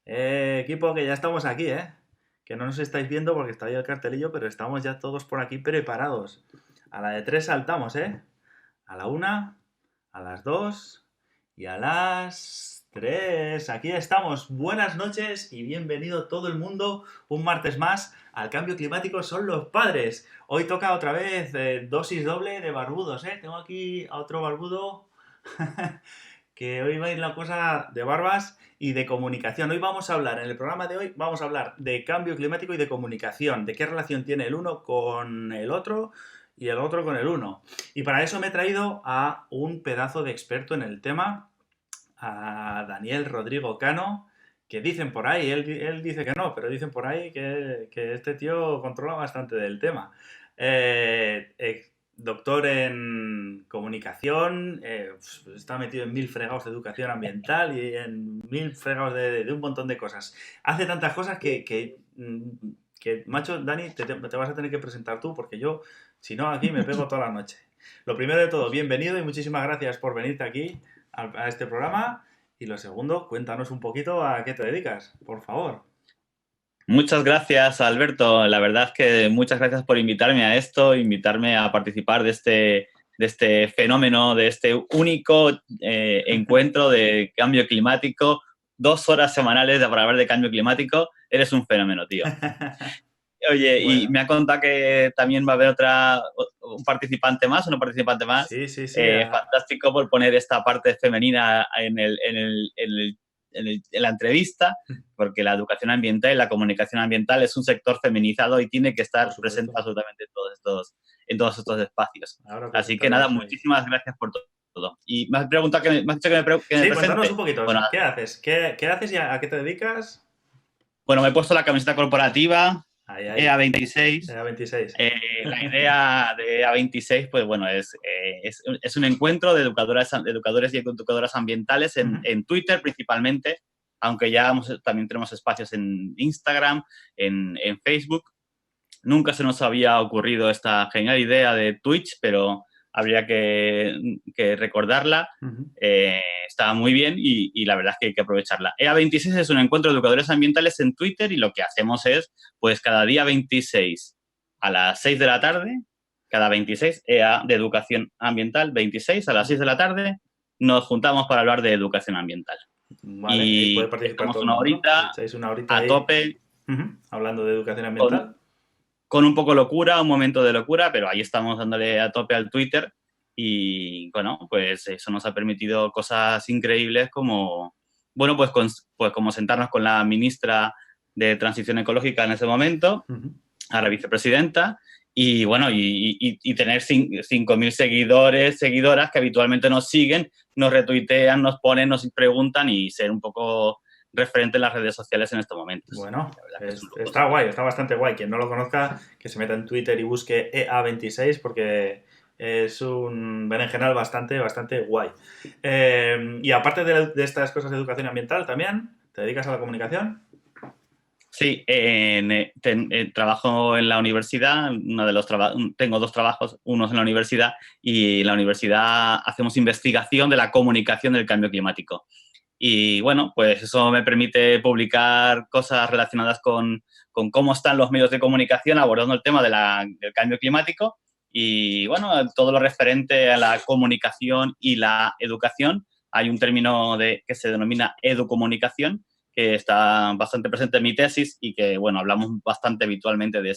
Equipo, que ya estamos aquí, ¿eh? Que no nos estáis viendo porque está ahí el cartelillo, pero estamos ya todos por aquí preparados. A la de 3 saltamos, ¿eh? A la 1, a las 2 y a las 3. Aquí estamos. Buenas noches y bienvenido todo el mundo un martes más al Cambio Climático Son los Padres. Hoy toca otra vez dosis doble de barbudos, ¿eh? Tengo aquí a otro barbudo que hoy va a ir la cosa de barbas y de comunicación. Hoy vamos a hablar, en el programa de hoy, vamos a hablar de cambio climático y de comunicación, de qué relación tiene el uno con el otro y el otro con el uno. Y para eso me he traído a un pedazo de experto en el tema, a Daniel Rodrigo Cano, que dicen por ahí, él dice que no, pero dicen por ahí que este tío controla bastante del tema. Doctor en comunicación, está metido en mil fregados de educación ambiental y en mil fregados de un montón de cosas. Hace tantas cosas que macho, Dani, te vas a tener que presentar tú, porque yo, si no, aquí me pego toda la noche. Lo primero de todo, bienvenido y muchísimas gracias por venirte aquí a este programa. Y lo segundo, cuéntanos un poquito a qué te dedicas, por favor. Muchas gracias, Alberto. La verdad es que muchas gracias por invitarme a esto, invitarme a participar de este fenómeno, de este único encuentro de cambio climático. 2 horas semanales para hablar de cambio climático. Eres un fenómeno, tío. Oye, y Bueno, me ha contado que también va a haber un participante más, una participante más. sí, sí, sí. Fantástico por poner esta parte femenina en la entrevista, porque la educación ambiental y la comunicación ambiental es un sector feminizado y tiene que Por estar presente supuesto. absolutamente en todos estos espacios. Ahora Así que nada, presentaremos ahí. muchísimas gracias por todo. Y me has preguntado me has dicho que me Sí, cuéntanos un presente. poquito. Bueno, ¿Qué haces? ¿Qué haces y a qué te dedicas? bueno, me he puesto la camiseta corporativa Ahí, ahí. EA26. Era 26. La idea de A26, pues bueno, es un encuentro de educadores y educadoras ambientales Ujú. en Twitter principalmente, aunque también tenemos espacios en Instagram, en Facebook. Nunca se nos había ocurrido esta genial idea de Twitch, pero habría que recordarla. Ujú. Está muy bien y la verdad es que hay que aprovecharla. EA26 es un encuentro de educadores ambientales en Twitter y lo que hacemos es, pues cada día 26 a las 6 de la tarde, cada 26, EA de educación ambiental, 26 a las 6 de la tarde, nos juntamos para hablar de educación ambiental. Vale, ahí puede Y participar estamos todo el una mundo. horita Echáis una horita a ahí, tope hablando de educación con, ambiental. con un poco locura, un momento de locura, pero ahí estamos dándole a tope al Twitter y bueno, pues eso nos ha permitido cosas increíbles como, bueno, pues como sentarnos con la ministra de Transición Ecológica en ese momento, Ujú. a la vicepresidenta, y bueno, y tener 5.000 seguidores, seguidoras que habitualmente nos siguen, nos retuitean, nos ponen, nos preguntan y ser un poco referente en las redes sociales en estos momentos. Bueno, La verdad que es un lujo. está guay, está bastante guay. Quien no lo conozca, que se meta en Twitter y busque EA26 porque es un berenjenal bastante guay. Y aparte de estas cosas de educación ambiental, también, ¿te dedicas a la comunicación? Sí, trabajo en la universidad, tengo 2 trabajos, uno es en la universidad y en la universidad hacemos investigación de la comunicación del cambio climático. Y bueno, pues eso me permite publicar cosas relacionadas con cómo están los medios de comunicación abordando el tema del cambio climático y bueno, todo lo referente a la comunicación y la educación. Hay un término que se denomina educomunicación, que está bastante presente en mi tesis y que, bueno, hablamos bastante habitualmente de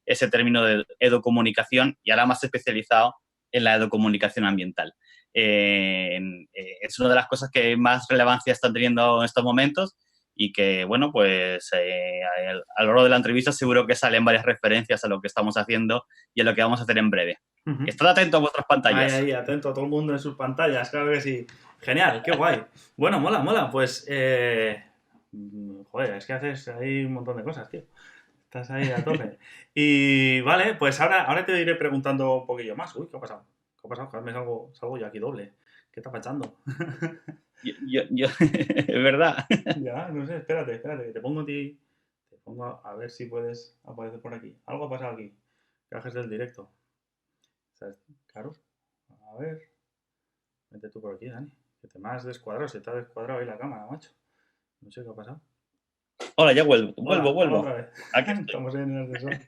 ese término de educomunicación y ahora más especializado en la educomunicación ambiental. Es una de las cosas que más relevancia están teniendo en estos momentos y que, bueno, pues a lo largo de la entrevista seguro que salen varias referencias a lo que estamos haciendo y a lo que vamos a hacer en breve. Ujú. Estad atentos a vuestras Ahí, pantallas. ahí, atento a todo el mundo en sus pantallas, claro que sí. Genial, qué guay. Bueno, mola. Pues, joder, es que haces ahí un montón de cosas, tío. Estás ahí a tope. Y vale, pues ahora te iré preguntando un poquillo más. Uy, ¿qué ha pasado? ¿Qué ha pasado? Que ahora salgo yo aquí doble. ¿Qué está pasando? Es verdad. Ya, no sé, espérate, que te pongo a ti. Te pongo a ver si puedes aparecer por aquí. Algo ha pasado aquí. Cajes del directo. ¿Sabes? Claro. A ver. Vente tú por aquí, Dani. Que te me has descuadrado. Se te ha descuadrado ahí la cámara, macho. No sé qué ha pasado. Hola, ya vuelvo, Hola, vuelvo. otra vez. Aquí estoy. Estamos en el ascensor.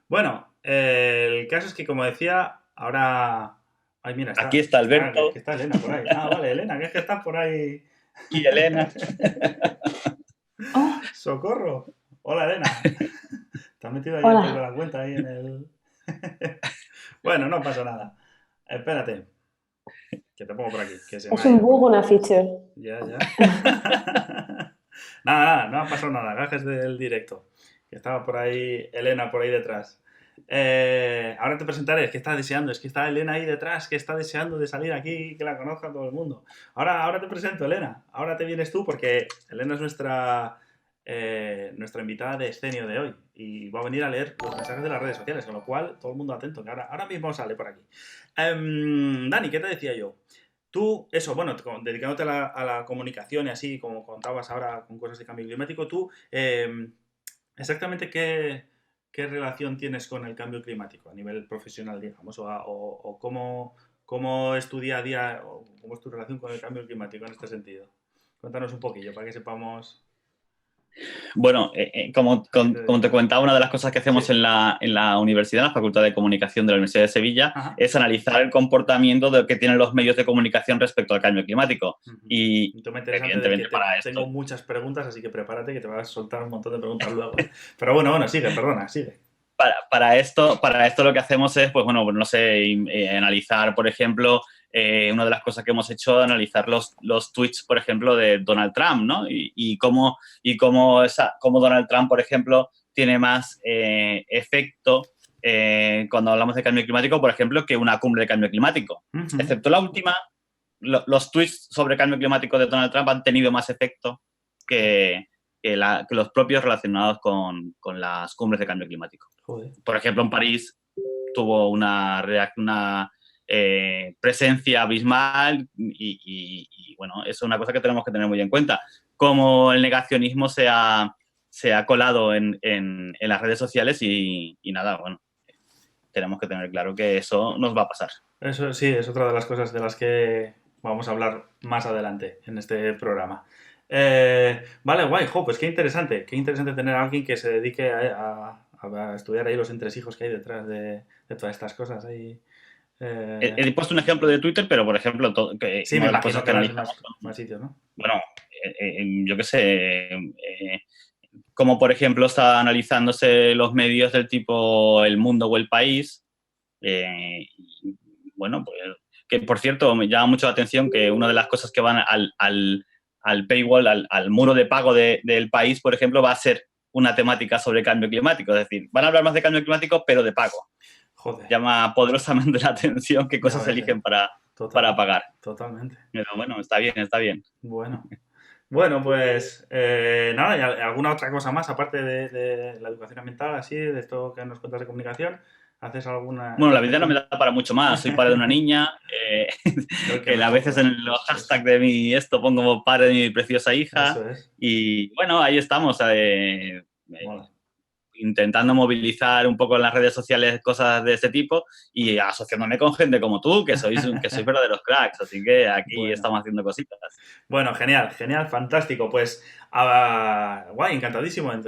Bueno, el caso es que, como decía, ahora... Ay, mira, Aquí está que Alberto está Elena por ahí. Ah, vale, Elena, que es que estás por ahí. y Elena. Oh, ¡Socorro! Hola, Elena. Te has metido ahí antes de hola. la cuenta, ahí en el... Bueno, no pasa nada. Espérate, que te pongo por aquí, que se me Es ha un ido por bug, ahí. una feature. Ya, ya. Nada, no ha pasado nada, gajes del directo. Que estaba por ahí, Elena por ahí detrás. Ahora te presentaré, es que está deseando, es que está Elena ahí detrás, que está deseando de salir aquí, que la conozca todo el mundo. Ahora te presento, Elena. Ahora te vienes tú porque Elena es nuestra invitada de escenio de hoy y va a venir a leer los mensajes de las redes sociales, con lo cual todo el mundo atento, que ahora mismo sale por aquí. Dani, ¿qué te decía yo? Tú, eso, bueno, dedicándote a la comunicación y así, como contabas ahora con cosas de cambio climático, tú, exactamente qué relación tienes con el cambio climático a nivel profesional, digamos, o cómo es tu día a día, o cómo es tu relación con el cambio climático en este sentido. Cuéntanos un poquillo para que sepamos Bueno, como, a qué te como te dedicas. comentaba, una de las cosas que hacemos Sí. en la universidad, en la Facultad de Comunicación de la Universidad de Sevilla, Ajá. es analizar el comportamiento de que tienen los medios de comunicación respecto al cambio climático. Ujú. Y, Un tema interesante del que evidentemente, para esto, tengo muchas preguntas, así que prepárate que te vas a soltar un montón de preguntas luego. Pero bueno, sigue, perdona, sigue. para esto lo que hacemos es, pues bueno, no sé, analizar, por ejemplo, una de las cosas que hemos hecho, analizar los tweets, por ejemplo, de Donald Trump, ¿no? Y cómo Donald Trump, por ejemplo, tiene más efecto cuando hablamos de cambio climático, por ejemplo, que una cumbre de cambio climático. Ujú. Excepto la última, los tweets sobre cambio climático de Donald Trump han tenido más efecto que los propios relacionados con las cumbres de cambio climático. Joder. Por ejemplo, en París tuvo una presencia abismal y, bueno, es una cosa que tenemos que tener muy en cuenta. Cómo el negacionismo se ha colado en las redes sociales y nada, bueno, tenemos que tener claro que eso nos va a pasar. Eso sí, es otra de las cosas de las que vamos a hablar más adelante en este programa. Vale, guay, pues qué interesante tener a alguien que se dedique a estudiar ahí los entresijos que hay detrás de todas estas cosas ahí. He puesto un ejemplo de Twitter, pero, por ejemplo, Sí, me una de las imagino cosas que que harás analizamos más sitios, ¿no? bueno, yo qué sé, como por ejemplo está analizándose los medios del tipo El Mundo o El País, y, bueno, pues que por cierto me llama mucho la atención que una de las cosas que van al paywall, al muro de pago del País, por ejemplo, va a ser una temática sobre cambio climático, es decir, van a hablar más de cambio climático pero de pago. Joder, Llama poderosamente la atención qué ya cosas ves, eligen para total, pagar. totalmente. Pero bueno, está bien, está bien. Bueno, pues nada, ¿y alguna otra cosa más aparte de la educación ambiental, así, de esto que nos cuentas de comunicación? ¿Haces alguna? Bueno, la ¿Haces vida no me tú? da para mucho más. Soy padre de una niña. Creo que no es A veces poco, ¿eh? en los hashtags de pongo padre de mi preciosa hija. Eso es. Y bueno, ahí estamos. Mola. Intentando movilizar un poco en las redes sociales cosas de este tipo y asociándome con gente como tú, que sois verdaderos cracks. Así que aquí Bueno. estamos haciendo cositas. Bueno, genial, fantástico. Pues, guay, encantadísimos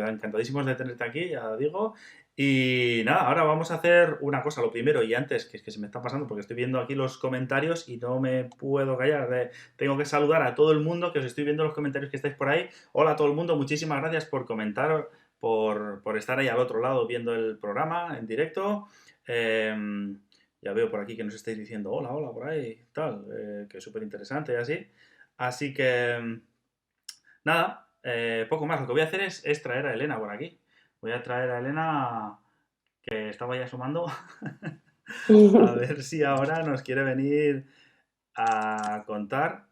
de tenerte aquí, ya digo. Y nada, ahora vamos a hacer una cosa, lo primero y antes, que es que se me está pasando porque estoy viendo aquí los comentarios y no me puedo callar. Tengo que saludar a todo el mundo, que os estoy viendo los comentarios que estáis por ahí. Hola a todo el mundo, muchísimas gracias por comentar, por estar ahí al otro lado viendo el programa en directo. Ya veo por aquí que nos estáis diciendo hola, por ahí, tal, que es súper interesante y así. Así que, nada, poco más. Lo que voy a hacer es traer a Elena por aquí. Voy a traer a Elena, que estaba ya sumando, a ver si ahora nos quiere venir a contar.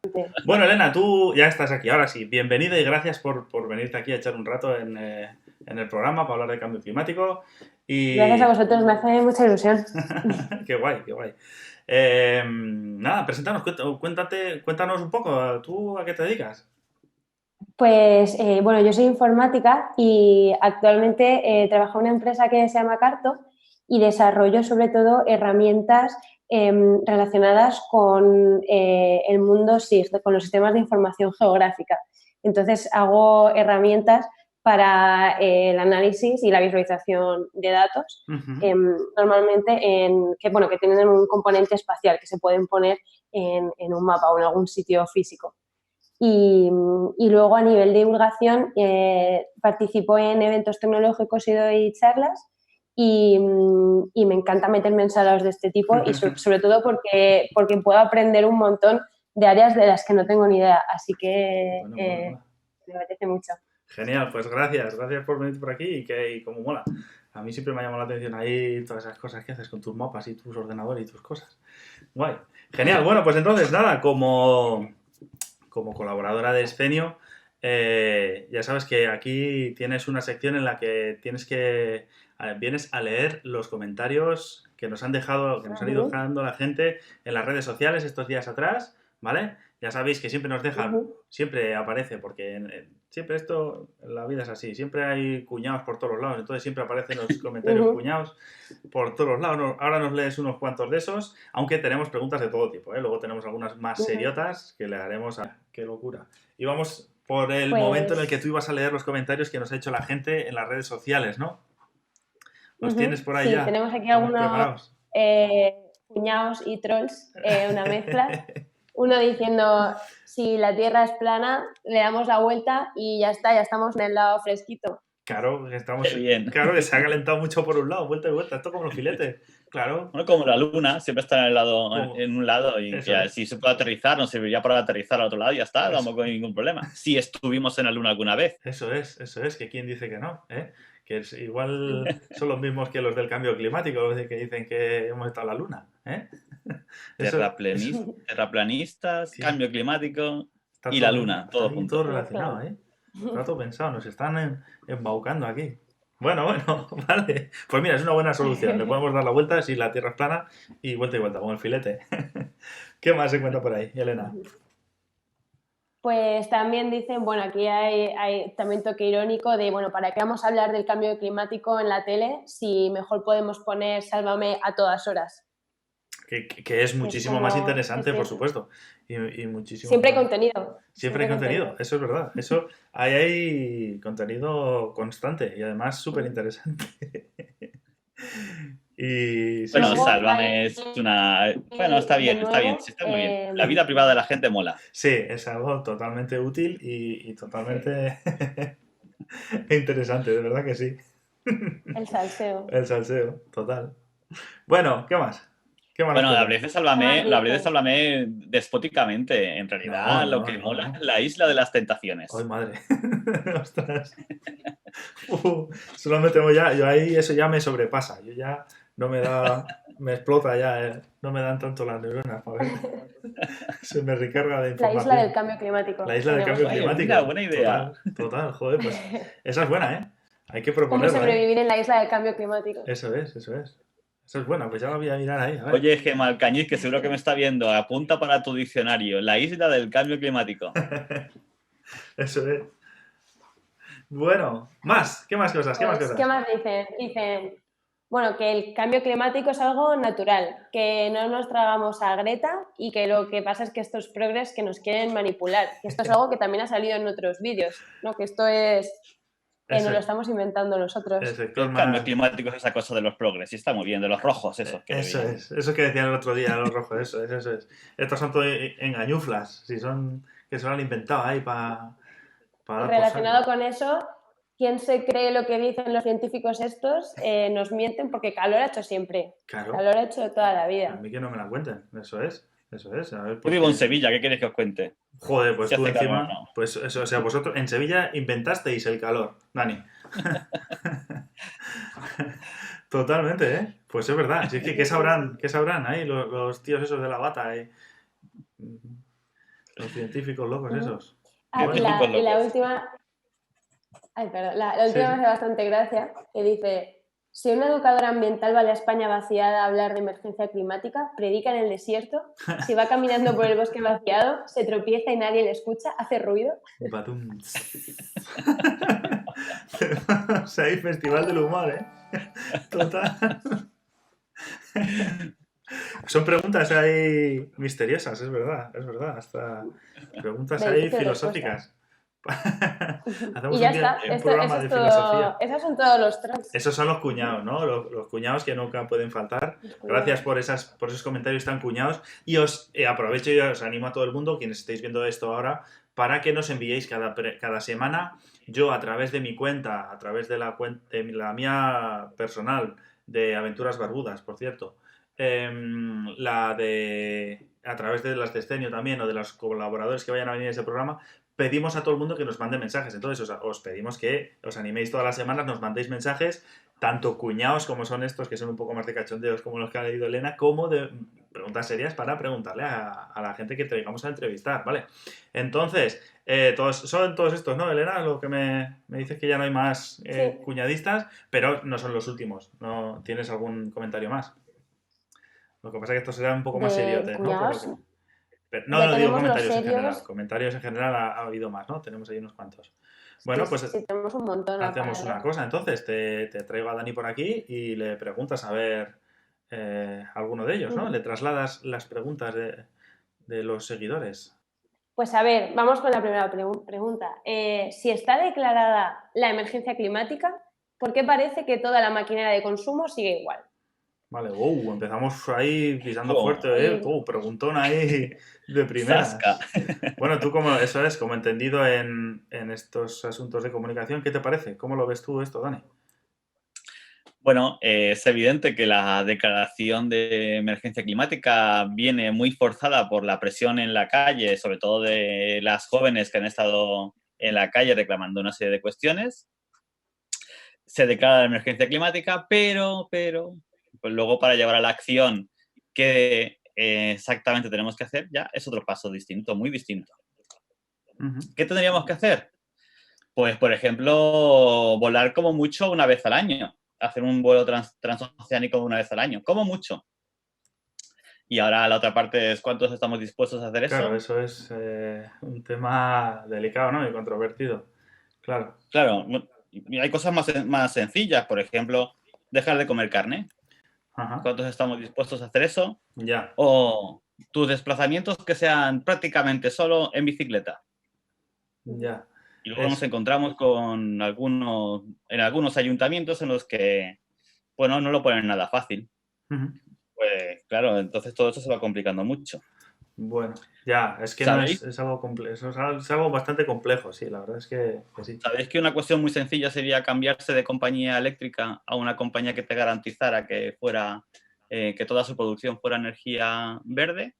Bueno, Elena, tú ya estás aquí. Ahora sí, bienvenida y gracias por venirte aquí a echar un rato en el programa para hablar de cambio climático. Gracias a vosotros, me hace mucha ilusión. Qué guay, qué guay. Nada, preséntanos, cuéntanos un poco, ¿tú a qué te dedicas? Pues bueno, yo soy informática y actualmente trabajo en una empresa que se llama Carto y desarrollo sobre todo herramientas relacionadas con el mundo SIG, con los sistemas de información geográfica. Entonces hago herramientas para el análisis y la visualización de datos, normalmente que tienen un componente espacial que se pueden poner en un mapa o en algún sitio físico. Y luego a nivel de divulgación participo en eventos tecnológicos y doy charlas y me encanta meterme en salas de este tipo y sobre todo porque puedo aprender un montón de áreas de las que no tengo ni idea, así que Bueno. me apetece mucho. Genial, pues gracias por venir por aquí y como mola. A mí siempre me ha llamado la atención ahí todas esas cosas que haces con tus mapas y tus ordenadores y tus cosas. Guay. Genial, bueno, pues entonces nada, como colaboradora de Scenio, ya sabes que aquí tienes una sección en la que vienes a leer los comentarios que nos han dejado, que nos han ido dejando la gente en las redes sociales estos días atrás, ¿vale? Ya sabéis que siempre nos dejan, siempre aparece, porque siempre esto, la vida es así, siempre hay cuñados por todos los lados, entonces siempre aparecen los comentarios cuñados por todos los lados. Ahora nos lees unos cuantos de esos, aunque tenemos preguntas de todo tipo, ¿eh? Luego tenemos algunas más seriotas que le haremos a... ¡Qué locura! Y vamos por el momento en el que tú ibas a leer los comentarios que nos ha hecho la gente en las redes sociales, ¿no? ¿Los tienes por ahí ya? Sí, tenemos aquí algunos cuñados y trolls, una mezcla. Uno diciendo, si la Tierra es plana, le damos la vuelta y ya está, ya estamos en el lado fresquito. Claro, que se ha calentado mucho por un lado, vuelta y vuelta, esto como los filetes, claro. Bueno, como la Luna, siempre está en un lado y que así se puede aterrizar, nos serviría para aterrizar al otro lado y ya está, tampoco hay ningún problema. Si estuvimos en la Luna alguna vez. Eso es, que quién dice que no, ¿eh? Que igual son los mismos que los del cambio climático, los que dicen que hemos estado en la Luna, ¿eh? Terraplanistas, cambio climático y la Luna, todo junto. Todo relacionado, ¿eh? Está todo pensado, nos están embaucando aquí. Bueno, vale. Pues mira, es una buena solución. Le podemos dar la vuelta si la Tierra es plana y vuelta, como el filete. ¿Qué más se cuenta por ahí, Elena? Pues también dicen, bueno, aquí hay también toque irónico de, bueno, ¿para qué vamos a hablar del cambio climático en la tele si mejor podemos poner Sálvame a todas horas? Que es muchísimo más interesante, por supuesto. Y muchísimo siempre más... hay contenido. Siempre hay contenido, eso es verdad. Eso, ahí hay contenido constante y además súper interesante. Y bueno, Sálvame es una... Bueno, está bien, sí, está muy bien. La vida privada de la gente mola. Sí, es algo totalmente útil y totalmente interesante, de verdad que sí. El salseo. El salseo, total. Bueno, ¿qué más? Bueno, la hablé de Sálvame despóticamente. En realidad, lo que mola es la isla de las tentaciones. ¡Ay, madre! ¡Ostras! Solo me temo ya, yo ahí eso ya me sobrepasa. Yo ya no me da, me explota ya, no me dan tanto las neuronas para ver. Se me recarga de información. La isla del cambio climático. La isla del cambio climático. Mira, buena idea. Total, joder, pues esa es buena, ¿eh? Hay que proponerla. ¿Cómo sobrevivir en la isla del cambio climático? Eso es. Eso es bueno, pues ya lo voy a mirar ahí. A ver. Oye, Gemma Alcañiz, que seguro que me está viendo, apunta para tu diccionario, la isla del cambio climático. Eso es. Bueno, ¿qué más cosas? ¿Qué más dicen? Dicen, bueno, que el cambio climático es algo natural, que no nos tragamos a Greta y que lo que pasa es que estos progres que nos quieren manipular. Que esto es algo que también ha salido en otros vídeos, ¿no? Que esto es... nos lo estamos inventando nosotros. El cambio climático es esa cosa de los progres, y está muy bien, de los rojos, eso. Eso que decían el otro día, los rojos, eso es. Estos son todos engañuflas, que se lo han inventado ahí para relacionado con eso, ¿quién se cree lo que dicen los científicos estos? Nos mienten porque calor ha hecho siempre. Claro. Calor ha hecho toda la vida. A mí que no me la cuenten, eso es. A ver, yo vivo en Sevilla, ¿qué queréis que os cuente? Joder, pues tú encima, pues eso, o sea, vosotros en Sevilla inventasteis el calor, Dani. Totalmente, ¿eh? Pues es verdad. Si es que, ¿qué sabrán ahí los tíos esos de la bata? Los científicos locos esos. Y la última... Ay, perdón. La última me hace bastante gracia, que dice... Si una educadora ambiental va a la España vaciada a hablar de emergencia climática, predica en el desierto, si va caminando por el bosque vaciado, se tropieza y nadie le escucha, hace ruido. O sea, hay festival del humor, ¿eh? Total. Son preguntas ahí misteriosas, es verdad. Hasta preguntas ahí filosóficas. Hacemos Y ya un está. programa de filosofía. Esos son todos los trolls. Esos son los cuñados, ¿no? Los cuñados que nunca pueden faltar. Gracias por esos comentarios tan cuñados. Y os aprovecho y os animo a todo el mundo, quienes estéis viendo esto ahora, para que nos enviéis cada semana. Yo, a través de mi cuenta, a través de la mía personal, de Aventuras Barbudas, por cierto, a través de las de Escenio también, o de los colaboradores que vayan a venir a ese programa, pedimos a todo el mundo que nos mande mensajes. Entonces os pedimos que os animéis todas las semanas, nos mandéis mensajes, tanto cuñados como son estos, que son un poco más de cachondeos como los que ha leído Elena, como de preguntas serias para preguntarle a la gente que traigamos a entrevistar, ¿vale? Entonces, son todos estos, ¿no, Elena? Lo que me dices que ya no hay más Sí. cuñadistas, pero no son los últimos. ¿No tienes algún comentario más? Lo que pasa es que estos serán un poco más seriotes, ¿no? Cuñados, No, ya digo tenemos los comentarios en general. serios. Comentarios en general ha habido más, ¿no? Tenemos ahí unos cuantos. Bueno, pues Sí, tenemos un montón. hacemos una cosa. Entonces, te traigo a Dani por aquí y le preguntas a ver alguno de ellos, ¿no? Le trasladas las preguntas de los seguidores. Pues a ver, vamos con la primera pregunta. Si está declarada la emergencia climática, ¿por qué parece que toda la maquinaria de consumo sigue igual? Vale, empezamos ahí pisando fuerte, ¿eh? Preguntón ahí de primeras. Zasca. Bueno, tú como entendido en estos asuntos de comunicación, ¿qué te parece? ¿Cómo lo ves tú esto, Dani? Bueno, es evidente que la declaración de emergencia climática viene muy forzada por la presión en la calle, sobre todo de las jóvenes que han estado en la calle reclamando una serie de cuestiones. Se declara la emergencia climática, pero pues luego para llevar a la acción que exactamente tenemos que hacer, ya es otro paso distinto, muy distinto. ¿Qué tendríamos que hacer? Pues, por ejemplo, volar como mucho una vez al año. Hacer un vuelo transoceánico una vez al año, como mucho. Y ahora la otra parte es cuántos estamos dispuestos a hacer eso. Claro, eso es un tema delicado, ¿no? Y controvertido. Claro. Claro, hay cosas más sencillas. Por ejemplo, dejar de comer carne. Ajá. ¿Cuántos estamos dispuestos a hacer eso? Ya. O tus desplazamientos que sean prácticamente solo en bicicleta. Ya. Y luego nos encontramos en algunos ayuntamientos en los que, bueno, no lo ponen nada fácil. Pues claro, entonces todo eso se va complicando mucho. Bueno, ya, es que no es algo complejo, es algo bastante complejo, sí, la verdad es que sí. ¿Sabéis que una cuestión muy sencilla sería cambiarse de compañía eléctrica a una compañía que te garantizara que toda su producción fuera energía verde?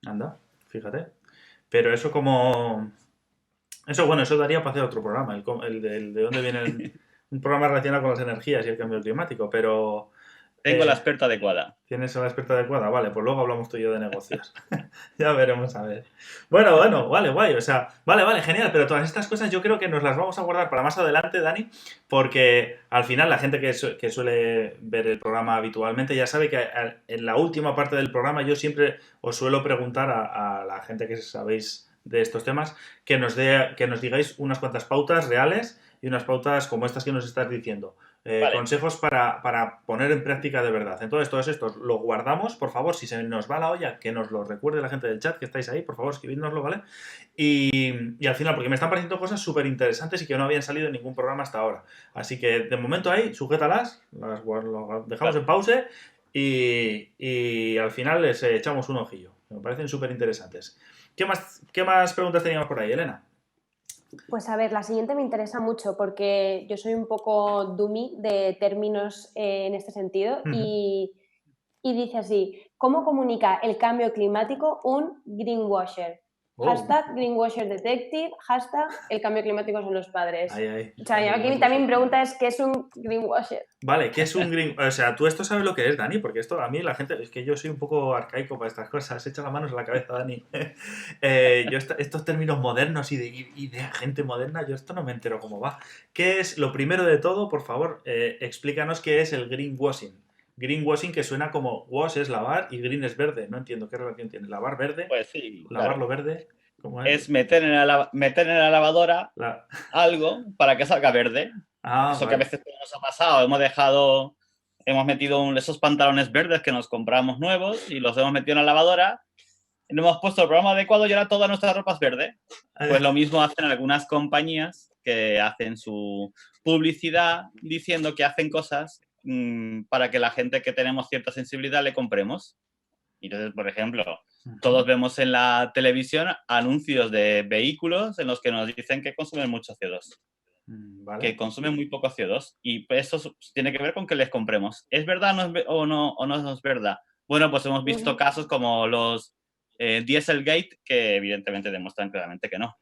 Anda, fíjate. Pero eso eso daría para hacer otro programa, el de dónde viene un programa relacionado con las energías y el cambio climático, pero... Tengo la experta adecuada. ¿Tienes a la experta adecuada? Vale, pues luego hablamos tú y yo de negocios. Ya veremos, a ver. Bueno, vale, guay. O sea, vale, genial. Pero todas estas cosas yo creo que nos las vamos a guardar para más adelante, Dani, porque al final la gente que suele ver el programa habitualmente ya sabe que en la última parte del programa yo siempre os suelo preguntar a la gente que sabéis de estos temas que nos digáis unas cuantas pautas reales y unas pautas como estas que nos estás diciendo. Vale. Consejos para poner en práctica de verdad. Entonces, todos estos los guardamos, por favor, si se nos va la olla, que nos lo recuerde la gente del chat que estáis ahí, por favor, escribidnoslo, ¿vale? Y al final, porque me están pareciendo cosas súper interesantes y que no habían salido en ningún programa hasta ahora. Así que, de momento ahí, sujétalas, las dejamos en pause y al final les echamos un ojillo. Me parecen súper interesantes. ¿Qué más preguntas teníamos por ahí, Elena? Pues a ver, la siguiente me interesa mucho porque yo soy un poco dummy de términos en este sentido y dice así, ¿cómo comunica el cambio climático un greenwasher? Hashtag greenwasher detective, hashtag el cambio climático son los padres. O sea, aquí también mi pregunta es ¿qué es un greenwasher? Vale, ¿qué es un greenwasher? O sea, tú esto sabes lo que es, Dani, porque esto a mí la gente, es que yo soy un poco arcaico para estas cosas, echa las manos en la cabeza, Dani. Yo estos términos modernos y de gente moderna, yo esto no me entero cómo va. ¿Qué es, lo primero de todo, por favor, explícanos qué es el greenwashing? Greenwashing, que suena como wash es lavar y green es verde. No entiendo qué relación tiene. ¿Lavar verde? Pues sí. ¿Lavarlo verde? ¿Cómo es meter en la lavadora algo para que salga verde. Eso que a veces nos ha pasado. Hemos metido esos pantalones verdes que nos compramos nuevos y los hemos metido en la lavadora no hemos puesto el programa adecuado y ahora toda nuestra ropa es verde. Pues lo mismo hacen algunas compañías que hacen su publicidad diciendo que hacen cosas para que la gente que tenemos cierta sensibilidad le compremos. Entonces, por ejemplo, todos vemos en la televisión anuncios de vehículos en los que nos dicen que consumen mucho CO2. Vale. Que consumen muy poco CO2 y eso tiene que ver con que les compremos. ¿Es verdad o no es verdad? Bueno, pues hemos visto casos como los Dieselgate que evidentemente demuestran claramente que no.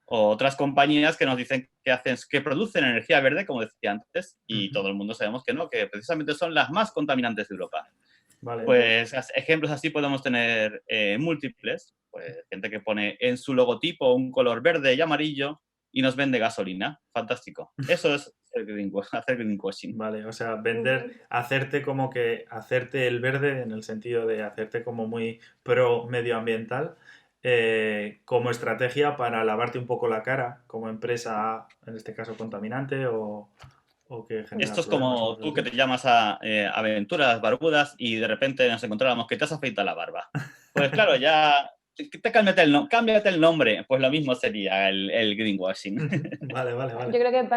O otras compañías que nos dicen que producen energía verde, como decía antes, y todo el mundo sabemos que no, que precisamente son las más contaminantes de Europa. Vale. Pues ejemplos así podemos tener múltiples. Pues gente que pone en su logotipo un color verde y amarillo y nos vende gasolina. Fantástico. Eso es hacer greenwashing. Vale, o sea, hacerte el verde en el sentido de hacerte como muy pro medioambiental, como estrategia para lavarte un poco la cara como empresa, en este caso contaminante o que genera Esto es problemas o como cosas tú que así. te llamas a Aventuras Barbudas y de repente nos encontrábamos que te has afeitado la barba. Pues claro, ya cámbiate el nombre. Pues lo mismo sería el greenwashing. Vale, vale, vale. Yo creo que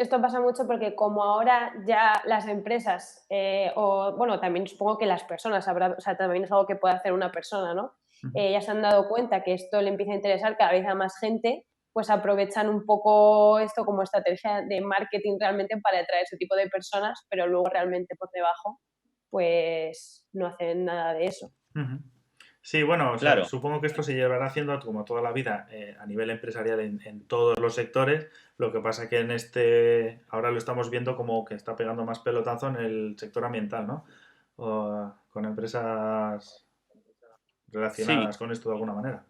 esto pasa mucho porque como ahora ya las empresas, o bueno, también supongo que las personas, o sea, también es algo que puede hacer una persona, ¿no? Ya se han dado cuenta que esto le empieza a interesar cada vez a más gente, pues aprovechan un poco esto como estrategia de marketing realmente para atraer ese tipo de personas, pero luego realmente por debajo, pues no hacen nada de eso. Sí, bueno, o sea, Claro. supongo que esto se llevará haciendo como toda la vida a nivel empresarial en todos los sectores. Lo que pasa que ahora lo estamos viendo como que está pegando más pelotazo en el sector ambiental, ¿no? Con empresas Sí, relacionadas con esto de alguna manera.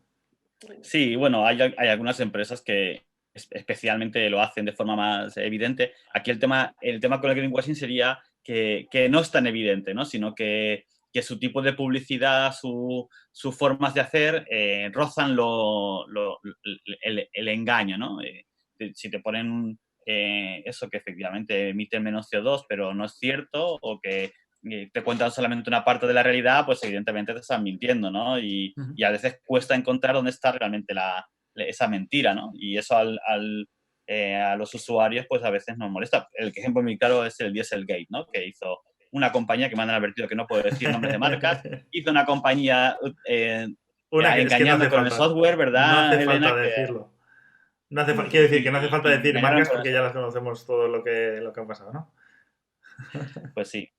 sí, bueno, hay algunas empresas que especialmente lo hacen de forma más evidente. Aquí el tema con el greenwashing sería que no es tan evidente, ¿no? Sino que su tipo de publicidad, sus formas de hacer rozan el engaño, ¿no? Si te ponen eso que efectivamente emiten menos CO2, pero no es cierto, o que te cuentan solamente una parte de la realidad, pues evidentemente te están mintiendo, ¿no? Y a veces cuesta encontrar dónde está realmente esa mentira, ¿no? Y eso a los usuarios, pues a veces nos molesta. El ejemplo muy claro es el Dieselgate, ¿no? Que hizo una compañía que me han advertido que no puedo decir nombres de marcas, hizo una compañía Es que no engañando hace con el falta. software, No hace ¿verdad, falta Elena? decirlo. Quiero decir que no hace falta Y decir engañaron marcas con el porque ya las software. conocemos todo lo que ha pasado, ¿no? Pues sí.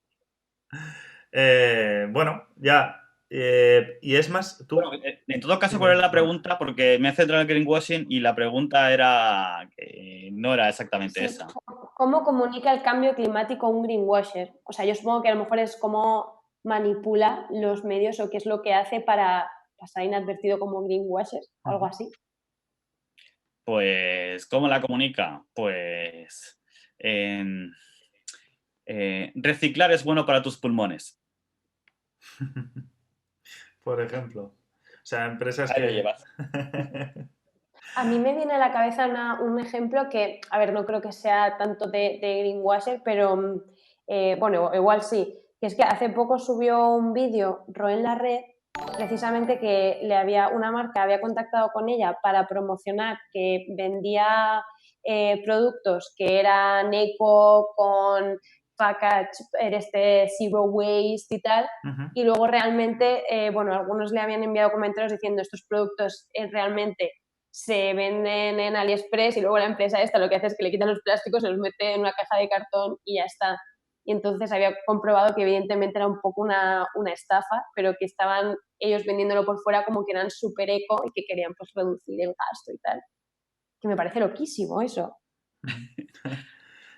Bueno, ya. Y es más, Bueno, tú. en todo caso, ¿cuál Dime, es la bueno. pregunta? Porque me he centrado en el greenwashing y la pregunta era que no era exactamente Sí, esa. ¿cómo comunica el cambio climático un greenwasher? O sea, yo supongo que a lo mejor es cómo manipula los medios o qué es lo que hace para pasar inadvertido como greenwasher o algo así. Pues, ¿cómo la comunica? Pues reciclar es bueno para tus pulmones. Por ejemplo. O sea, empresas Ahí lo que. llevas. A mí me viene a la cabeza un ejemplo que, a ver, no creo que sea tanto de greenwasher, pero bueno, igual sí, que es que hace poco subió un vídeo Ro en la red, precisamente que una marca había contactado con ella para promocionar que vendía productos que eran eco, con package, zero waste y tal, y luego realmente, bueno, algunos le habían enviado comentarios diciendo estos productos realmente se venden en AliExpress y luego la empresa esta lo que hace es que le quitan los plásticos, se los mete en una caja de cartón y ya está. Y entonces había comprobado que evidentemente era un poco una estafa, pero que estaban ellos vendiéndolo por fuera como que eran súper eco y que querían pues reducir el gasto y tal. Que me parece loquísimo eso.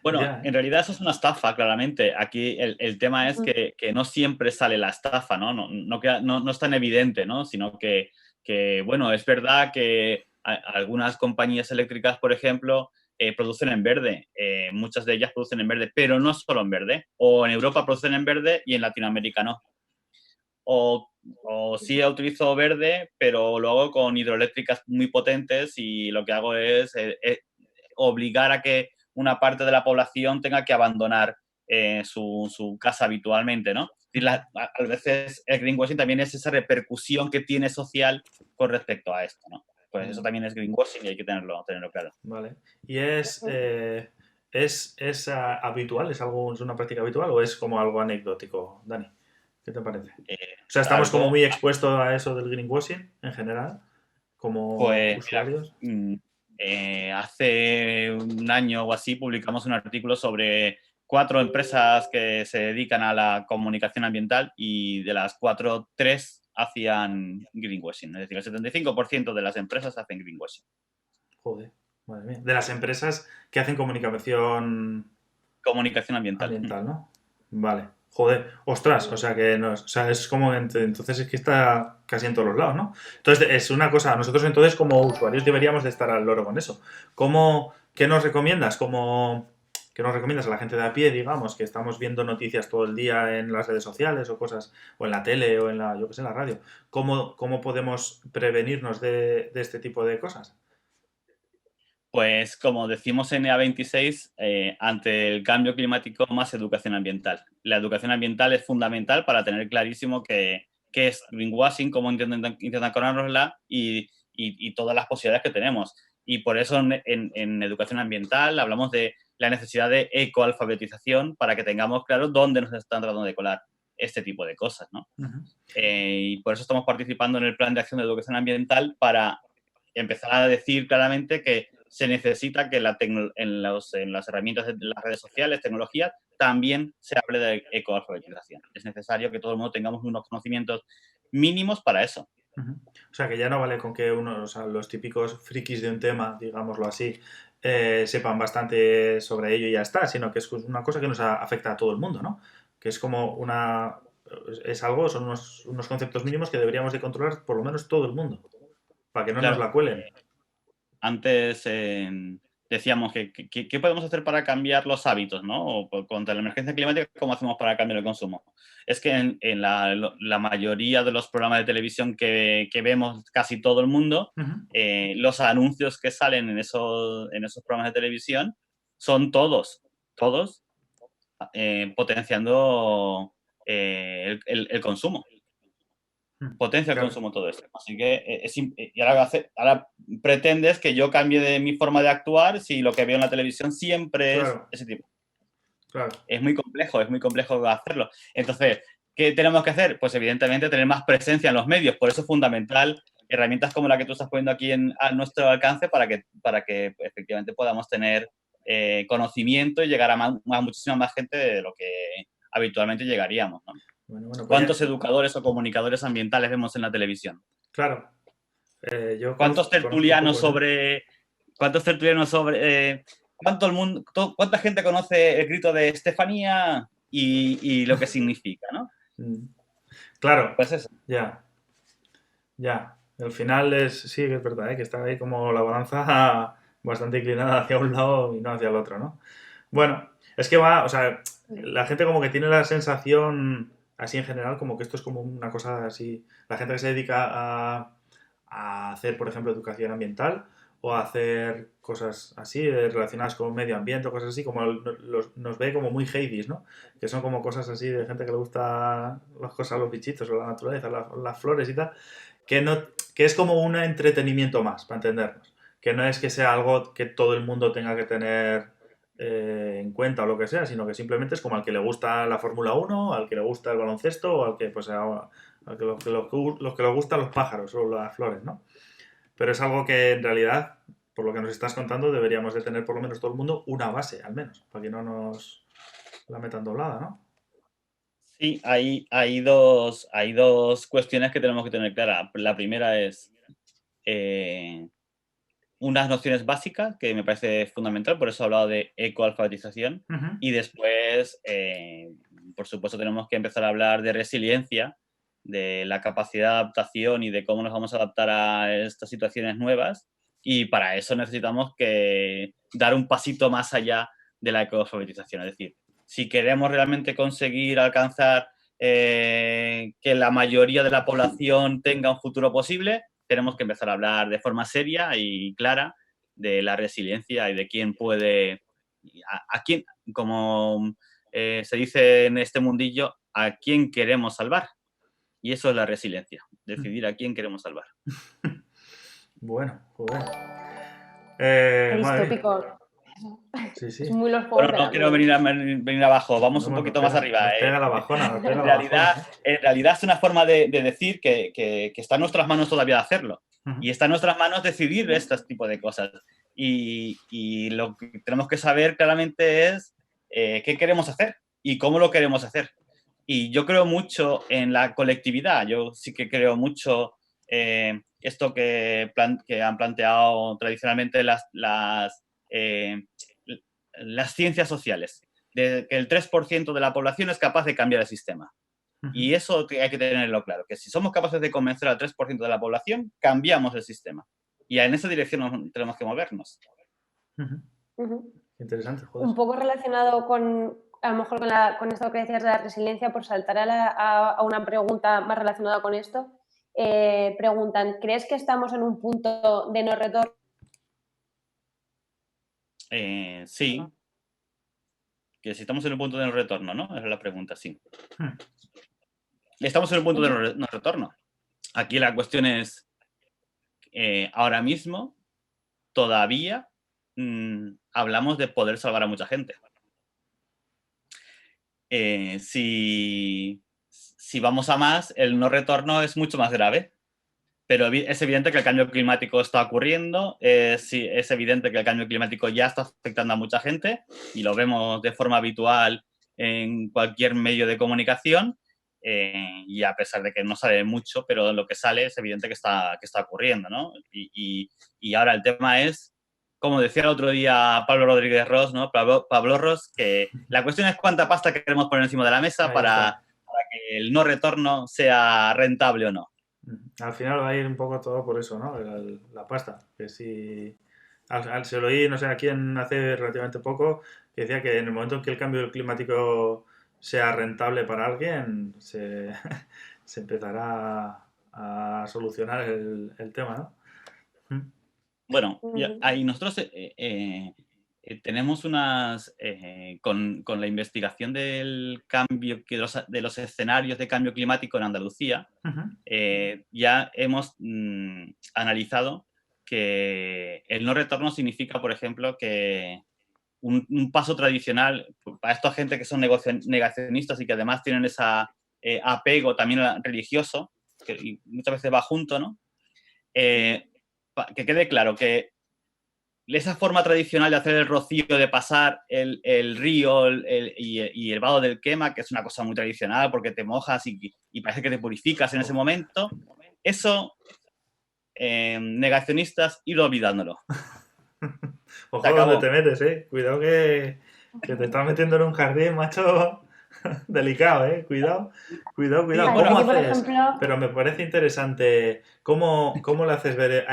Bueno, Ya, en realidad eso es una estafa, claramente. Aquí el tema es que no siempre sale la estafa, ¿no? No es tan evidente, ¿no? Sino que, bueno, es verdad que algunas compañías eléctricas, por ejemplo, producen en verde. Muchas de ellas producen en verde, pero no solo en verde. O en Europa producen en verde y en Latinoamérica no. O sí utilizo verde, pero lo hago con hidroeléctricas muy potentes y lo que hago es obligar a que una parte de la población tenga que abandonar su casa habitualmente, ¿no? Y a veces el greenwashing también es esa repercusión que tiene social con respecto a esto, ¿no? Pues eso también es greenwashing y hay que tenerlo claro. Vale. ¿Y es habitual? ¿Es una práctica habitual o es como algo anecdótico, Dani? ¿Qué te parece? O sea, estamos como Algo, muy expuestos a eso del greenwashing en general, como pues, mira, usuarios. hace un año o así publicamos un artículo sobre 4 empresas que se dedican a la comunicación ambiental y de las 4, 3 hacían greenwashing. Es decir, el 75% de las empresas hacen greenwashing. Joder, madre mía. De las empresas que hacen comunicación Comunicación ambiental. ambiental, ¿no? Vale. Joder, ostras, o sea que no, o sea, es como entonces es que está casi en todos los lados, ¿no? Entonces es una cosa, nosotros entonces como usuarios deberíamos de estar al loro con eso. ¿Qué nos recomiendas? ¿Qué nos recomiendas a la gente de a pie, digamos, que estamos viendo noticias todo el día en las redes sociales o cosas, o en la tele o en la, yo qué sé, en la radio? ¿Cómo podemos prevenirnos de este tipo de cosas? Pues como decimos en EA26, ante el cambio climático, más educación ambiental. La educación ambiental es fundamental para tener clarísimo qué es greenwashing, cómo intentan cobrárnosla y todas las posibilidades que tenemos. Y por eso en educación ambiental hablamos de la necesidad de ecoalfabetización para que tengamos claro dónde nos están tratando de colar este tipo de cosas, ¿no? Ujú. Y por eso estamos participando en el plan de acción de educación ambiental para empezar a decir claramente que se necesita que en las herramientas de las redes sociales, tecnologías, también se hable de ecoalfabetización. Es necesario que todo el mundo tengamos unos conocimientos mínimos para eso. Ujú. O sea, que ya no vale con que uno, o sea, los típicos frikis de un tema, digámoslo así, sepan bastante sobre ello y ya está, sino que es una cosa que nos afecta a todo el mundo, ¿no? Que es como es algo, son unos conceptos mínimos que deberíamos de controlar por lo menos todo el mundo, para que no nos Claro, la cuelen. antes decíamos qué podemos hacer para cambiar los hábitos, ¿no? O contra la emergencia climática, ¿cómo hacemos para cambiar el consumo? Es que en la mayoría de los programas de televisión que vemos casi todo el mundo, Ujú. los anuncios que salen en esos programas de televisión son todos potenciando el consumo. Potencia el Claro, consumo todo esto. Así que y ahora pretendes que yo cambie de mi forma de actuar si lo que veo en la televisión siempre es claro, ese tipo. claro. Es muy complejo hacerlo. Entonces, ¿qué tenemos que hacer? Pues evidentemente tener más presencia en los medios. Por eso es fundamental herramientas como la que tú estás poniendo aquí a nuestro alcance para que efectivamente podamos tener conocimiento y llegar a muchísima más gente de lo que habitualmente llegaríamos, ¿no? Bueno, pues ya, ¿Cuántos educadores o comunicadores ambientales vemos en la televisión? claro. Yo ¿Cuántos conozco tertulianos pocos, ¿eh? sobre... ¿Cuántos tertulianos sobre... ¿Cuánta gente conoce el grito de Estefanía y lo que significa, ¿no? Mm. Claro, Pues eso. ya. Ya, al final sí que es verdad, ¿eh? Que está ahí como la balanza bastante inclinada hacia un lado y no hacia el otro, ¿no? Bueno, es que o sea, la gente como que tiene la sensación, así en general, como que esto es como una cosa así, la gente que se dedica a hacer, por ejemplo, educación ambiental o a hacer cosas así relacionadas con medio ambiente o cosas así, como nos ve como muy Hades, ¿no? Que son como cosas así de gente que le gusta las cosas, los bichitos o la naturaleza, las flores y tal que, no, que es como un entretenimiento más, para entendernos. Que no es que sea algo que todo el mundo tenga que tener en cuenta o lo que sea, sino que simplemente es como al que le gusta la Fórmula 1, al que le gusta el baloncesto o al que, pues, al que, los que le gustan los pájaros o las flores, ¿no? Pero es algo que en realidad, por lo que nos estás contando, deberíamos de tener por lo menos todo el mundo una base, al menos, para que no nos la metan doblada, ¿no? Sí, hay dos cuestiones que tenemos que tener claras. La primera es unas nociones básicas, que me parece fundamental, por eso he hablado de ecoalfabetización. Uh -huh. Y después, por supuesto, tenemos que empezar a hablar de resiliencia, de la capacidad de adaptación y de cómo nos vamos a adaptar a estas situaciones nuevas. Y para eso necesitamos que dar un pasito más allá de la ecoalfabetización. Es decir, si queremos realmente conseguir alcanzar que la mayoría de la población tenga un futuro posible, tenemos que empezar a hablar de forma seria y clara de la resiliencia y de quién puede, a quién, como se dice en este mundillo, a quién queremos salvar. Y eso es la resiliencia, decidir a quién queremos salvar. Bueno, joder. Qué Madre mía. distópico. Sí, Es sí. muy los Bueno, Juegos del no quiero Hambre. venir abajo, vamos un Nos poquito más arriba. nos pega la bajona, nos pega En la bajona. realidad es una forma de decir que está en nuestras manos todavía hacerlo. Y está en nuestras manos decidir este tipo de cosas. Y lo que tenemos que saber claramente es qué queremos hacer y cómo lo queremos hacer. Y yo creo mucho en la colectividad. Yo sí que creo mucho esto que han planteado tradicionalmente las ciencias sociales, de que el 3% de la población es capaz de cambiar el sistema. Y eso hay que tenerlo claro, que si somos capaces de convencer al 3% de la población, cambiamos el sistema. Y en esa dirección tenemos que movernos. Interesante, joder. Un poco relacionado con, a lo mejor con esto que decías de la resiliencia, por saltar a una pregunta más relacionada con esto, preguntan, ¿crees que estamos en un punto de no retorno? Sí. Que si estamos en un punto de no retorno, ¿no? Esa es la pregunta, sí. Estamos en un punto de no retorno. Aquí la cuestión es, ahora mismo, todavía hablamos de poder salvar a mucha gente. Si vamos a más, el no retorno es mucho más grave. Pero es evidente que el cambio climático está ocurriendo, es evidente que el cambio climático ya está afectando a mucha gente y lo vemos de forma habitual en cualquier medio de comunicación y a pesar de que no sale mucho, pero lo que sale es evidente que está ocurriendo, ¿no? Y ahora el tema es, como decía el otro día Pablo Rodríguez Ros, ¿no? Pablo Ros, que la cuestión es cuánta pasta queremos poner encima de la mesa para que el no retorno sea rentable o no. Al final va a ir un poco todo por eso, ¿no? La pasta. Que si. Se lo oí, no sé, a quién hace relativamente poco, que decía que en el momento en que el cambio climático sea rentable para alguien, se, se empezará a solucionar el tema, ¿no? Bueno, ahí nosotros tenemos con la investigación del cambio, de los escenarios de cambio climático en Andalucía, ya hemos analizado que el no retorno significa, por ejemplo, que un paso tradicional, para esta gente que son negacionistas y que además tienen ese apego también religioso, que muchas veces va junto, ¿no? Que quede claro que esa forma tradicional de hacer el rocío, de pasar el río y el vado del quema, que es una cosa muy tradicional porque te mojas y parece que te purificas en ese momento, eso, negacionistas, ir olvidándolo. Ojo donde te metes, Cuidado que te estás metiendo en un jardín, macho, delicado, Cuidado. ¿Cómo haces? Por ejemplo... Pero me parece interesante cómo le haces ver,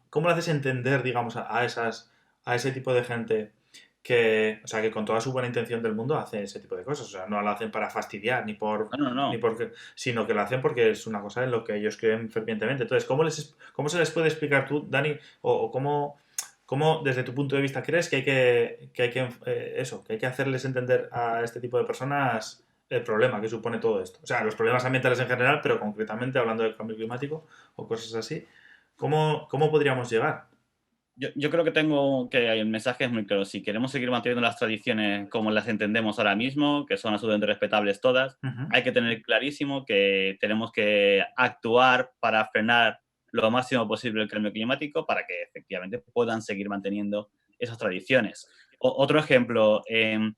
cómo le haces entender, digamos, a ese tipo de gente que, o sea, que con toda su buena intención del mundo hace ese tipo de cosas. O sea, no lo hacen para fastidiar ni sino que lo hacen porque es una cosa en lo que ellos creen fervientemente. Entonces, ¿cómo se les puede explicar tú, Dani, o cómo desde tu punto de vista crees que hay que hacerles entender a este tipo de personas el problema que supone todo esto? O sea, los problemas ambientales en general, pero concretamente hablando del cambio climático o cosas así. ¿Cómo podríamos llegar? Yo creo que el mensaje es muy claro. Si queremos seguir manteniendo las tradiciones como las entendemos ahora mismo, que son absolutamente respetables todas, hay que tener clarísimo que tenemos que actuar para frenar lo máximo posible el cambio climático para que efectivamente puedan seguir manteniendo esas tradiciones. Otro ejemplo, en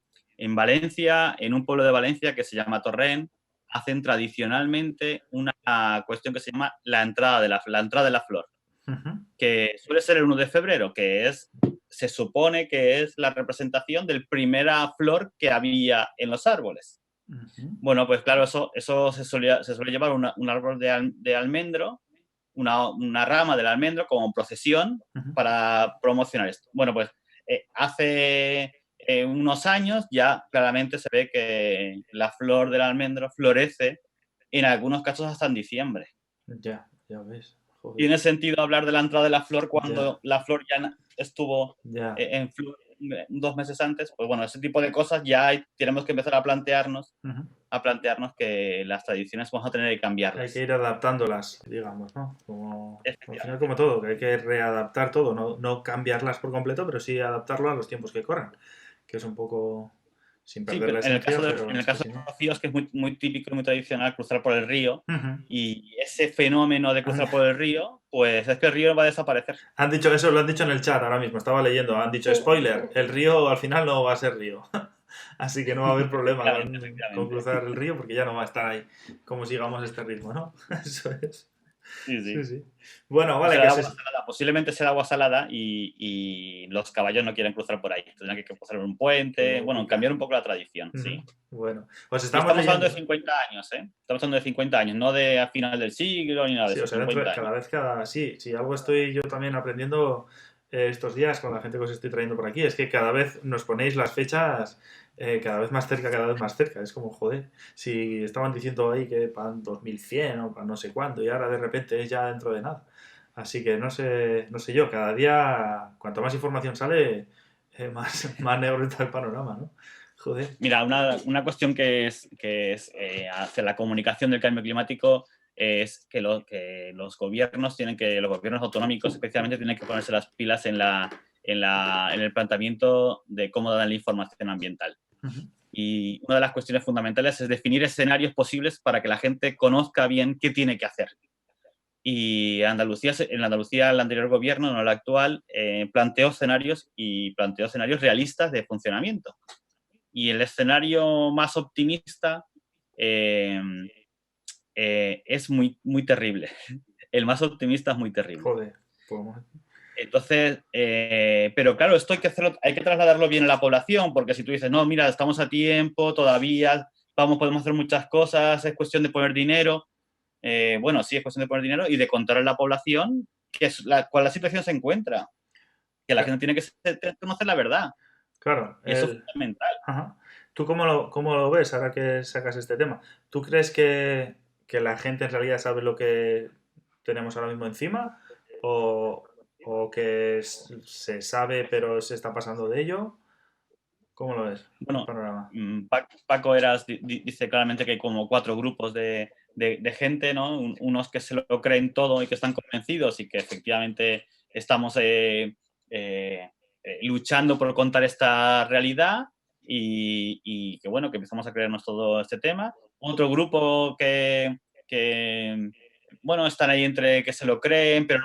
Valencia, en un pueblo de Valencia que se llama Torrent, hacen tradicionalmente una cuestión que se llama la entrada de la flor. Que suele ser el 1 de febrero, se supone que es la representación del primera flor que había en los árboles. Bueno, pues claro, eso se suele llevar un árbol de almendro, una rama del almendro como procesión para promocionar esto. Bueno, pues hace unos años ya claramente se ve que la flor del almendro florece en algunos casos hasta en diciembre. Ya ves. Joder. ¿Tiene sentido hablar de la entrada de la flor cuando la flor ya estuvo en flor 2 meses antes, pues bueno, ese tipo de cosas ya tenemos que empezar Ujú. a plantearnos que las tradiciones vamos a tener que Hay cambiarlas. que ir adaptándolas, digamos, ¿no? Como, al final, Efectivamente. como todo, que hay que readaptar todo, no cambiarlas por completo, pero sí adaptarlo a los tiempos que corren, que es un poco sin Sí, perder pero la esencia, pero en el es que caso si de no. Rocío es que es muy, muy típico y muy tradicional cruzar por el río, Ujú. y ese fenómeno de cruzar Han, por el río, pues es que el río va a desaparecer. han dicho eso, lo han dicho en el chat ahora mismo, estaba leyendo, han dicho Sí. spoiler, el río al final no va a ser río, así que no va a haber problema Efectivamente, con efectivamente. cruzar el río porque ya no va a estar ahí, como sigamos este ritmo, ¿no? Eso es. Sí, Sí, sí. sí. Bueno, Va a vale, ser que agua se... salada, posiblemente será agua salada y los caballos no quieren cruzar por ahí. Tendrán que cruzar un Qué puente, bueno, épica. cambiar un poco la tradición, Ujú. sí. Bueno, os Y estamos estamos hablando de leyendo, ¿eh? 50 años, ¿eh? Estamos hablando de 50 años, no de a final del siglo ni nada de Sí, o eso, sea, dentro 50 de, años. cada vez, cada... Sí, sí, algo estoy yo también aprendiendo estos días con la gente que os estoy trayendo por aquí, es que cada vez nos ponéis las fechas cada vez más cerca, cada vez más cerca. Es como, joder, si estaban diciendo ahí que para 2100 o para no sé cuándo y ahora de repente es ya dentro de nada. Así que no sé yo, cada día, cuanto más información sale, más negro está el panorama, ¿no? Joder. Mira, una cuestión que es hacia la comunicación del cambio climático es que los gobiernos los gobiernos autonómicos especialmente tienen que ponerse las pilas en el planteamiento de cómo dan la información ambiental. Ujú. Y una de las cuestiones fundamentales es definir escenarios posibles para que la gente conozca bien qué tiene que hacer. Y en Andalucía, el anterior gobierno, no el actual, planteó escenarios realistas de funcionamiento. Y el escenario más optimista eh, es muy, muy terrible. El más optimista es muy terrible. Joder. Pues, Entonces, pero claro, esto hay que trasladarlo bien a la población, porque si tú dices, no, mira, estamos a tiempo, todavía podemos hacer muchas cosas, es cuestión de poner dinero. Bueno, sí, es cuestión de poner dinero y de contar a la población cuál la situación se encuentra, que la gente tiene que conocer la verdad. claro, Y eso es fundamental. ajá. ¿Tú cómo lo ves ahora que sacas este tema? ¿Tú crees que la gente en realidad sabe lo que tenemos ahora mismo encima? ¿O que se sabe pero se está pasando de ello? ¿Cómo lo ves el Bueno, panorama? Paco Eras dice claramente que hay como 4 grupos de gente, ¿no? Unos que se lo creen todo y que están convencidos y que efectivamente estamos luchando por contar esta realidad y que, bueno, que empezamos a creernos todo este tema. Otro grupo bueno, están ahí entre que se lo creen, pero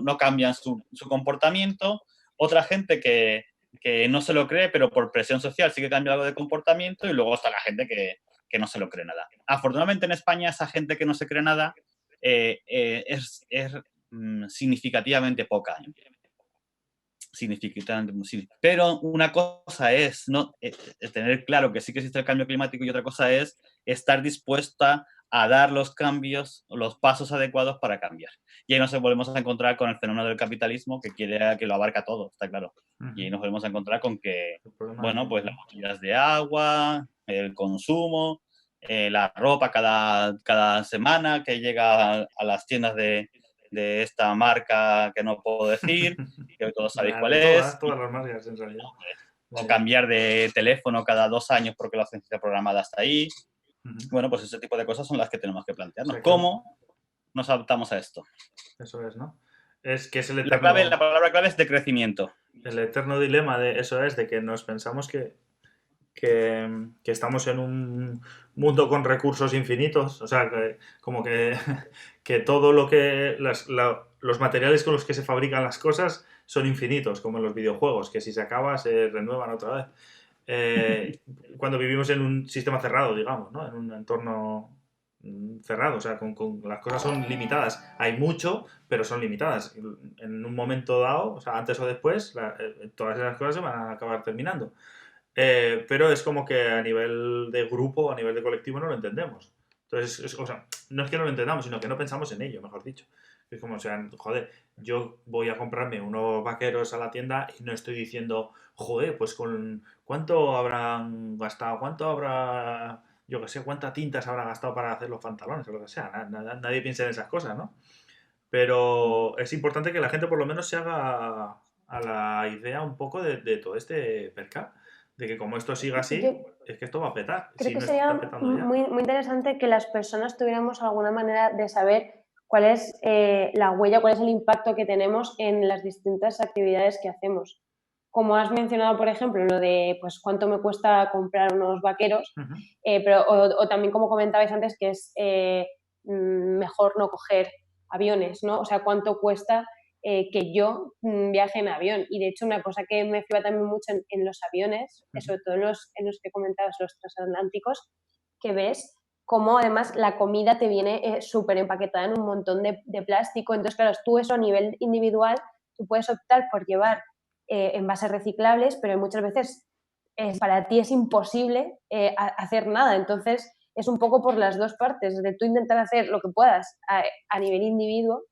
no cambian su comportamiento. Otra gente que no se lo cree, pero por presión social sí que cambia algo de comportamiento, y luego está la gente que no se lo cree nada. Afortunadamente en España esa gente que no se cree nada es significativamente poca. Pero una cosa es no tener claro que sí que existe el cambio climático y otra cosa es estar dispuesta a dar los cambios, los pasos adecuados para cambiar. Y ahí nos volvemos a encontrar con el fenómeno del capitalismo que lo abarca todo, está claro. Y Ujú. ahí nos volvemos a encontrar con que, El problema bueno, pues de... las botellas de agua, el consumo, la ropa cada semana que llega a las tiendas de esta marca que no puedo decir, que todos sabéis cuál De es, todas las marcas en realidad. o De- cambiar de teléfono cada 2 años porque la licencia programada está ahí. Ujú. Bueno, pues ese tipo de cosas son las que tenemos que O plantearnos. sea que ¿Cómo nos adaptamos a esto? eso es, ¿no? Es que es La palabra clave es de crecimiento. el eterno dilema de eso es de que nos pensamos que estamos en un mundo con recursos infinitos, o sea, como que, que todo lo que los materiales con los que se fabrican las cosas son infinitos, como en los videojuegos, que si se acaba se renuevan otra vez. Eh, Cuando vivimos en un sistema cerrado, digamos, ¿no? En un entorno cerrado, o sea, las cosas son limitadas. Hay mucho, pero son limitadas. En un momento dado, o sea, antes o después, todas esas cosas se van a acabar terminando. Pero es como que a nivel de grupo, a nivel de colectivo, no lo entendemos. Entonces, o sea, no es que no lo entendamos, sino que no pensamos en ello, mejor dicho. Es como, o sea, joder, yo voy a comprarme unos vaqueros a la tienda y no estoy diciendo, joder, pues con cuánto habrán gastado, cuánto habrá, yo qué sé, cuánta tinta se habrá gastado para hacer los pantalones o lo que sea. Nadie piensa en esas cosas, ¿no? Pero es importante que la gente por lo menos se haga a la idea un poco de todo este percal, de que como esto siga así, Yo es que esto va a petar, creo si que no sería está petando ya. muy, muy interesante que las personas tuviéramos alguna manera de saber cuál es la huella, cuál es el impacto que tenemos en las distintas actividades que hacemos. Como has mencionado, por ejemplo, lo de pues, cuánto me cuesta comprar unos vaqueros, Ujú. o también como comentabais antes, que es mejor no coger aviones, ¿no? O sea, cuánto cuesta que yo viaje en avión. Y de hecho, una cosa que me flipa también mucho en los aviones, sobre todo en los que comentabas, los transatlánticos, que ves cómo además la comida te viene súper empaquetada en un montón de plástico. Entonces, claro, tú eso a nivel individual, tú puedes optar por llevar envases reciclables, pero muchas veces para ti es imposible hacer nada. Entonces, es un poco por las dos partes, de tú intentar hacer lo que puedas a nivel individuo,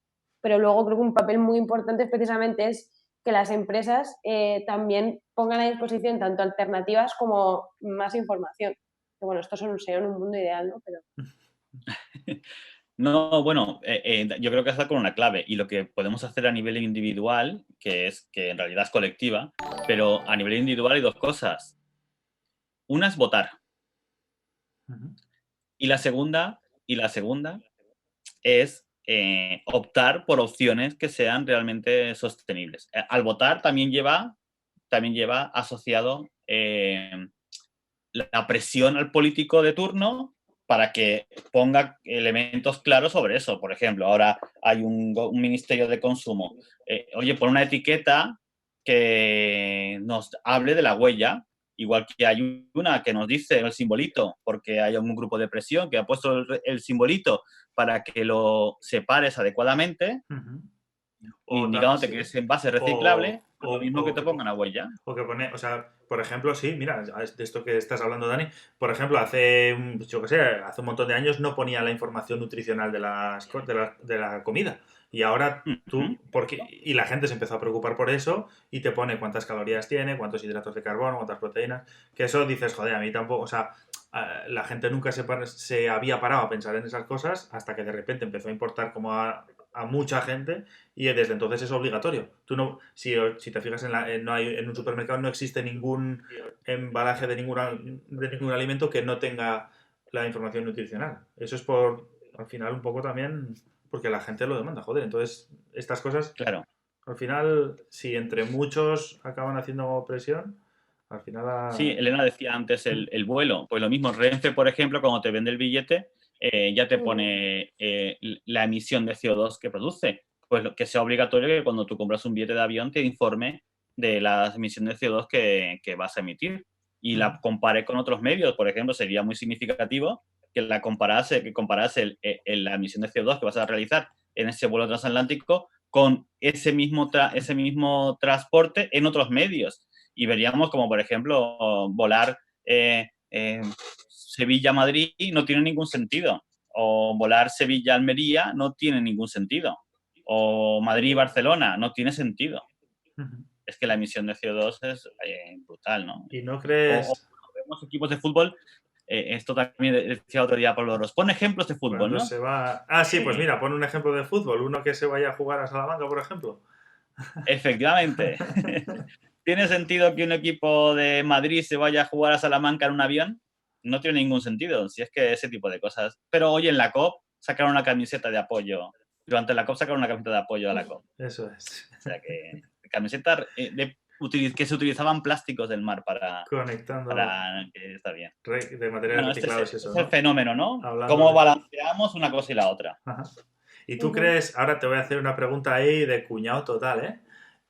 pero luego creo que un papel muy importante precisamente es que las empresas también pongan a disposición tanto alternativas como más información. Que bueno, esto sería un mundo ideal, ¿no? Pero... No, bueno, yo creo que está con una clave y lo que podemos hacer a nivel individual, que es que en realidad es colectiva, pero a nivel individual hay dos cosas. Una es votar Ujú. y la segunda es optar por opciones que sean realmente sostenibles. Al votar también lleva asociado la presión al político de turno para que ponga elementos claros sobre eso. Por ejemplo, ahora hay un ministerio de consumo. Oye, pon una etiqueta que nos hable de la huella, igual que hay una que nos dice el simbolito, porque hay un grupo de presión que ha puesto el simbolito para que lo separes adecuadamente, Ujú. indicándote que Sí. es envase reciclable, pues lo mismo que O te que pongan la huella. O que pone, o sea, por ejemplo, sí, mira, de esto que estás hablando, Dani, por ejemplo, hace, yo qué sé, hace un montón de años no ponía la información nutricional de la comida. Y ahora tú, y la gente se empezó a preocupar por eso y te pone cuántas calorías tiene, cuántos hidratos de carbono, cuántas proteínas, que eso dices, joder, a mí tampoco, o sea, la gente nunca se había parado a pensar en esas cosas hasta que de repente empezó a importar como a mucha gente y desde entonces es obligatorio. Tú no, si te fijas no hay, en un supermercado no existe ningún embalaje de ningún alimento que no tenga la información nutricional. Eso es por, al final, un poco también porque la gente lo demanda, joder. Entonces, estas cosas, Claro. al final, si entre muchos acaban haciendo presión, al final... Sí, Elena decía antes el vuelo. Pues lo mismo, Renfe, por ejemplo, cuando te vende el billete, ya te pone la emisión de CO2 que produce. Pues que sea obligatorio que cuando tú compras un billete de avión te informe de las emisiones de CO2 que vas a emitir. Y la compare con otros medios. Por ejemplo, sería muy significativo que comparase la emisión de CO2 que vas a realizar en ese vuelo transatlántico con ese mismo transporte en otros medios y veríamos como, por ejemplo, volar Sevilla-Madrid no tiene ningún sentido, o volar Sevilla-Almería no tiene ningún sentido, o Madrid-Barcelona no tiene sentido. Es que la emisión de CO2 es brutal, ¿no? ¿Y no O crees vemos equipos de fútbol, esto también decía otro día Pablo Ros, pon ejemplos de fútbol, cuando ¿no? se va... Ah, sí, pues mira, pon un ejemplo de fútbol. Uno que se vaya a jugar a Salamanca, por ejemplo. Efectivamente. ¿Tiene sentido que un equipo de Madrid se vaya a jugar a Salamanca en un avión? No tiene ningún sentido, si es que ese tipo de cosas. Pero hoy en la COP sacaron una camiseta de apoyo. Durante la COP sacaron una camiseta de apoyo a la COP. Eso es. O sea que camisetas que se utilizaban plásticos del mar Conectando para que está bien. de materiales Bueno, este reciclados, eso, es el ¿no? fenómeno, ¿no? Hablando ¿Cómo de... balanceamos una cosa y la otra? Ajá. ¿Y tú crees, ahora te voy a hacer una pregunta ahí de cuñado total,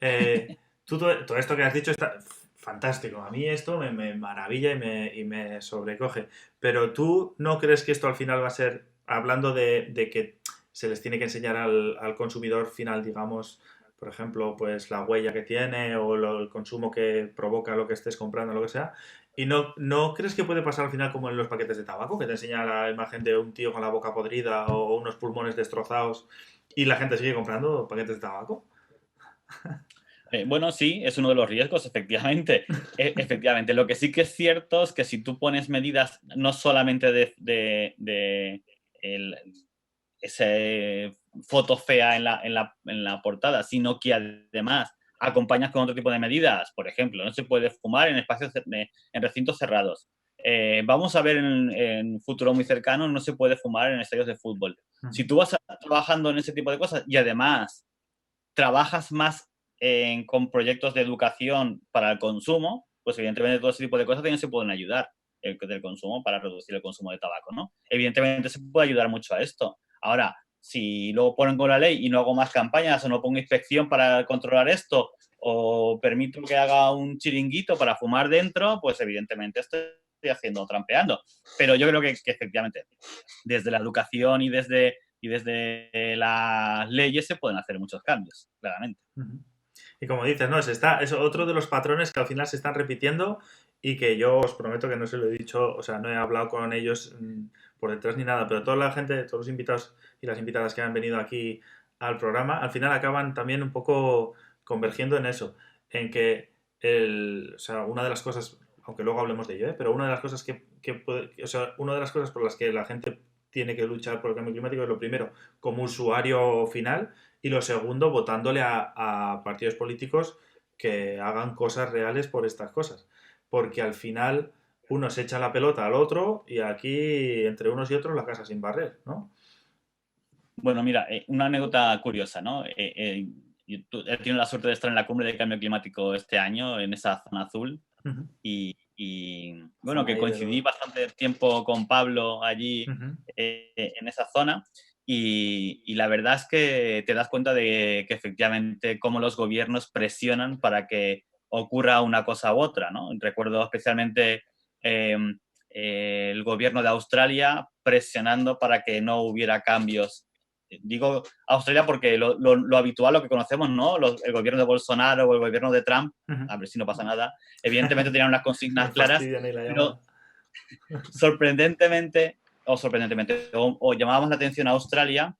¿eh? Tú todo esto que has dicho está fantástico. A mí esto me maravilla y me sobrecoge. Pero tú no crees que esto al final va a ser, hablando de que se les tiene que enseñar al consumidor final, digamos, por ejemplo, pues la huella que tiene o el consumo que provoca lo que estés comprando, lo que sea. ¿Y no crees que puede pasar al final como en los paquetes de tabaco, que te enseña la imagen de un tío con la boca podrida o unos pulmones destrozados y la gente sigue comprando paquetes de tabaco? Bueno, sí, es uno de los riesgos, efectivamente. Efectivamente, lo que sí que es cierto es que si tú pones medidas no solamente de esa foto fea en la portada, sino que además acompañas con otro tipo de medidas. Por ejemplo, no se puede fumar en espacios, en recintos cerrados. Vamos a ver en un futuro muy cercano, no se puede fumar en estadios de fútbol. Si tú vas trabajando en ese tipo de cosas y además trabajas más con proyectos de educación para el consumo, pues evidentemente todo ese tipo de cosas también se pueden ayudar del consumo para reducir el consumo de tabaco, ¿no? Evidentemente se puede ayudar mucho a esto. Ahora, si luego ponen con la ley y no hago más campañas o no pongo inspección para controlar esto o permito que haga un chiringuito para fumar dentro, pues evidentemente estoy haciendo trampeando. Pero yo creo que efectivamente desde la educación y desde las leyes se pueden hacer muchos cambios, claramente. Y como dices, ¿no? Es otro de los patrones que al final se están repitiendo y que yo os prometo que no se lo he dicho, o sea, no he hablado con ellos por detrás ni nada, pero toda la gente, todos los invitados y las invitadas que han venido aquí al programa, al final acaban también un poco convergiendo en eso, en que o sea, una de las cosas, aunque luego hablemos de ello, pero una de las cosas o sea, una de las cosas por las que la gente tiene que luchar por el cambio climático es lo primero, como usuario final, y lo segundo, votándole a partidos políticos que hagan cosas reales por estas cosas. Porque al final uno se echa la pelota al otro y aquí entre unos y otros la casa sin barrer, ¿no? Bueno, mira, una anécdota curiosa, ¿no? Yo he tenido la suerte de estar en la cumbre de cambio climático este año, en esa zona azul, y bueno, que coincidí bastante tiempo con Pablo allí en esa zona. Y la verdad es que te das cuenta de que efectivamente cómo los gobiernos presionan para que ocurra una cosa u otra, ¿no? Recuerdo especialmente el gobierno de Australia presionando para que no hubiera cambios. Digo Australia porque lo habitual, lo que conocemos, ¿no? El gobierno de Bolsonaro o el gobierno de Trump, a ver si no pasa nada, evidentemente tenían unas consignas claras, pero sorprendentemente, o llamábamos la atención a Australia,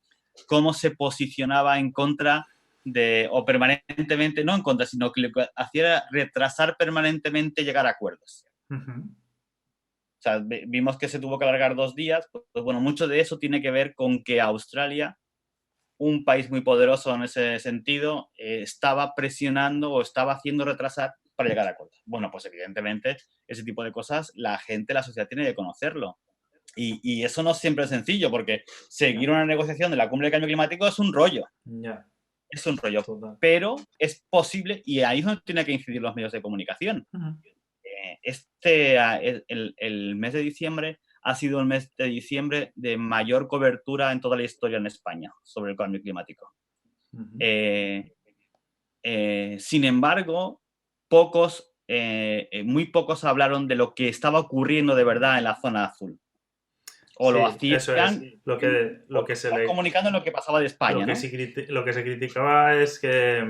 cómo se posicionaba en contra de, o permanentemente, no en contra, sino que lo que hacía era retrasar permanentemente llegar a acuerdos. O sea, vimos que se tuvo que alargar 2 días, pues bueno, mucho de eso tiene que ver con que Australia, un país muy poderoso en ese sentido, estaba presionando o estaba haciendo retrasar para llegar a acuerdos. Bueno, pues evidentemente ese tipo de cosas la gente, la sociedad tiene que conocerlo. Y eso no siempre es sencillo, porque seguir una negociación de la cumbre de cambio climático es un rollo. Es un rollo. Total. Pero es posible, y ahí es donde tienen que incidir los medios de comunicación. El mes de diciembre ha sido el mes de diciembre de mayor cobertura en toda la historia en España sobre el cambio climático. Sin embargo, muy pocos hablaron de lo que estaba ocurriendo de verdad en la zona azul. O lo hacían, eso es lo que se le comunicando lo que pasaba de España, lo que se criticaba es que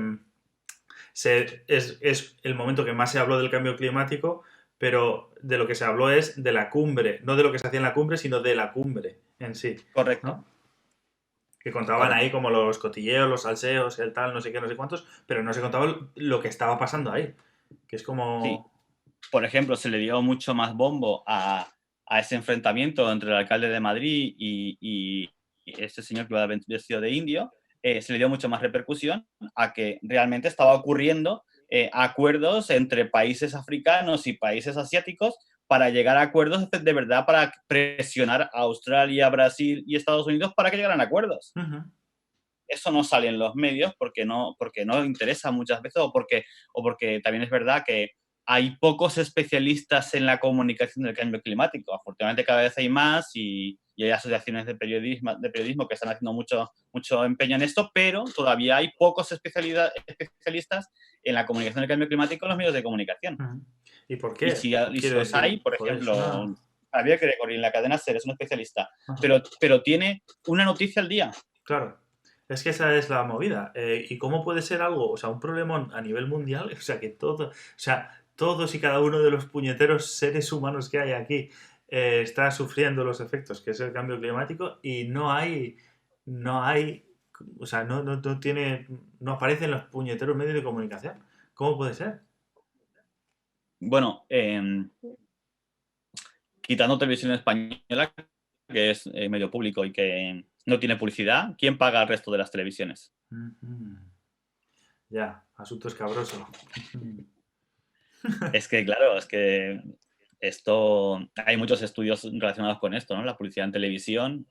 es el momento que más se habló del cambio climático, pero de lo que se habló es de la cumbre, no de lo que se hacía en la cumbre, sino de la cumbre en sí. Correcto. ¿no? Que contaban ahí como los cotilleos, los salseos, el tal, no sé qué, no sé cuántos, pero no se contaba lo que estaba pasando ahí. Que es como... Sí. Por ejemplo, se le dio mucho más bombo a ese enfrentamiento entre el alcalde de Madrid y este señor que iba vestido de indio. Se le dio mucho más repercusión a que realmente estaba ocurriendo acuerdos entre países africanos y países asiáticos para llegar a acuerdos de verdad, para presionar a Australia, Brasil y Estados Unidos para que llegaran a acuerdos. Eso no sale en los medios porque no interesa muchas veces o porque también es verdad que hay pocos especialistas en la comunicación del cambio climático. Afortunadamente cada vez hay más y hay asociaciones de periodismo que están haciendo mucho empeño en esto, pero todavía hay pocos especialistas en la comunicación del cambio climático en los medios de comunicación. ¿Y por qué? Y si los hay, por ejemplo, Javier Gregory en la cadena SER es un especialista, pero tiene una noticia al día. Claro. Es que esa es la movida. ¿Y cómo puede ser algo, o sea, un problema a nivel mundial? O sea, que todos y cada uno de los puñeteros seres humanos que hay aquí está sufriendo los efectos, que es el cambio climático, y no hay, o sea, no aparecen los puñeteros medios de comunicación. ¿Cómo puede ser? Bueno, quitando Televisión Española, que es medio público y que no tiene publicidad, ¿quién paga el resto de las televisiones? Ya, asunto escabroso. Es que, claro, es que hay muchos estudios relacionados con esto, ¿no? La publicidad en televisión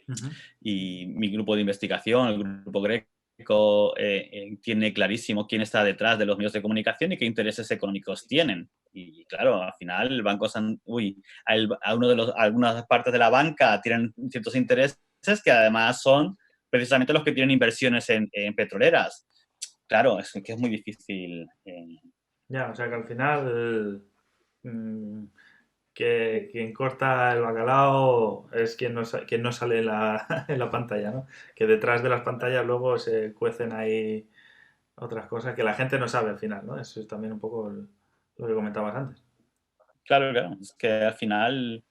Ujú. y mi grupo de investigación, el grupo Greco, tiene clarísimo quién está detrás de los medios de comunicación y qué intereses económicos tienen. Y claro, al final el banco, algunas partes de la banca tienen ciertos intereses que además son precisamente los que tienen inversiones en petroleras. Claro, es que es muy difícil. Ya, o sea que al final mm, que quien corta el bacalao es quien no sale en en la pantalla, ¿no? Que detrás de las pantallas luego se cuecen ahí otras cosas que la gente no sabe al final, ¿no? Eso es también un poco lo que comentabas antes. Claro, claro, es que al final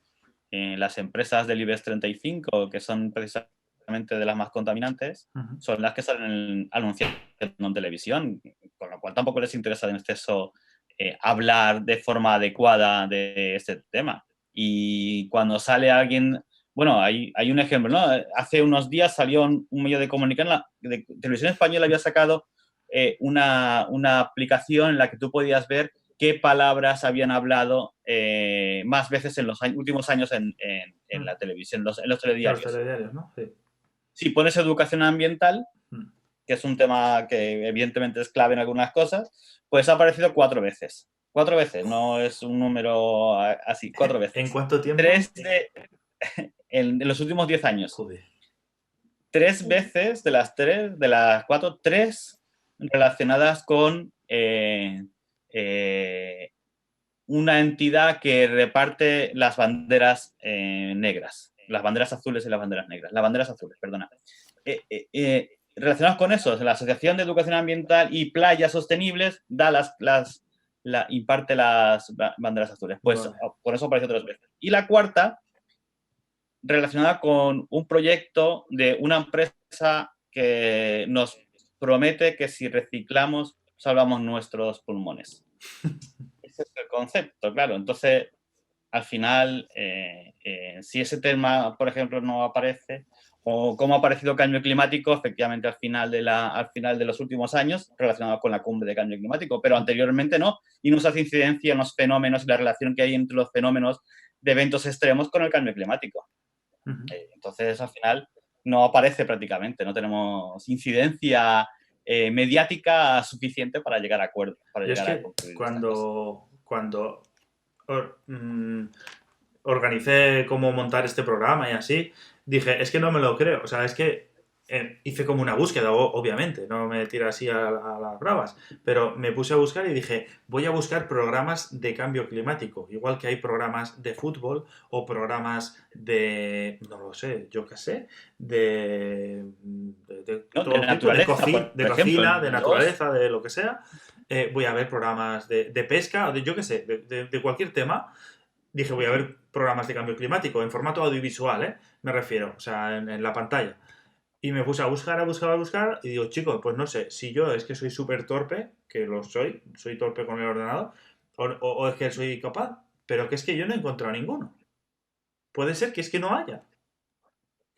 las empresas del IBEX 35, que son precisamente de las más contaminantes, Ujú. son las que salen anunciando en televisión, con lo cual tampoco les interesa en exceso hablar de forma adecuada de este tema. Y cuando sale alguien, bueno, hay un ejemplo, ¿no? Hace unos días salió un medio de comunicación, de Televisión Española había sacado una aplicación en la que tú podías ver qué palabras habían hablado más veces en los últimos años en la televisión, en los Ya los telediarios. telediarios, ¿no? Sí. Si pones educación ambiental, Mm. que es un tema que evidentemente es clave en algunas cosas, pues ha aparecido 4 veces. 4 veces, no es un número así, cuatro ¿En veces. cuánto tiempo? Tres en los últimos 10 años. Joder. 3 veces de las 4, 3 relacionadas con una entidad que reparte las banderas negras, las banderas azules y las banderas negras, las banderas azules, perdona. Relacionados con eso, la Asociación de Educación Ambiental y Playas Sostenibles imparte las banderas azules. Pues Vale. por eso apareció 3 veces. Y la cuarta, relacionada con un proyecto de una empresa que nos promete que si reciclamos, salvamos nuestros pulmones. Ese es el concepto, claro. Entonces, al final, si ese tema, por ejemplo, no aparece, o cómo ha aparecido cambio climático, efectivamente, al final de los últimos años, relacionado con la cumbre de cambio climático, pero anteriormente no, y nos hace incidencia en los fenómenos y la relación que hay entre los fenómenos de eventos extremos con el cambio climático. Ujú. Entonces, al final, no aparece prácticamente, no tenemos incidencia mediática suficiente para llegar a acuerdos, para Yo es llegar a que concluir estas cosas. cuando or- mm, organicé cómo montar este programa y así, dije, es que no me lo creo. O sea, es que hice como una búsqueda, obviamente, no me tira así a las bravas, pero me puse a buscar y dije, voy a buscar programas de cambio climático, igual que hay programas de fútbol o programas de, no lo sé, yo qué sé, de ¿No? De todo tipo, naturaleza, por de ejemplo, cocina, de en dos. naturaleza, de lo que sea. Voy a ver programas de pesca, o de yo qué sé, de cualquier tema. Dije, voy a Uh-huh. ver programas de cambio climático, en formato audiovisual, ¿eh? Me refiero, o sea, en la pantalla. Y me puse a buscar, a buscar, y digo, chicos, pues no sé, si yo es que soy súper torpe, que lo soy torpe con el ordenador, o es que soy capaz, pero que es que yo no he encontrado ninguno. Puede ser que es que no haya,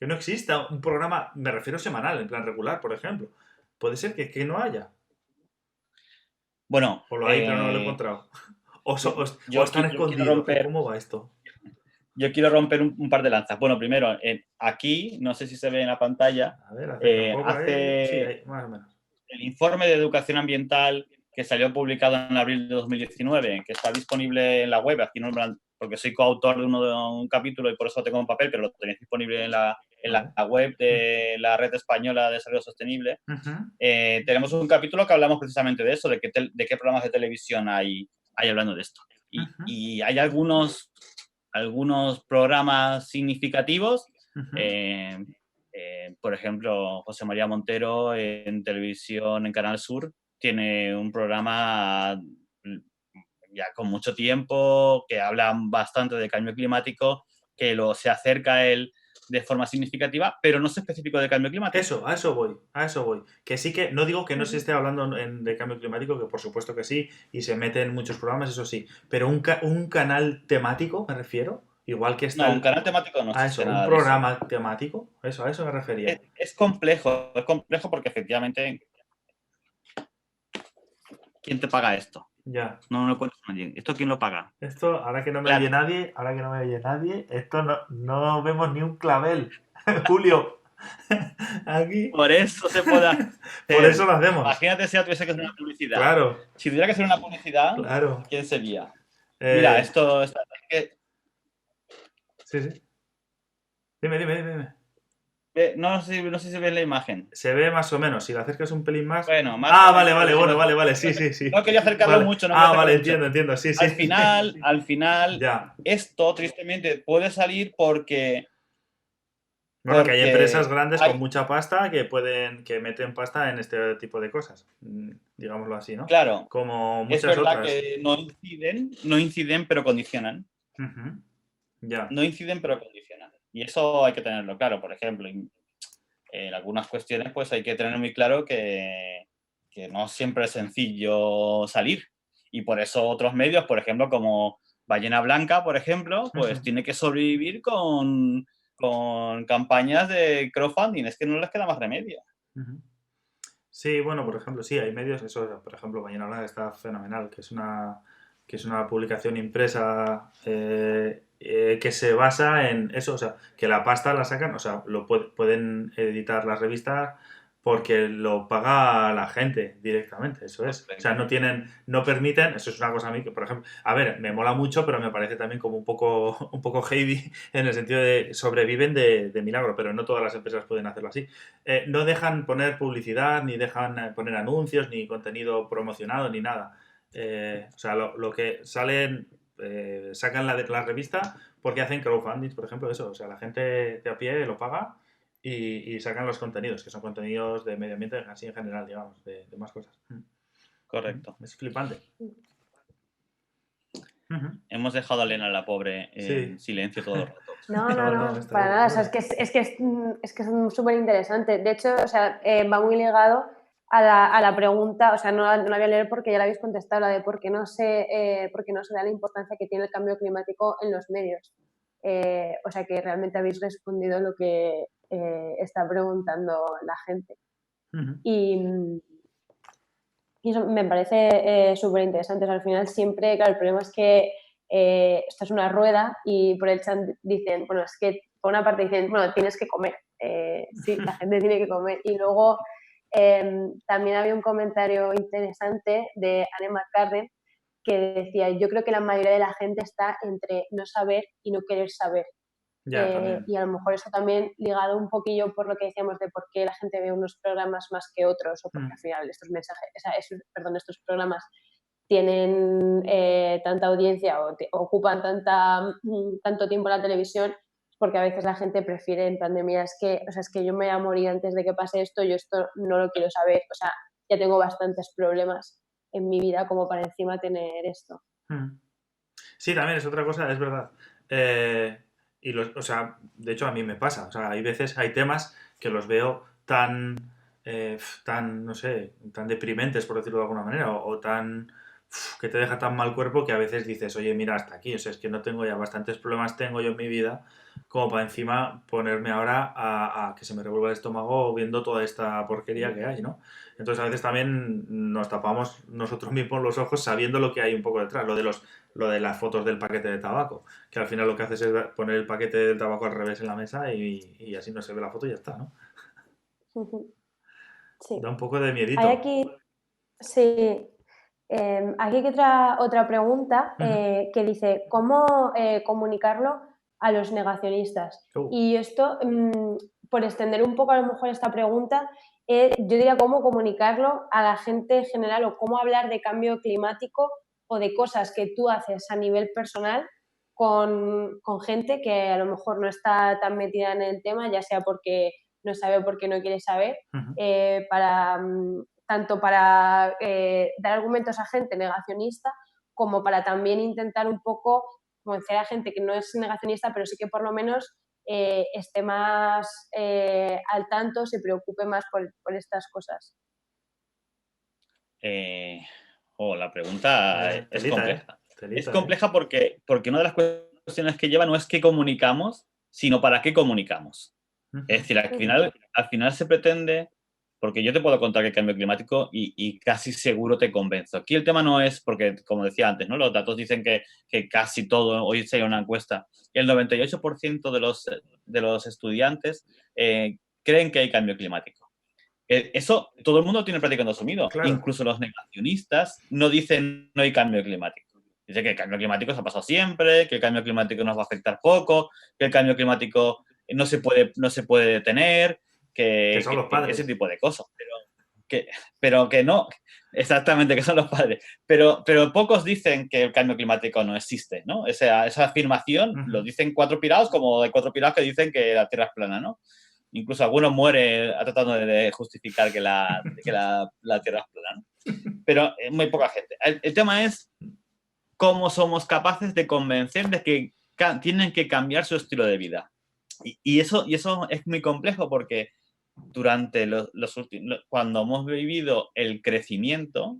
que no exista un programa, me refiero semanal, en plan regular, por ejemplo. Puede ser que no haya, Bueno, o lo hay, pero no lo he encontrado. O yo están quiero escondidos, o romper, cómo va esto. un par de lanzas. Bueno, primero, aquí, no sé si se ve en la pantalla, A ver, acerca un poco ahí. Sí, hace ahí, más o menos. el informe de educación ambiental que salió publicado en abril de 2019, que está disponible en la web, aquí no porque soy coautor de un capítulo y por eso lo tengo en papel, pero lo tenéis disponible en la Vale. web de la Red Española de Desarrollo Sostenible. Ujú, Tenemos un capítulo que hablamos precisamente de eso, de qué programas de televisión hay hablando de esto. ujú, Y hay algunos programas significativos. ujú. eh, por ejemplo, José María Montero en televisión, en Canal Sur, tiene un programa ya con mucho tiempo, que habla bastante de cambio climático, que se acerca a él de forma significativa, pero no es específico de cambio climático. Eso, a eso voy, a eso voy. Que sí que, no digo que no se esté hablando de cambio climático, que por supuesto que sí, y se mete en muchos programas, eso sí, pero un canal temático, me refiero, igual que está No, un canal temático no a existe eso, un nada de eso. programa temático, eso, a eso me refería. Es complejo porque efectivamente ¿quién te paga esto? Ya. No lo cuentas a nadie. ¿Esto quién lo paga? Esto, ahora que no me Claro. oye nadie, esto no vemos ni un clavel. Julio, aquí. Por eso se puede hacer. Por eso lo hacemos. Imagínate si tuviese que hacer una publicidad. Claro, Si tuviera que hacer una publicidad, claro. ¿quién sería? Mira, esto es que Sí, sí. Dime. no sé si se ve la imagen. Se ve más o menos. Si lo acercas un pelín más. Bueno, más Ah, o menos, vale. pero Bueno, no- vale. Sí. No quería acercarlo Vale. mucho. No Ah, quería vale, acercarlo mucho. entiendo. Sí. Al final, Ya. esto tristemente puede salir porque Bueno, que hay Porque empresas grandes hay- con mucha pasta que meten pasta en este tipo de cosas. Digámoslo así, ¿no? claro, Como es muchas verdad otras. que no inciden, pero condicionan. Ujú. Ya. No inciden, pero condicionan. Y eso hay que tenerlo claro. Por ejemplo, en algunas cuestiones, pues hay que tener muy claro que no siempre es sencillo salir. Y por eso otros medios, por ejemplo, como Ballena Blanca, por ejemplo, pues Ujú. tiene que sobrevivir con campañas de crowdfunding. Es que no les queda más remedio. Ujú. Sí, bueno, por ejemplo, sí, hay medios, eso, por ejemplo, Ballena Blanca está fenomenal, que es una publicación impresa que se basa en eso, o sea, que la pasta la sacan, o sea, pueden editar las revistas porque lo paga la gente directamente, eso es. O sea, no permiten, eso es una cosa a mí que, por ejemplo, a ver, me mola mucho, pero me parece también como un poco heavy en el sentido de sobreviven de milagro, pero no todas las empresas pueden hacerlo así. No dejan poner publicidad, ni dejan poner anuncios, ni contenido promocionado, ni nada. O sea, lo que salen, sacan la revista porque hacen crowdfunding, por ejemplo, eso. O sea, la gente de a pie lo paga y sacan los contenidos, que son contenidos de medio ambiente, así en general, digamos, de más cosas. Correcto. Es flipante. Ujú. Hemos dejado a Elena, la pobre, en Sí. silencio todo el rato. No, está para ahí, nada. O sea, bueno. es que es súper interesante. De hecho, o sea, va muy ligado a la pregunta, o sea, no la voy a leer porque ya la habéis contestado, la de por qué no se da la importancia que tiene el cambio climático en los medios. O sea, que realmente habéis respondido lo que está preguntando la gente. Ujú. Y eso me parece súper interesante. O sea, al final siempre, claro, el problema es que esto es una rueda y por el chat dicen, bueno, es que por una parte dicen, bueno, tienes que comer. Sí, la gente tiene que comer. Y luego también había un comentario interesante de Anne McCartney que decía, yo creo que la mayoría de la gente está entre no saber y no querer saber. Ya, también. Y a lo mejor eso también ligado un poquillo por lo que decíamos de por qué la gente ve unos programas más que otros o porque al final estos mensajes, estos programas tienen tanta audiencia o ocupan tanto tiempo en la televisión, porque a veces la gente prefiere en plan de, mira, es que yo me voy a morir antes de que pase esto, yo esto no lo quiero saber, o sea, ya tengo bastantes problemas en mi vida como para encima tener esto. Sí, también es otra cosa, es verdad. O sea, de hecho a mí me pasa. O sea, hay veces, hay temas que los veo no sé, tan deprimentes, por decirlo de alguna manera, o tan, que te deja tan mal cuerpo que a veces dices, oye, mira, hasta aquí. O sea, es que no tengo ya bastantes problemas tengo yo en mi vida como para encima ponerme ahora a que se me revuelva el estómago viendo toda esta porquería que hay, ¿no? Entonces a veces también nos tapamos nosotros mismos los ojos sabiendo lo que hay un poco detrás, lo de las fotos del paquete de tabaco, que al final lo que haces es poner el paquete del tabaco al revés en la mesa y así no se ve la foto y ya está, ¿no? Sí. Da un poco de miedito. Hay aquí, sí, aquí hay otra pregunta que dice, ¿cómo comunicarlo a los negacionistas? Y esto, por extender un poco a lo mejor esta pregunta, yo diría cómo comunicarlo a la gente en general o cómo hablar de cambio climático o de cosas que tú haces a nivel personal con gente que a lo mejor no está tan metida en el tema, ya sea porque no sabe o porque no quiere saber, tanto para dar argumentos a gente negacionista como para también intentar un poco convencer a gente que no es negacionista, pero sí que por lo menos esté más al tanto, se preocupe más por estas cosas. La pregunta es Telita, compleja. telita, Es compleja porque una de las cuestiones que lleva no es qué comunicamos, sino para qué comunicamos. Es decir, al final se pretende, Porque yo te puedo contar que el cambio climático y casi seguro te convenzo. Aquí el tema no es porque, como decía antes, ¿no? Los datos dicen que casi todo, hoy se hay una encuesta, el 98% de los estudiantes creen que hay cambio climático. Eso todo el mundo tiene prácticamente asumido. Claro. Incluso los negacionistas no dicen no hay cambio climático. Dicen que el cambio climático se ha pasado siempre, que el cambio climático nos va a afectar poco, que el cambio climático no se puede detener, Que son los ese padres. tipo de cosas. Pero que no, exactamente, que son los padres. Pero pocos dicen que el cambio climático no existe, ¿no? Esa afirmación lo dicen 4 pirados, como de 4 pirados que dicen que la Tierra es plana, ¿no? Incluso algunos mueren tratando de justificar que la Tierra es plana, ¿no? Pero muy poca gente. El tema es cómo somos capaces de convencer de que tienen que cambiar su estilo de vida. Y eso es muy complejo porque durante cuando hemos vivido el crecimiento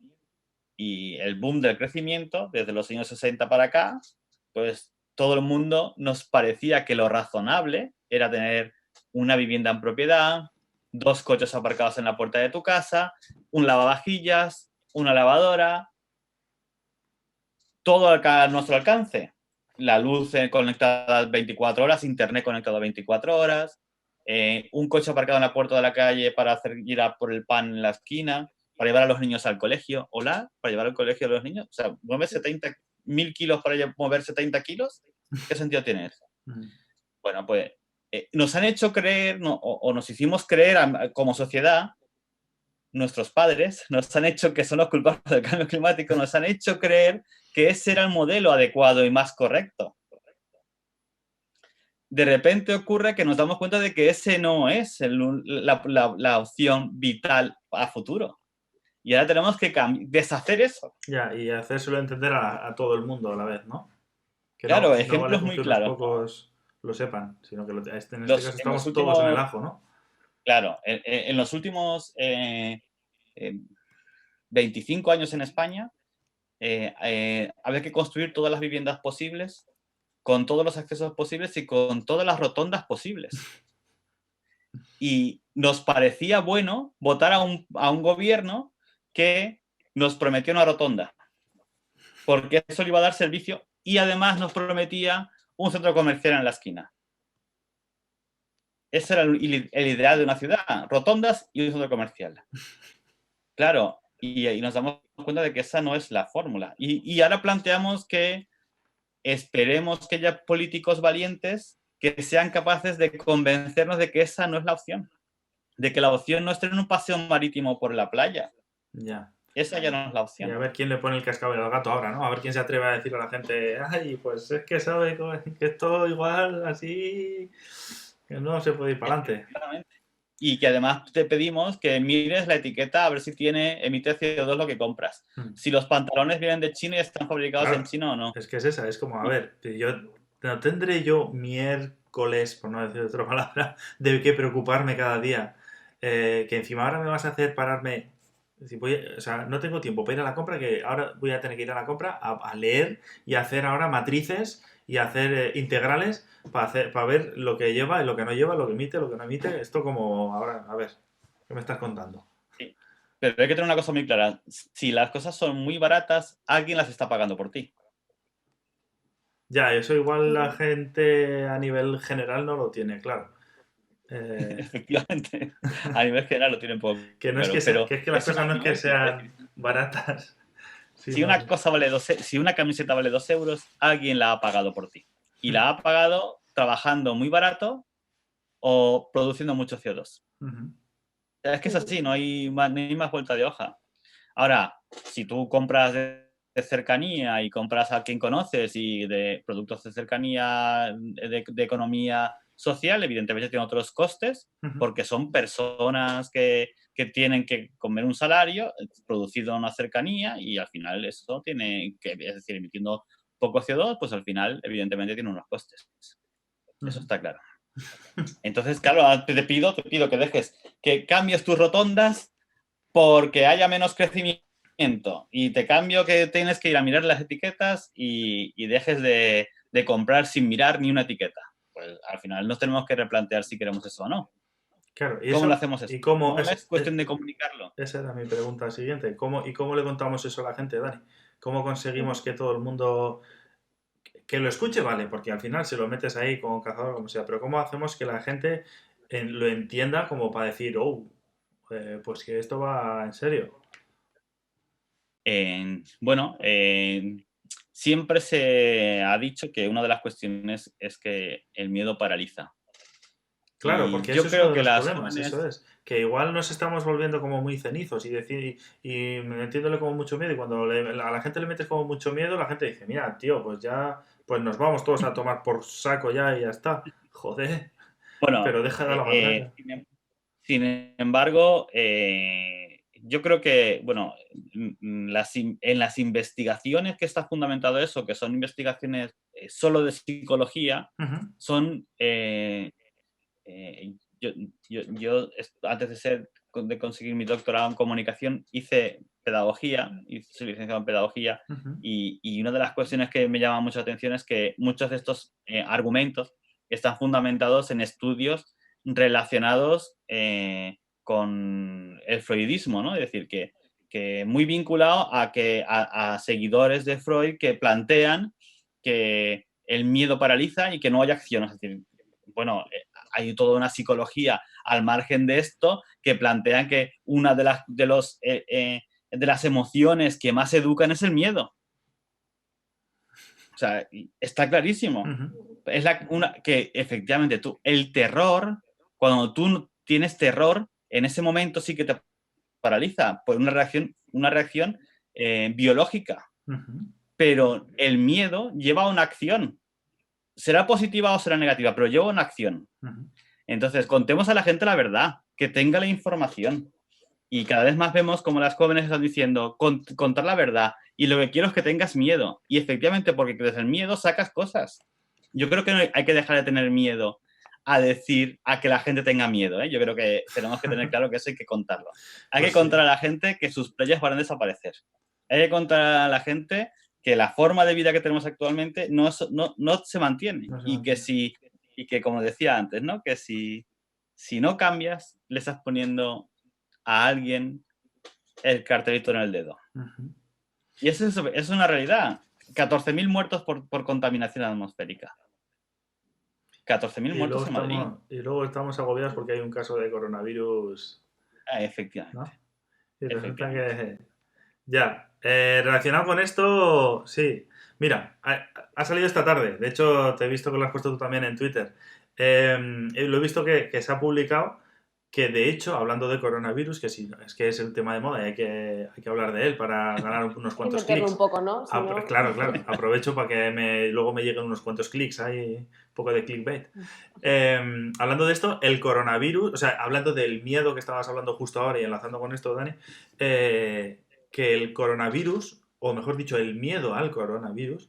y el boom del crecimiento, desde los años 60 para acá, pues todo el mundo nos parecía que lo razonable era tener una vivienda en propiedad, 2 coches aparcados en la puerta de tu casa, un lavavajillas, una lavadora, todo a nuestro alcance. La luz conectada 24 horas, internet conectado 24 horas, un coche aparcado en la puerta de la calle para ir a por el pan en la esquina, para llevar a los niños al colegio. Hola, para llevar al colegio a los niños. O sea, mueve 70.000 kilos para mover 70 kilos. ¿Qué sentido tiene eso? Bueno, pues nos han hecho creer, o nos hicimos creer como sociedad, nuestros padres nos han hecho, que son los culpables del cambio climático, nos han hecho creer que ese era el modelo adecuado y más correcto. De repente ocurre que nos damos cuenta de que ese no es la opción vital a futuro. Y ahora tenemos que deshacer eso. Ya, y hacérselo entender a todo el mundo a la vez, ¿no? Que Claro, no vale ejemplos con muy que unos claro. pocos lo sepan, sino que en este En caso los estamos todos en el últimos, ajo, ¿no? claro, en los últimos 25 años en España, había que construir todas las viviendas posibles, con todos los accesos posibles y con todas las rotondas posibles. Y nos parecía bueno votar a un gobierno que nos prometió una rotonda, porque eso le iba a dar servicio y además nos prometía un centro comercial en la esquina. Ese era el ideal de una ciudad, rotondas y un centro comercial. Claro, y nos damos cuenta de que esa no es la fórmula. Y ahora planteamos que esperemos que haya políticos valientes que sean capaces de convencernos de que esa no es la opción. De que la opción no es tener un paseo marítimo por la playa. Ya. Esa ya no es la Y opción. a ver quién le pone el cascabel al gato ahora, ¿no? A ver quién se atreve a decirle a la gente, ay, pues es que sabe que esto igual así, que no se puede ir para adelante. Y que además te pedimos que mires la etiqueta a ver si emite CO2 lo que compras. Si los pantalones vienen de China y están fabricados en China o no. Es que es esa, es como, a ver, no tendré yo miércoles, por no decir otra palabra, de qué preocuparme cada día. Que encima ahora me vas a hacer pararme. O sea, no tengo tiempo para ir a la compra, que ahora voy a tener que ir a la compra a leer y a hacer ahora matrices y a hacer integrales para ver lo que lleva y lo que no lleva, lo que emite, lo que no emite. Esto como ahora, a ver, ¿qué me estás contando? Sí. Pero hay que tener una cosa muy clara. Si las cosas son muy baratas, alguien las está pagando por ti. Ya, eso igual la gente a nivel general no lo tiene, claro. Efectivamente. A nivel general lo tienen poco. Que no es pero que es que las cosas no es que sean baratas. Si una cosa si una camiseta vale 2 euros, alguien la ha pagado por ti. Y la ha pagado trabajando muy barato o produciendo mucho CO2. Es que es así, no hay más vuelta de hoja. Ahora, si tú compras de cercanía y compras a quien conoces y de productos de cercanía, de economía social, evidentemente tiene otros costes, porque son personas que tienen que comer un salario producido en una cercanía y al final eso tiene que, es decir, emitiendo poco CO2, pues al final evidentemente tiene unos costes. Eso está claro. Entonces, claro, te pido que cambies tus rotondas porque haya menos crecimiento y te cambio que tienes que ir a mirar las etiquetas y dejes de comprar sin mirar ni una etiqueta. Pues al final nos tenemos que replantear si queremos eso o no. Claro, y ¿Cómo eso, lo hacemos y esto? cómo, No es cuestión de comunicarlo. esa era mi pregunta siguiente. ¿Y cómo le contamos eso a la gente, Dani? ¿Cómo conseguimos que todo el mundo que lo escuche? Vale, porque al final se lo metes ahí como cazador, como sea, pero ¿cómo hacemos que la gente lo entienda como para decir, oh, pues que esto va en serio? Bueno, siempre se ha dicho que una de las cuestiones es que el miedo paraliza. Claro, Y porque yo eso es uno creo de que los las problemas, eso jóvenes, es. Que igual nos estamos volviendo como muy cenizos y decir, y metiéndole como mucho miedo. Y cuando a la gente le metes como mucho miedo, la gente dice, mira, tío, pues ya, pues nos vamos todos a tomar por saco ya y ya está. Joder, bueno, pero deja de dar la matraca. sin embargo, yo creo que, bueno, en las investigaciones que está fundamentado eso, que son investigaciones solo de psicología, Ujú, son yo, antes de conseguir mi doctorado en comunicación, hice pedagogía, soy licenciado en pedagogía, ujú. y una de las cuestiones que me llama mucha atención es que muchos de estos argumentos están fundamentados en estudios relacionados con el freudismo, ¿no? Es decir, que muy vinculado a seguidores de Freud que plantean que el miedo paraliza y que no hay acción. Es decir, bueno, hay toda una psicología al margen de esto que plantean que una de las emociones que más educan es el miedo. O sea, está clarísimo. Ujú, Es que efectivamente el terror, cuando tú tienes terror, en ese momento sí que te paraliza por una reacción biológica. ujú, Pero el miedo lleva a una acción. Será positiva o será negativa, pero lleva a una acción. ujú. Entonces, contemos a la gente la verdad, que tenga la información. Y cada vez más vemos como las jóvenes están diciendo, contar la verdad. Y lo que quiero es que tengas miedo. Y efectivamente, porque desde el miedo sacas cosas. Yo creo que no hay que dejar de tener miedo a decir, a que la gente tenga miedo. ¿eh? Yo creo que tenemos que tener claro que eso hay que contarlo. Hay que Pues sí, contar a la gente que sus playas van a desaparecer. Hay que contar a la gente que la forma de vida que tenemos actualmente no se mantiene. no se Y que mantiene. si, y que como decía antes, ¿no? Que si no cambias, le estás poniendo a alguien el cartelito en el dedo. Ujú. Y eso es una realidad. 14.000 muertos por contaminación atmosférica. 14.000 muertos en Madrid. Y luego estamos agobiados porque hay un caso de coronavirus, Efectivamente. ¿no? Y resulta Efectivamente. que ya, relacionado con esto, sí. Mira, ha salido esta tarde. De hecho, te he visto que lo has puesto tú también en Twitter. Lo he visto que se ha publicado que, de hecho, hablando de coronavirus, que sí, es que es el tema de moda y hay que hablar de él para ganar unos Y cuantos meterlo un clics. poco, ¿no? Si no... Claro, claro. Aprovecho para que luego me lleguen unos cuantos clics. Hay un poco de clickbait. Hablando de esto, el coronavirus, o sea, hablando del miedo que estabas hablando justo ahora y enlazando con esto, Dani, que el coronavirus, o mejor dicho, el miedo al coronavirus,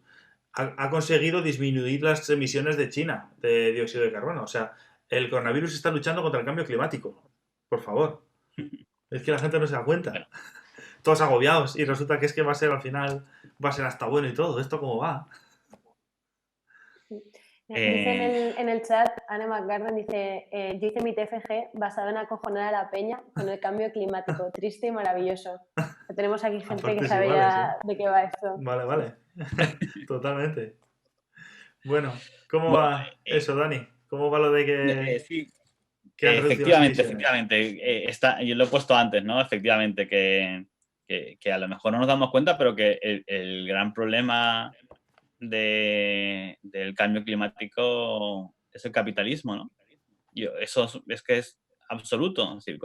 ha conseguido disminuir las emisiones de China de dióxido de carbono. O sea, el coronavirus está luchando contra el cambio climático. Por favor. Es que la gente no se da cuenta. Bueno, Todos agobiados y resulta que es que va a ser al final, va a ser hasta bueno y todo. ¿Esto cómo va? Dice eh, en el chat, Anne McGarden dice, yo hice mi TFG basado en acojonar a la peña con el cambio climático, triste y maravilloso. Tenemos aquí A gente que partes sabe iguales, ¿eh? ya de qué va esto. Vale, vale. Totalmente. Bueno, ¿cómo bueno, va eso, Dani? ¿Cómo va lo de sí, que han reducido las emisiones? efectivamente. Yo lo he puesto antes, ¿no? Efectivamente, que a lo mejor no nos damos cuenta, pero que el gran problema del cambio climático es el capitalismo, ¿no? Eso es que es absoluto. Es decir,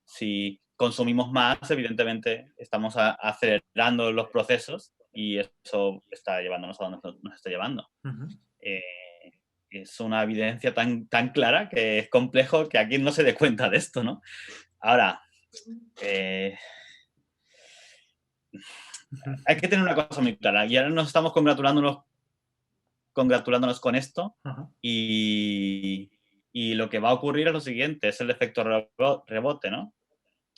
si consumimos más, evidentemente estamos acelerando los procesos y eso está llevándonos a donde nos está llevando. Ujú. Eh, es una evidencia tan clara que es complejo que aquí no se dé cuenta de esto, ¿no? Ahora, eh, hay que tener una cosa muy clara. Y ahora nos estamos congratulándonos con esto Ajá. y lo que va a ocurrir es lo siguiente, es el efecto rebote, ¿no?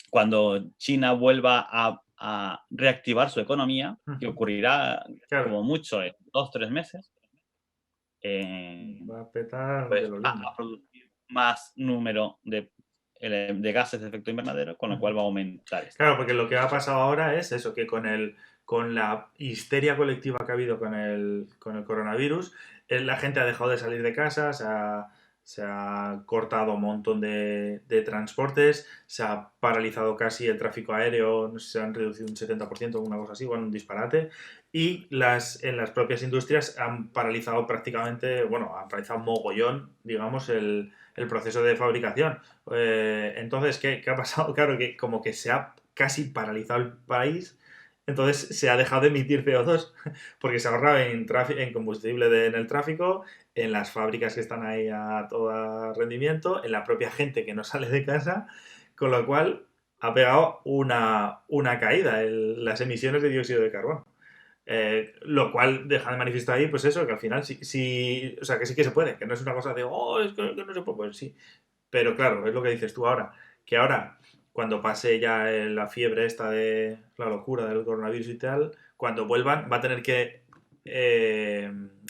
Cuando China vuelva a reactivar su economía, que Ujú. ocurrirá Claro, como mucho en 2 o 3 meses, va a petar pues de lo va lindo. a producir. más número de gases de efecto invernadero, con lo cual va a aumentar esto. Claro, porque lo que ha pasado ahora es eso, que con la histeria colectiva que ha habido con el coronavirus, la gente ha dejado de salir de casa, se ha cortado un montón de transportes, se ha paralizado casi el tráfico aéreo, no sé, se han reducido un 70%, una cosa así, bueno, un disparate, y en las propias industrias han paralizado prácticamente, bueno, han paralizado mogollón, digamos, el proceso de fabricación. Entonces, ¿qué ha pasado? Claro, que como que se ha casi paralizado el país, entonces se ha dejado de emitir CO2 porque se ahorraba en combustible en el tráfico, en las fábricas que están ahí a todo rendimiento, en la propia gente que no sale de casa, con lo cual ha pegado una caída en las emisiones de dióxido de carbono. Lo cual deja de manifiesto ahí, pues eso, que al final sí, o sea, que sí que se puede, que no es una cosa de, oh, es que no se puede, pues sí. Pero claro, es lo que dices tú ahora, que ahora, cuando pase ya la fiebre esta de la locura del coronavirus y tal, cuando vuelvan va a tener que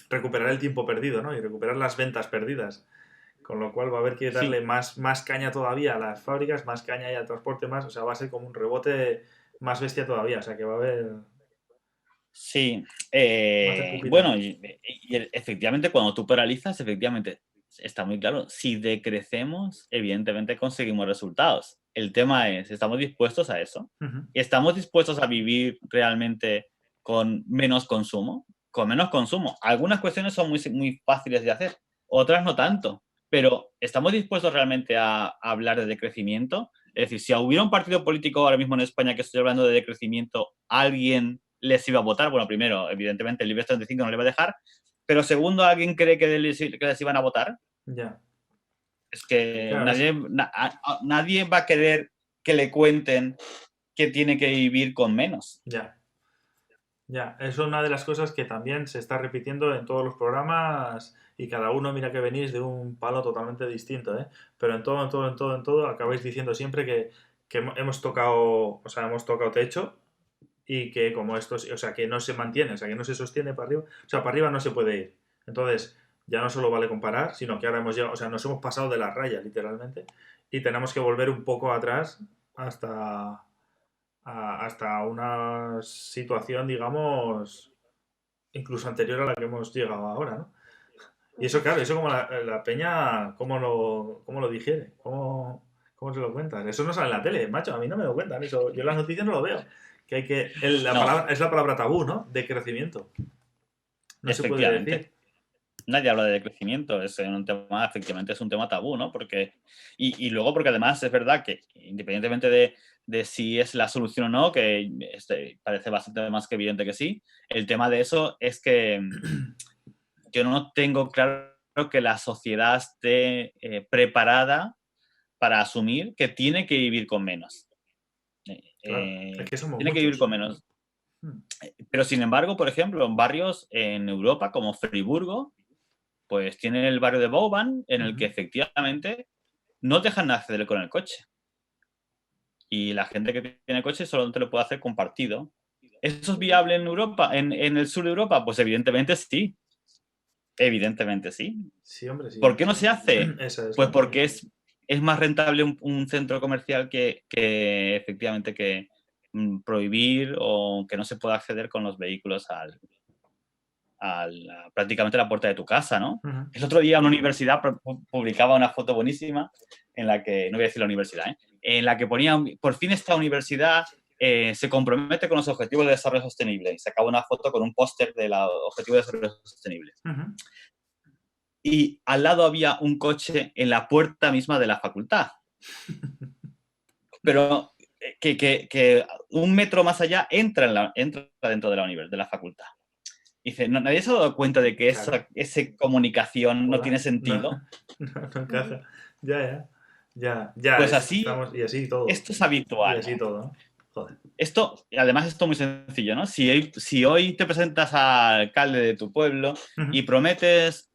recuperar el tiempo perdido, ¿no? Y recuperar las ventas perdidas. Con lo cual va a haber que darle Sí, más caña todavía a las fábricas, más caña y al transporte más, o sea, va a ser como un rebote más bestia todavía, o sea, que va a haber, sí. va a hacer pupita. Bueno, y efectivamente cuando tú paralizas, efectivamente, está muy claro, si decrecemos, evidentemente conseguimos resultados. El tema es, ¿estamos dispuestos a eso? Ujú. ¿Estamos dispuestos a vivir realmente con menos consumo? Con menos consumo. Algunas cuestiones son muy fáciles de hacer, otras no tanto. Pero ¿estamos dispuestos realmente a hablar de decrecimiento? Es decir, si hubiera un partido político ahora mismo en España que estoy hablando de decrecimiento, ¿alguien les iba a votar? Bueno, primero, evidentemente, el IBEX 35 no le va a dejar, pero segundo, ¿alguien cree que les iban a votar? Ya. Es que Claro, nadie va a querer que le cuenten que tiene que vivir con menos. ya. Ya, es una de las cosas que también se está repitiendo en todos los programas y cada uno mira que venís de un palo totalmente distinto, ¿eh? Pero en todo acabáis diciendo siempre que hemos tocado, o sea, hemos tocado techo y que como esto, o sea, que no se mantiene, o sea, que no se sostiene para arriba, o sea, para arriba no se puede ir. Entonces, ya no solo vale comparar, sino que ahora hemos llegado, o sea, nos hemos pasado de la raya, literalmente, y tenemos que volver un poco atrás hasta, hasta una situación, digamos, incluso anterior a la que hemos llegado ahora, ¿no? Y eso, claro, eso como la peña, cómo lo digiere? ¿Cómo se lo cuentas? Eso no sale en la tele, macho, a mí no me lo cuentan, eso, yo en las noticias no lo veo. Que hay que, la No, palabra, es la palabra tabú, ¿no? De crecimiento. No se puede efectivamente. decir. Nadie habla de crecimiento, es un tema, efectivamente es un tema tabú, ¿no? Porque, y luego porque además es verdad que independientemente de si es la solución o no, que parece bastante más que evidente que sí, el tema de eso es que yo no tengo claro que la sociedad esté preparada para asumir que tiene que vivir con menos. Claro, es que somos Tiene que vivir muchos. con menos. Hmm. Pero sin embargo, por ejemplo, en barrios en Europa como Friburgo, pues tiene el barrio de Vauban, en el que Ujú. efectivamente no dejan acceder con el coche. Y la gente que tiene coche solamente lo puede hacer compartido. ¿Eso es viable en Europa, en el sur de Europa? Pues evidentemente sí. Evidentemente sí. Sí, hombre, sí. ¿Por qué no se hace? Esa es Pues la porque pregunta. es más rentable un centro comercial que efectivamente que prohibir o que no se pueda acceder con los vehículos prácticamente a la puerta de tu casa, ¿no? Ujú. El otro día una universidad publicaba una foto buenísima en la que, no voy a decir la universidad, en la que ponía, por fin esta universidad se compromete con los objetivos de desarrollo sostenible. Y sacaba una foto con un póster de los objetivos de desarrollo sostenible. Ujú. Y al lado había un coche en la puerta misma de la facultad. Pero que un metro más allá entra dentro de la facultad. Dice, ¿nadie se ha dado cuenta de que Claro. esa comunicación no tiene Joder. No, sentido? no encaja. Ya, ya. Ya, Pues así, estamos, y así todo. esto es Y habitual, así ¿no? todo, ¿no? Joder. Esto, además, esto es muy sencillo, ¿no? Si hoy te presentas al alcalde de tu pueblo Ujú. y prometes,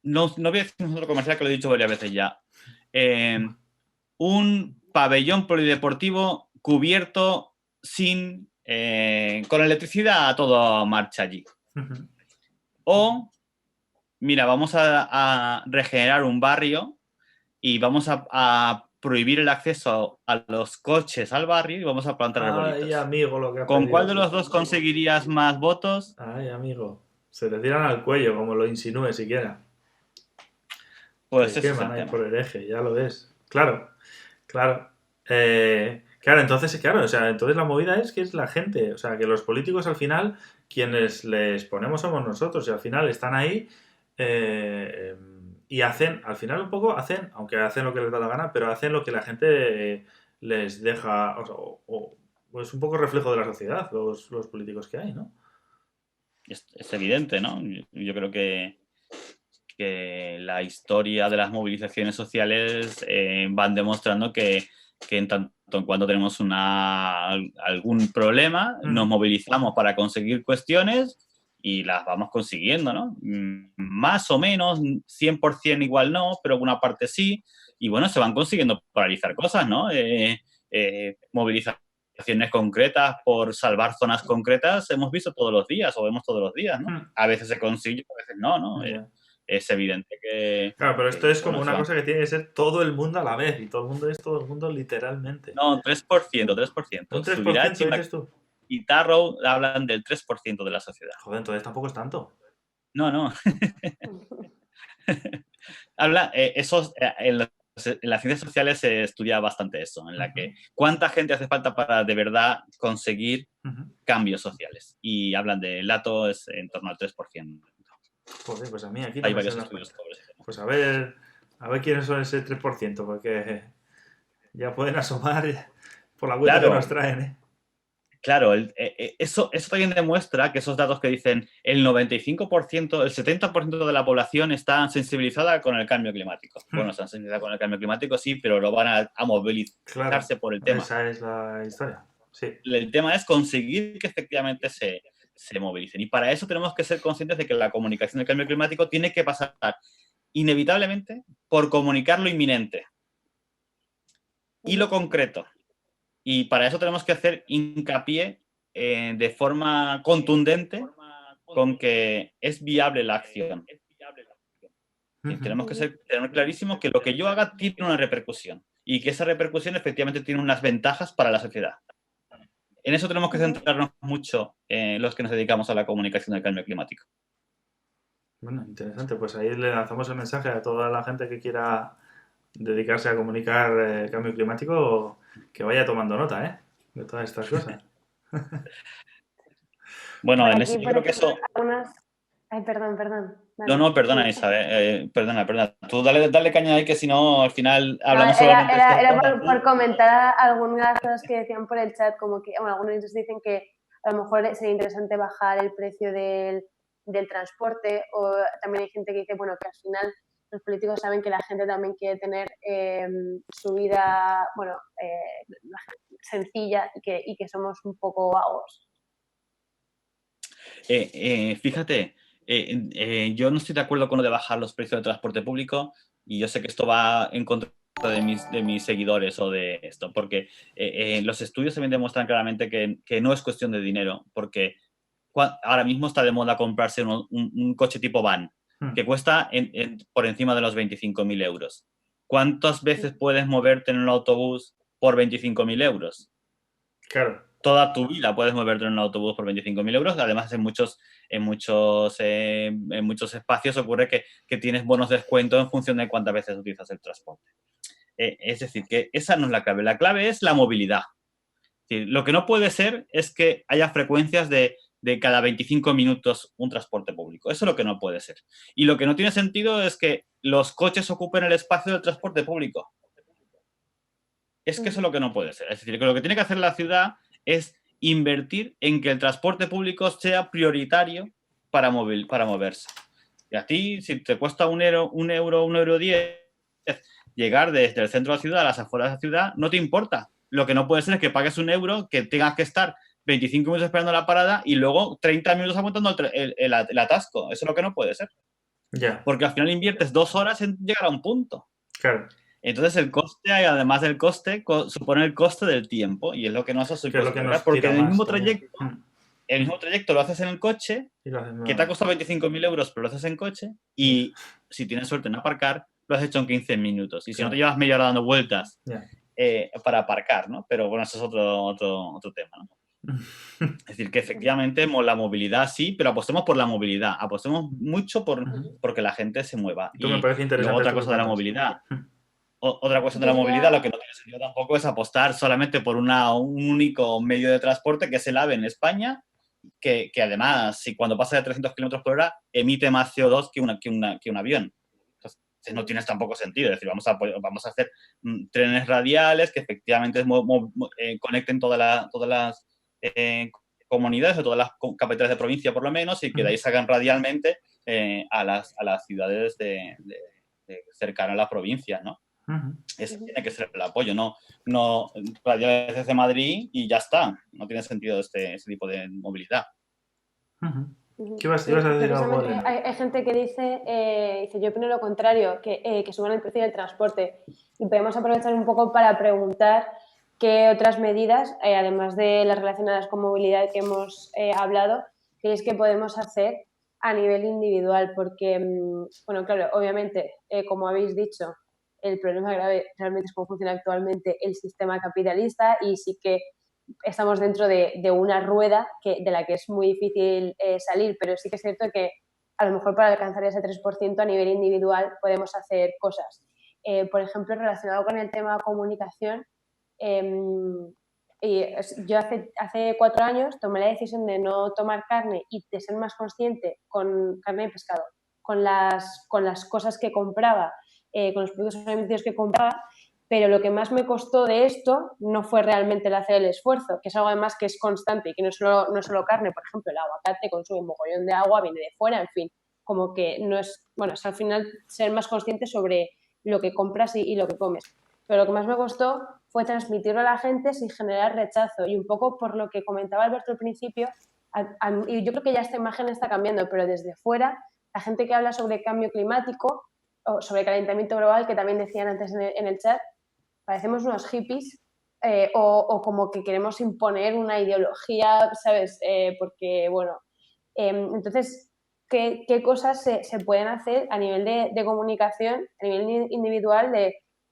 no voy a decir un centro comercial que lo he dicho varias veces ya, eh, un pabellón polideportivo cubierto con electricidad a toda marcha allí. Ujú. O mira, vamos a regenerar un barrio y vamos a prohibir el acceso a los coches al barrio y vamos a plantar Ay, arbolitos. amigo, lo que has ¿Con cuál pedido. de los dos conseguirías más votos? Ay, amigo. Se te tiran al cuello, como lo insinúe siquiera. Pues Te ese es queman el ahí tema. por el eje, ya lo ves. Claro, claro. Claro, entonces, claro, o sea, entonces la movida es que es la gente. O sea, que los políticos al final, quienes les ponemos somos nosotros y al final están ahí eh, y hacen, al final un poco hacen, aunque hacen lo que les da la gana, pero hacen lo que la gente les deja, o sea, es un poco reflejo de la sociedad, los políticos que hay, ¿no? Es evidente, ¿no? Yo creo que la historia de las movilizaciones sociales van demostrando que en tanto en cuanto tenemos algún problema, nos movilizamos para conseguir cuestiones y las vamos consiguiendo, ¿no? Más o menos, 100% igual no, pero una parte sí. Y bueno, se van consiguiendo paralizar cosas, ¿no? Movilizaciones concretas por salvar zonas concretas hemos visto todos los días o vemos todos los días, ¿no? A veces se consigue, a veces no, ¿no? Yeah. Es evidente que... Claro, pero esto es como bueno, una cosa que tiene que ser todo el mundo a la vez y todo el mundo es todo el mundo literalmente. No, 3%, 3%. Un Subirachi 3% dices tú. y Tarrow hablan del 3% de la sociedad. Joder, entonces tampoco es tanto. No, no. Habla, en las ciencias sociales se estudia bastante eso, en la que cuánta gente hace falta para de verdad conseguir cambios sociales. Y hablan del dato es en torno al 3%. Joder, pues a mí aquí no Hay me varios sé estudios sobre ese tema. Pues a ver quiénes son ese 3%, porque ya pueden asomar por la vuelta que nos traen, ¿eh? Claro, eso también demuestra que esos datos que dicen el 95%, el 70% de la población está sensibilizada con el cambio climático. Bueno, están sensibilizadas con el cambio climático, sí, pero lo van a movilizarse Claro, por el tema. esa es la historia, sí. El tema es conseguir que efectivamente se movilicen. Y para eso tenemos que ser conscientes de que la comunicación del cambio climático tiene que pasar inevitablemente por comunicar lo inminente y lo concreto. Y para eso tenemos que hacer hincapié de forma contundente con que es viable la acción. Tenemos que tener clarísimo que lo que yo haga tiene una repercusión y que esa repercusión efectivamente tiene unas ventajas para la sociedad. En eso tenemos que centrarnos mucho los que nos dedicamos a la comunicación del cambio climático. Bueno, interesante. Pues ahí le lanzamos el mensaje a toda la gente que quiera dedicarse a comunicar el cambio climático, que vaya tomando nota, ¿eh? De todas estas cosas. Bueno, en eso yo creo que eso... Ay, perdón. Dale. No, perdona, Isabel. Perdona. Tú dale caña ahí, que si no, al final hablamos solamente de esto. Era por comentar algunas cosas que decían por el chat, como que, bueno, algunos dicen que a lo mejor sería interesante bajar el precio del transporte, o también hay gente que dice, bueno, que al final los políticos saben que la gente también quiere tener su vida, bueno, sencilla y que somos un poco vagos. Fíjate, yo no estoy de acuerdo con lo de bajar los precios del transporte público y yo sé que esto va en contra de mis seguidores o de esto, porque los estudios también demuestran claramente que no es cuestión de dinero, porque ahora mismo está de moda comprarse un coche tipo van, que cuesta por encima de los 25.000 euros. ¿Cuántas veces puedes moverte en un autobús por 25.000 euros? Claro. Toda tu vida puedes moverte en un autobús por 25.000 euros. Además, en muchos espacios ocurre que tienes bonos de descuento en función de cuántas veces utilizas el transporte. Es decir, que esa no es la clave. La clave es la movilidad. Es decir, lo que no puede ser es que haya frecuencias de cada 25 minutos un transporte público. Eso es lo que no puede ser. Y lo que no tiene sentido es que los coches ocupen el espacio del transporte público. Es que eso es lo que no puede ser. Es decir, que lo que tiene que hacer la ciudad es invertir en que el transporte público sea prioritario para moverse. Y a ti, si te cuesta un euro 10, llegar desde el centro de la ciudad a las afueras de la ciudad, no te importa. Lo que no puede ser es que pagues un euro, que tengas que estar 25 minutos esperando la parada y luego 30 minutos aguantando el atasco. Eso es lo que no puede ser. Yeah. Porque al final inviertes 2 horas en llegar a un punto. Claro. Entonces el coste, además del coste, supone el coste del tiempo y es lo que nos hace porque en el mismo trayecto el mismo trayecto lo haces en el coche, Y lo haces que te ha nuevamente. costado 25.000 euros, pero lo haces en coche, y si tienes suerte en aparcar, lo has hecho en 15 minutos. Y si no, te Claro. llevas media hora dando vueltas Ya. para aparcar, ¿no? Pero bueno, eso es otro tema, ¿no? Es decir, que efectivamente la movilidad sí, pero apostemos por la movilidad. Apostemos mucho porque la gente se mueva. Esto me Y parece luego interesante otra esto que cosa de la cuentas. movilidad. Otra cuestión de Yo la movilidad, diría, lo que no tiene sentido tampoco es apostar solamente por un único medio de transporte, que es el AVE en España, que además, si cuando pasa de 300 kilómetros por hora, emite más CO2 que un avión. Entonces, no tiene tampoco sentido. Es decir, vamos a hacer trenes radiales que efectivamente conecten todas las comunidades o todas las capitales de provincia, por lo menos, y que de ahí salgan radialmente a las ciudades cercanas a las provincias, ¿no? Ese tiene que ser el apoyo, no radiales desde Madrid y ya está. No tiene sentido ese tipo de movilidad. ¿Qué ibas sí, a decir algo, precisamente Elena? hay gente que dice, yo opino lo contrario, que suban el precio del transporte. Y podemos aprovechar un poco para preguntar qué otras medidas, además de las relacionadas con movilidad que hemos hablado, creéis que podemos hacer a nivel individual. Porque, bueno, claro, obviamente, como habéis dicho, el problema grave realmente es cómo funciona actualmente el sistema capitalista y sí que estamos dentro de una rueda de la que es muy difícil salir, pero sí que es cierto que a lo mejor para alcanzar ese 3% a nivel individual podemos hacer cosas. Por ejemplo, relacionado con el tema comunicación, yo hace 4 años tomé la decisión de no tomar carne y de ser más consciente con carne y pescado, con las cosas que compraba, con los productos alimenticios que compraba, pero lo que más me costó de esto no fue realmente el hacer el esfuerzo, que es algo además que es constante y que no es solo carne, por ejemplo, el aguacate consume un mogollón de agua, viene de fuera, en fin, como que no es, bueno, es al final ser más consciente sobre lo que compras y lo que comes. Pero lo que más me costó fue transmitirlo a la gente sin generar rechazo y un poco por lo que comentaba Alberto al principio, y yo creo que ya esta imagen está cambiando, pero desde fuera, la gente que habla sobre cambio climático o sobre calentamiento global, que también decían antes en el chat, parecemos unos hippies o como que queremos imponer una ideología, ¿sabes? Porque, bueno, entonces, ¿qué cosas se pueden hacer a nivel de comunicación, a nivel individual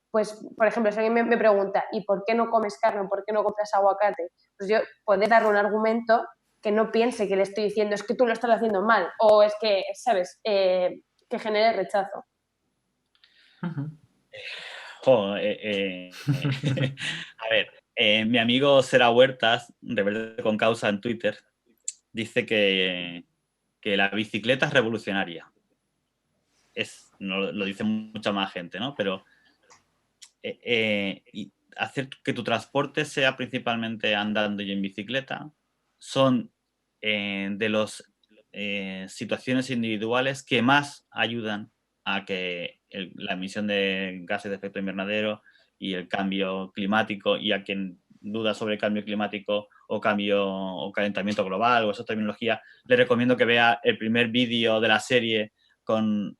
pues, por ejemplo, si alguien me pregunta, ¿y por qué no comes carne? ¿Por qué no compras aguacate? Pues yo poder darle un argumento que no piense que le estoy diciendo es que tú lo estás haciendo mal o es que, ¿sabes? Que genere rechazo. A ver, mi amigo Sera Huertas, Rebelde con Causa en Twitter, dice que la bicicleta es revolucionaria. No, lo dice mucha más gente, ¿no? Pero y hacer que tu transporte sea principalmente andando y en bicicleta son de las situaciones individuales que más ayudan a que la emisión de gases de efecto invernadero y el cambio climático, y a quien duda sobre el cambio climático o calentamiento global o esa terminología, le recomiendo que vea el primer vídeo de la serie con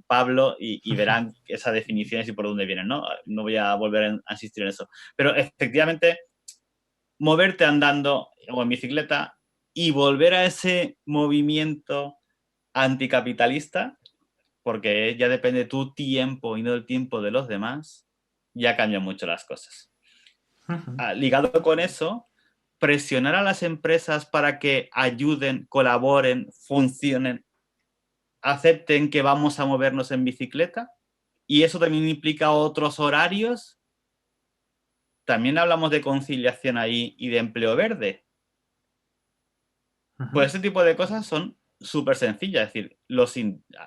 Pablo y verán esas definiciones y por dónde vienen, ¿no? No voy a volver a insistir en eso. Pero efectivamente, moverte andando o en bicicleta y volver a ese movimiento anticapitalista, porque ya depende de tu tiempo y no del tiempo de los demás, ya cambian mucho las cosas. Ligado con eso, presionar a las empresas para que ayuden, colaboren, funcionen, acepten que vamos a movernos en bicicleta, y eso también implica otros horarios. También hablamos de conciliación ahí y de empleo verde. Pues ese tipo de cosas son súper sencillas. Es decir,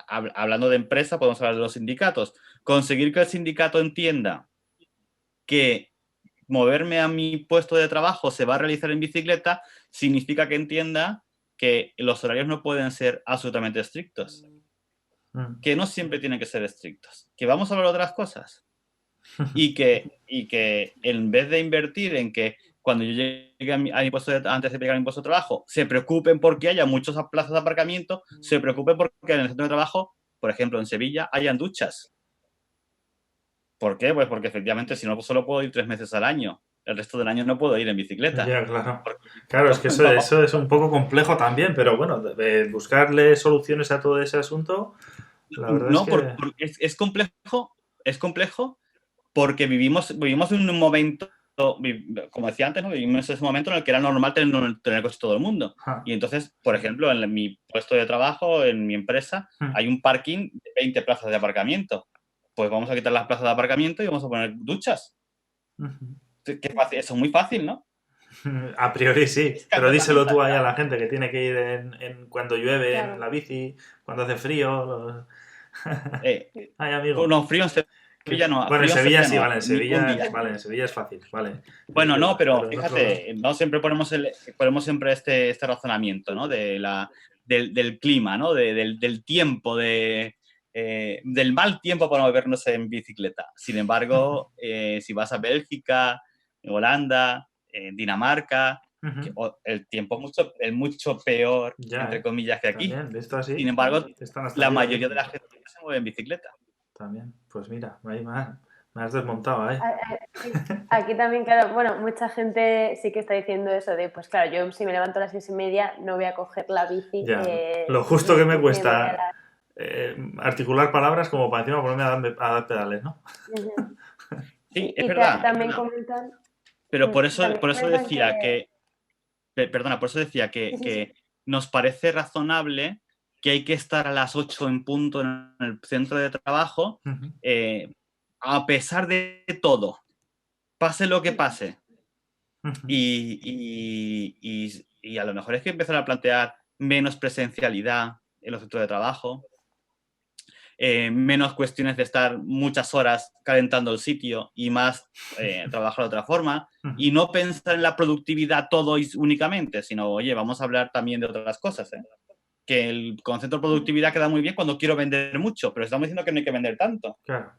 hablando de empresa, podemos hablar de los sindicatos. Conseguir que el sindicato entienda que moverme a mi puesto de trabajo se va a realizar en bicicleta significa que entienda que los horarios no pueden ser absolutamente estrictos. Que no siempre tienen que ser estrictos. Que vamos a hablar de otras cosas. Y que en vez de invertir en que cuando yo llegue a mi puesto antes de llegar a mi puesto de trabajo, se preocupen porque haya muchos plazas de aparcamiento, se preocupen porque en el centro de trabajo, por ejemplo en Sevilla, hayan duchas. ¿Por qué? Pues porque efectivamente si no solo puedo ir 3 meses al año, el resto del año no puedo ir en bicicleta. Ya, claro. Porque Claro, es que eso es un poco complejo también, pero bueno, buscarle soluciones a todo ese asunto, la verdad es no, que... es complejo porque vivimos en un momento, como decía antes, ¿no? Vivimos en ese momento en el que era normal tener coche todo el mundo. Ja, Y entonces, por ejemplo, en mi puesto de trabajo, en mi empresa, hay un parking de 20 plazas de aparcamiento. Pues vamos a quitar las plazas de aparcamiento y vamos a poner duchas. ujú. Qué fácil, eso es muy fácil, ¿no? A priori sí, Es pero cambio de díselo tú ahí a mentalidad. la gente que tiene que ir cuando llueve en Claro. la bici, cuando hace frío. Eh, Ay, amigo. no, frío en Sevilla no, Bueno, en frío en Sevilla Sevilla sí, no, vale, en ningún Sevilla, día. vale, en Sevilla es fácil, vale, es Bueno, no, verdad, pero en otro lado. fíjate, no siempre ponemos siempre este razonamiento, ¿no? Del clima, ¿no? Del tiempo, del mal tiempo para movernos en bicicleta. Sin embargo, si vas a Bélgica, Holanda, Dinamarca, Ujú. el tiempo es mucho peor, Ya, entre comillas, que aquí. también, visto así, Sin embargo, están hasta la arriba mayoría allí. de la gente se mueve en bicicleta. También, pues mira, ahí me has desmontado ahí. Sí. Aquí también, claro, bueno, mucha gente sí que está diciendo eso de, pues claro, yo si me levanto a las 6:30 no voy a coger la bici Ya, lo y justo que me me voy a cuesta la... articular palabras como para encima ponerme a dar pedales, ¿no? Ujú. Sí, Y también comentan, pero también por eso comentan decía que... que, perdona, por eso decía Sí, sí, que sí. nos parece razonable que hay que estar a las 8 en punto en el centro de trabajo, Ujú. eh, a pesar de todo, pase lo que pase. Ujú. Y a lo mejor es que empezar a plantear menos presencialidad en los centros de trabajo, menos cuestiones de estar muchas horas calentando el sitio y más trabajar de otra forma. Ujú. Y no pensar en la productividad todo únicamente, sino, oye, vamos a hablar también de otras cosas. Que el concepto de productividad queda muy bien cuando quiero vender mucho, pero estamos diciendo que no hay que vender tanto. Claro.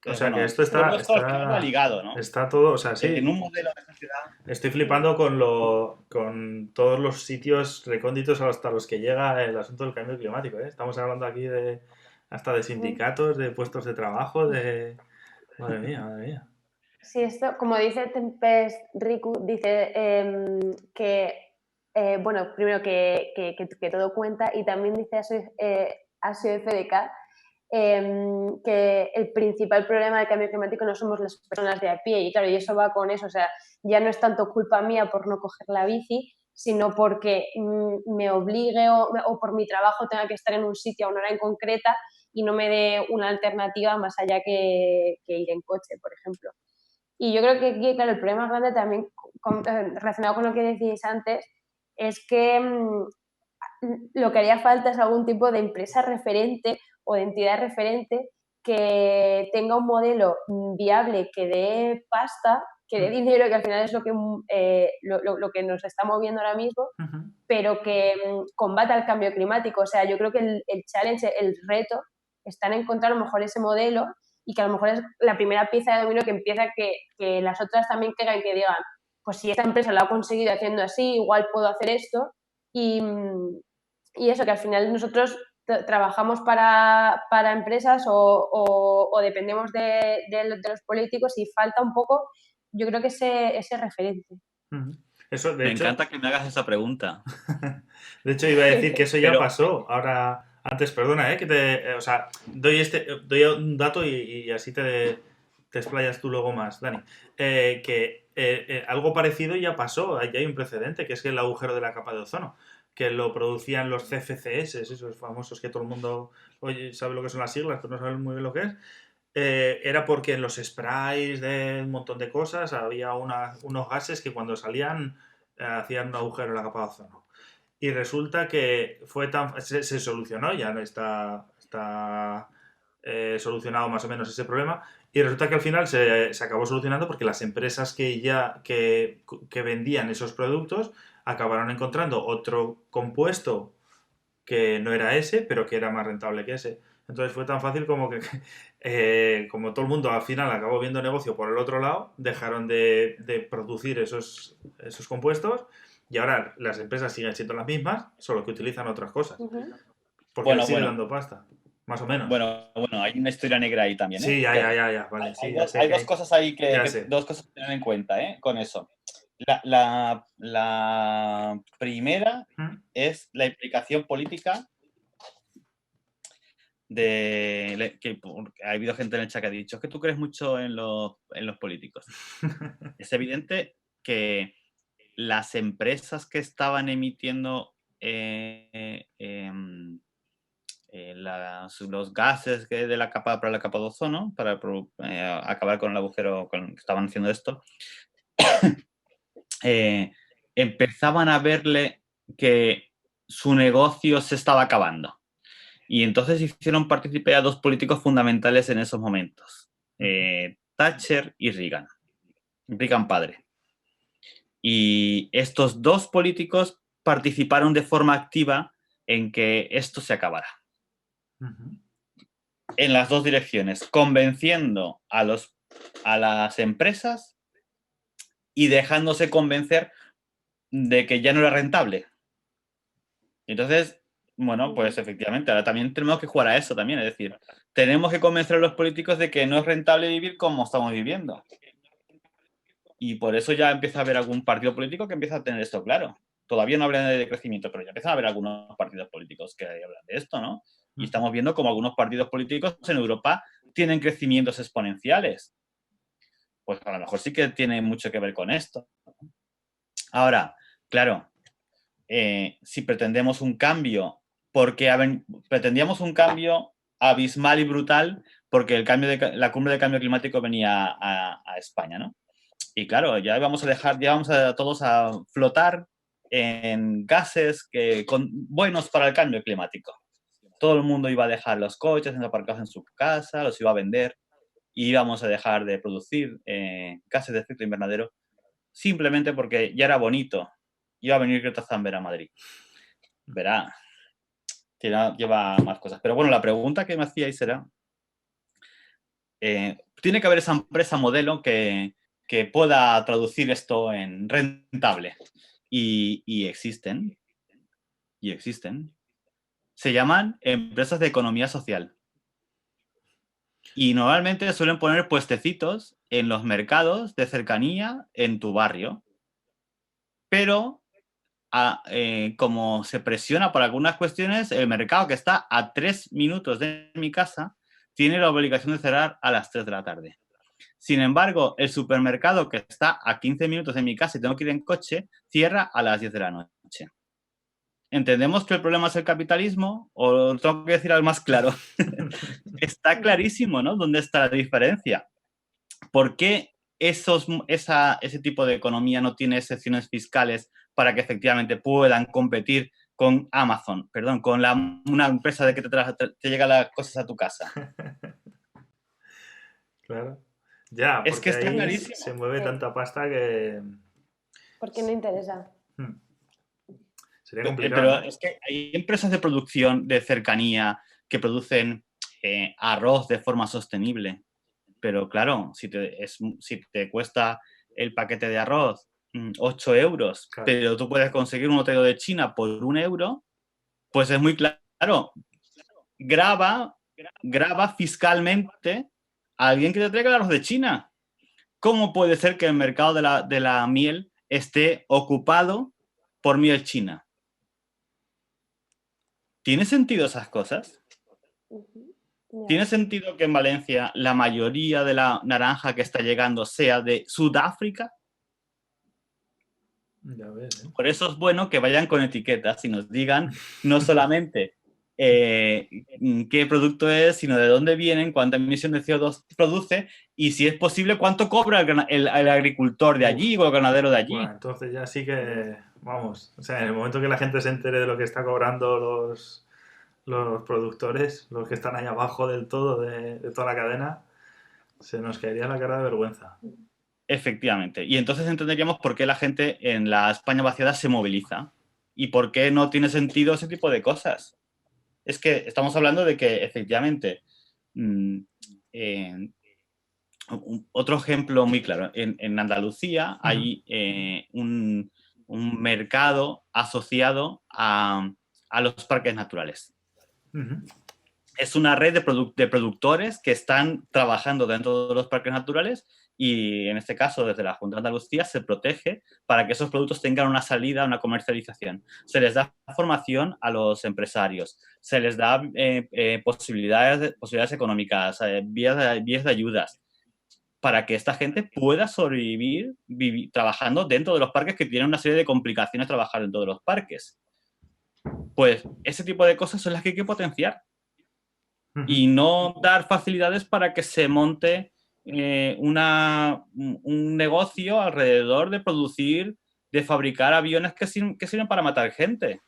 O sea que Bueno, esto yo creo que esto al final va ligado, ¿no? está todo, o sea, En sí. un modelo de sociedad. Estoy flipando con todos los sitios recónditos hasta los que llega el asunto del cambio climático, ¿eh? Estamos hablando aquí hasta de sindicatos, de puestos de trabajo, de... Madre mía, madre mía. Sí, esto, como dice Tempest Riku, dice que, bueno, primero que todo cuenta y también dice Asio FDK que el principal problema del cambio climático no somos las personas de a pie y claro, y eso va con eso, o sea, ya no es tanto culpa mía por no coger la bici, sino porque me obligue o por mi trabajo tenga que estar en un sitio a una hora en concreta y no me dé una alternativa más allá que ir en coche, por ejemplo. Y yo creo que aquí, claro, el problema grande también relacionado con lo que decíais antes es que lo que haría falta es algún tipo de empresa referente o de entidad referente que tenga un modelo viable, que dé pasta, que dé dinero, que al final es lo que nos está moviendo ahora mismo, Ujú. pero que combata el cambio climático. O sea, yo creo que el challenge, el reto, está en encontrar a lo mejor ese modelo y que a lo mejor es la primera pieza de dominó que empieza que las otras también caigan y que digan, pues si esta empresa lo ha conseguido haciendo así, igual puedo hacer esto. Y, y eso, que al final nosotros trabajamos para empresas o dependemos de los políticos y falta un poco, yo creo que ese referente. Ujú. Eso, Me encanta que me hagas esa pregunta. de hecho iba a decir que eso ya Pero, pasó. Ahora, antes, perdona, o sea, doy un dato y así te explayas tú luego más, Dani. Algo parecido ya pasó, ya hay un precedente, que es el agujero de la capa de ozono, que lo producían los CFCS, esos famosos que todo el mundo oye, sabe lo que son las siglas, pero no sabe muy bien lo que es. Era porque en los sprays de un montón de cosas había unos gases que cuando salían hacían un agujero en la capa de ozono. Y resulta que se solucionó, ya no está solucionado más o menos ese problema. Y resulta que al final se acabó solucionando porque las empresas que vendían esos productos acabaron encontrando otro compuesto que no era ese, pero que era más rentable que ese. Entonces fue tan fácil como que, como todo el mundo al final acabó viendo negocio por el otro lado, dejaron de producir esos compuestos y ahora las empresas siguen siendo las mismas, solo que utilizan otras cosas, porque les bueno, sigue bueno, dando pasta. más o menos. Bueno, hay una historia negra ahí también, ¿eh? Sí, ya, vale, sí, ya sé Hay que dos cosas ahí ya sé. dos cosas que tener en cuenta, ¿eh? Con eso. La primera ¿Mm? es la implicación política ha habido gente en el chat que ha dicho, es que tú crees mucho en los políticos. Es evidente que las empresas que estaban emitiendo los gases de la capa para la capa de ozono, para acabar con el agujero con que estaban haciendo esto, empezaban a verle que su negocio se estaba acabando. Y entonces hicieron partícipe a dos políticos fundamentales en esos momentos, Thatcher y Reagan, Reagan padre. Y estos dos políticos participaron de forma activa en que esto se acabara. En las dos direcciones, convenciendo a las empresas y dejándose convencer de que ya no era rentable. Entonces, bueno, pues efectivamente, ahora también tenemos que jugar a eso también, es decir, tenemos que convencer a los políticos de que no es rentable vivir como estamos viviendo. Y por eso ya empieza a haber algún partido político que empieza a tener esto claro. Todavía no hablan de crecimiento, pero ya empiezan a haber algunos partidos políticos que hablan de esto, ¿no? Y estamos viendo como algunos partidos políticos en Europa tienen crecimientos exponenciales. Pues a lo mejor sí que tiene mucho que ver con esto. Ahora, claro, si pretendemos un cambio, porque pretendíamos un cambio abismal y brutal, porque la cumbre de cambio climático venía a España, ¿no? Y claro, ya vamos a todos a flotar en gases buenos para el cambio climático. Todo el mundo iba a dejar los coches aparcados en su casa, los iba a vender, y íbamos a dejar de producir gases de efecto invernadero simplemente porque ya era bonito. Iba a venir Greta Thunberg a Madrid. Verá, lleva más cosas. Pero bueno, la pregunta que me hacíais era, tiene que haber esa empresa modelo que pueda traducir esto en rentable. Y existen. Y existen. Se llaman empresas de economía social. Y normalmente suelen poner puestecitos en los mercados de cercanía en tu barrio. Pero como se presiona por algunas cuestiones, el mercado que está a 3 minutos de mi casa tiene la obligación de cerrar a las 3 de la tarde. Sin embargo, el supermercado que está a 15 minutos de mi casa y tengo que ir en coche, cierra a las 10 de la noche. ¿Entendemos que el problema es el capitalismo o tengo que decir algo más claro? Está clarísimo, ¿no? ¿Dónde está la diferencia? ¿Por qué ese tipo de economía no tiene excepciones fiscales para que efectivamente puedan competir con Amazon, perdón, con una empresa de que te llega las cosas a tu casa? Claro. Ya, Es que porque está ahí clarísimo. se mueve tanta pasta que... ¿Por qué no interesa? Sería complicado, Pero ¿no? es que hay empresas de producción de cercanía que producen arroz de forma sostenible. Pero claro, si te cuesta el paquete de arroz 8 euros, Claro. pero tú puedes conseguir un botellón de China por 1 euro, pues es muy claro. Graba fiscalmente a alguien que te traiga el arroz de China. ¿Cómo puede ser que el mercado de la miel esté ocupado por miel china? ¿Tiene sentido esas cosas? ¿Tiene sentido que en Valencia la mayoría de la naranja que está llegando sea de Sudáfrica? Ya ves, ¿eh? Por eso es bueno que vayan con etiquetas y nos digan no solamente qué producto es, sino de dónde vienen, cuánta emisión de CO2 produce y, si es posible, cuánto cobra el agricultor de allí o el ganadero de allí. Bueno, entonces ya sí que, vamos, o sea, en el momento que la gente se entere de lo que está cobrando los productores, los que están ahí abajo del todo, de toda la cadena, se nos caería la cara de vergüenza. Efectivamente. Y entonces entenderíamos por qué la gente en la España vaciada se moviliza y por qué no tiene sentido ese tipo de cosas. Es que estamos hablando de que efectivamente otro ejemplo muy claro, en Andalucía hay un mercado asociado a los parques naturales. es una red de productores que están trabajando dentro de los parques naturales y, en este caso, desde la Junta de Andalucía se protege para que esos productos tengan una salida, una comercialización. Se les da formación a los empresarios, se les da posibilidades económicas, vías de ayudas, para que esta gente pueda sobrevivir trabajando dentro de los parques, que tienen una serie de complicaciones trabajar dentro de los parques. Pues ese tipo de cosas son las que hay que potenciar y no dar facilidades para que se monte un negocio alrededor de producir, de fabricar aviones que sirven para matar gente.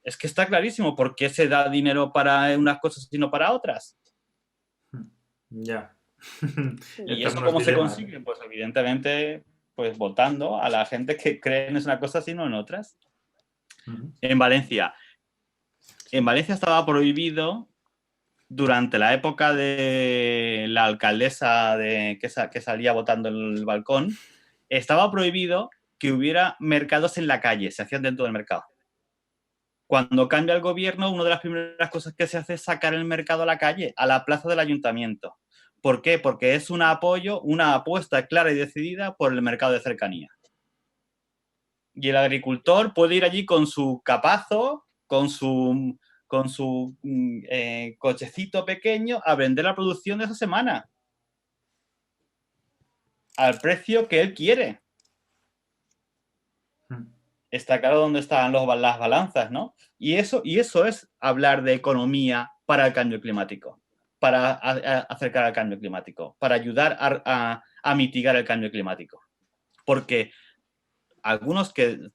Es que está clarísimo por qué se da dinero para unas cosas y no para otras. Ya. ¿Y eso cómo se consigue? Pues evidentemente, pues votando a la gente que cree en una cosa y no en otras. En Valencia estaba prohibido durante la época de la alcaldesa que salía votando en el balcón, estaba prohibido que hubiera mercados en la calle, se hacían dentro del mercado. Cuando cambia el gobierno, una de las primeras cosas que se hace es sacar el mercado a la calle, a la plaza del ayuntamiento. ¿Por qué? Porque es un apoyo, una apuesta clara y decidida por el mercado de cercanía. Y el agricultor puede ir allí con su capazo, con su cochecito pequeño a vender la producción de esa semana al precio que él quiere. Está claro dónde están las balanzas, ¿no? Y eso es hablar de economía para el cambio climático, para acercar al cambio climático, para ayudar a mitigar el cambio climático. Porque algunos que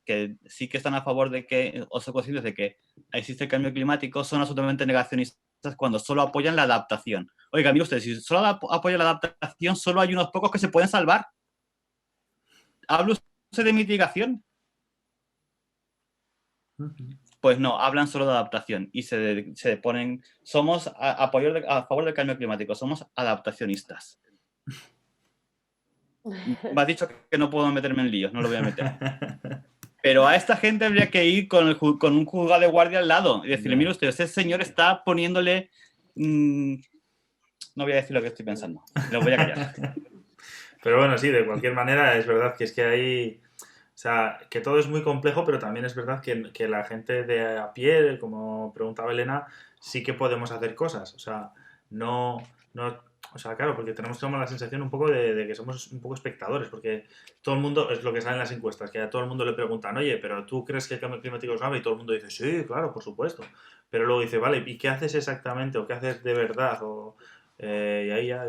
sí que están a favor de que, o son conscientes de que existe el cambio climático, son absolutamente negacionistas cuando solo apoyan la adaptación. Oiga, mire usted, si solo apoya la adaptación, solo hay unos pocos que se pueden salvar. ¿Habla usted de mitigación? Pues no, hablan solo de adaptación y se ponen, somos a favor del cambio climático, somos adaptacionistas. Me has dicho que no puedo meterme en líos, no lo voy a meter. Pero a esta gente habría que ir con un juzgado de guardia al lado y decirle, mire usted, ese señor está poniéndole... no voy a decir lo que estoy pensando, lo voy a callar. Pero bueno, sí, de cualquier manera es verdad que es que hay... O sea, que todo es muy complejo, pero también es verdad que la gente de a pie, como preguntaba Elena, sí que podemos hacer cosas. O sea, no, o sea, claro, porque tenemos como la sensación un poco de que somos un poco espectadores, porque todo el mundo, es lo que sale en las encuestas, que a todo el mundo le preguntan, oye, pero ¿tú crees que el cambio climático es grave? Y todo el mundo dice, sí, claro, por supuesto. Pero luego dice, vale, ¿y qué haces exactamente? ¿O qué haces de verdad? Y ahí ya,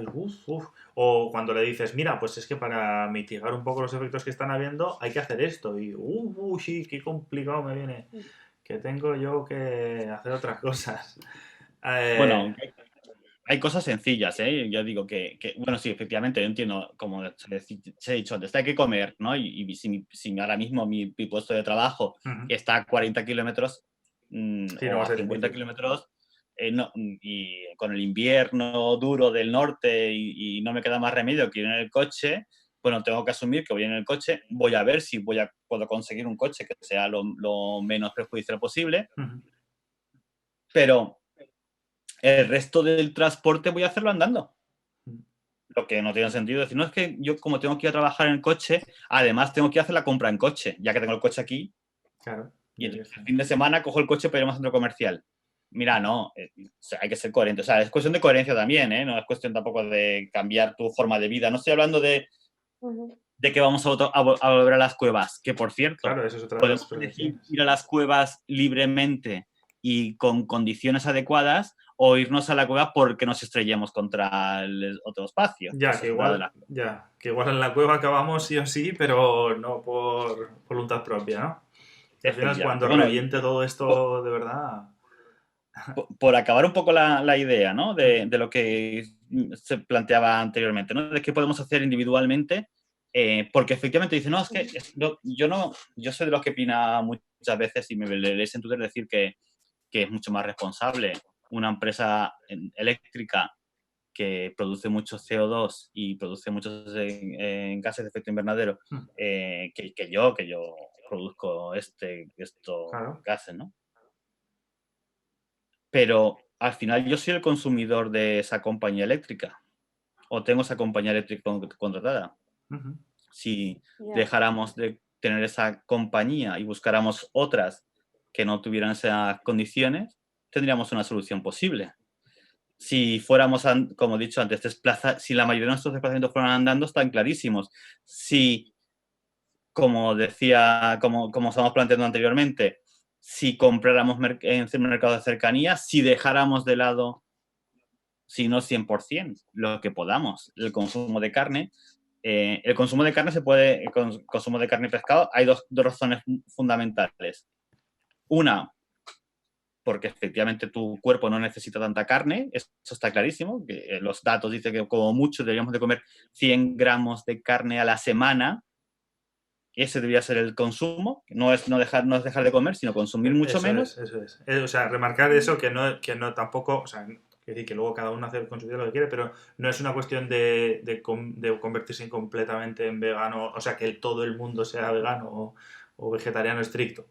o cuando le dices, mira, pues es que para mitigar un poco los efectos que están habiendo hay que hacer esto. Y, sí, qué complicado me viene. Que tengo yo que hacer otras cosas. Bueno, hay cosas sencillas, ¿eh? Yo digo bueno, sí, efectivamente, yo entiendo, como se ha dicho antes, hay que comer, ¿no? Y si ahora mismo mi puesto de trabajo está a 40 kilómetros sí, no o va a a ser 50 difícil. kilómetros, y con el invierno duro del norte y no me queda más remedio que ir en el coche, bueno, tengo que asumir que voy en el coche, voy a ver si puedo conseguir un coche que sea lo menos perjudicial posible, pero el resto del transporte voy a hacerlo andando. Lo que no tiene sentido decir, no es que yo como tengo que ir a trabajar en el coche, además tengo que hacer la compra en coche, ya que tengo el coche aquí. Claro. Y entonces, el fin de semana cojo el coche para ir a un centro comercial. Mira, no, o sea, hay que ser coherente. O sea, es cuestión de coherencia también, ¿eh? No es cuestión tampoco de cambiar tu forma de vida. No estoy hablando de que vamos a volver a las cuevas, que por cierto, Claro, eso es otra de las podemos elegir prevenciones. ir a las cuevas libremente y con condiciones adecuadas o irnos a la cueva porque nos estrellemos contra el otro espacio. Ya, que igual, en la cueva acabamos sí o sí, pero no por voluntad propia, ¿no? Al final, Efectivamente. cuando Bueno, reviente todo esto de verdad. por acabar un poco la idea, ¿no? De lo que se planteaba anteriormente, ¿no? De qué podemos hacer individualmente, porque efectivamente dice, no, es que yo soy de los que opina muchas veces y me leéis en Twitter decir que es mucho más responsable una empresa eléctrica que produce mucho CO2 y produce muchos gases de efecto invernadero que yo produzco estos Claro. gases, ¿no? Pero al final yo soy el consumidor de esa compañía eléctrica o tengo esa compañía eléctrica contratada. Ujú. Si Ya. dejáramos de tener esa compañía y buscáramos otras que no tuvieran esas condiciones, tendríamos una solución posible. Si fuéramos, como he dicho antes, si la mayoría de nuestros desplazamientos fueran andando, están clarísimos. Si, como decía, como estábamos planteando anteriormente, si compráramos en mercados de cercanía, si dejáramos de lado, si no 100%, lo que podamos, el consumo de carne. El consumo de carne consumo de carne y pescado, hay dos razones fundamentales. Una, porque efectivamente tu cuerpo no necesita tanta carne, eso está clarísimo, que los datos dicen que como mucho deberíamos de comer 100 gramos de carne a la semana, ese debería ser el consumo, no es dejar de comer, sino consumir mucho menos. Eso es. O sea, remarcar eso, que no tampoco, o sea, es decir, que luego cada uno hace con su vida lo que quiere, pero no es una cuestión de convertirse completamente en vegano, o sea, que todo el mundo sea vegano o vegetariano estricto,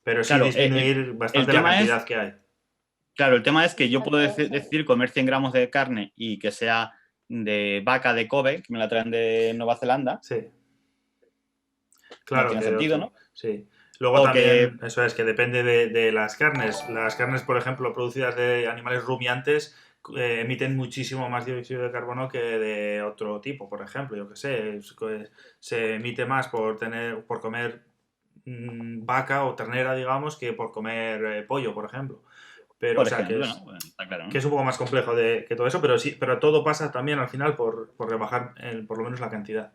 pero sí Claro, disminuir el bastante la tema es, cantidad que hay. claro, el tema es que yo puedo Exacto, decir comer 100 gramos de carne y que sea de vaca de Kobe, que me la traen de Nueva Zelanda, Sí, no claro tiene que de sentido, otro, ¿no? sí. Luego O que también, eso es, que depende de las carnes. Las carnes, por ejemplo, producidas de animales rumiantes, emiten muchísimo más dióxido de carbono que de otro tipo, por ejemplo, yo que sé, se emite más por comer vaca o ternera, digamos, que por comer pollo, por ejemplo. Pero, o por sea, ejemplo, ¿no? Bueno, está claro, que ¿no? es un poco más complejo que todo eso, pero sí, pero todo pasa también al final por rebajar por lo menos la cantidad.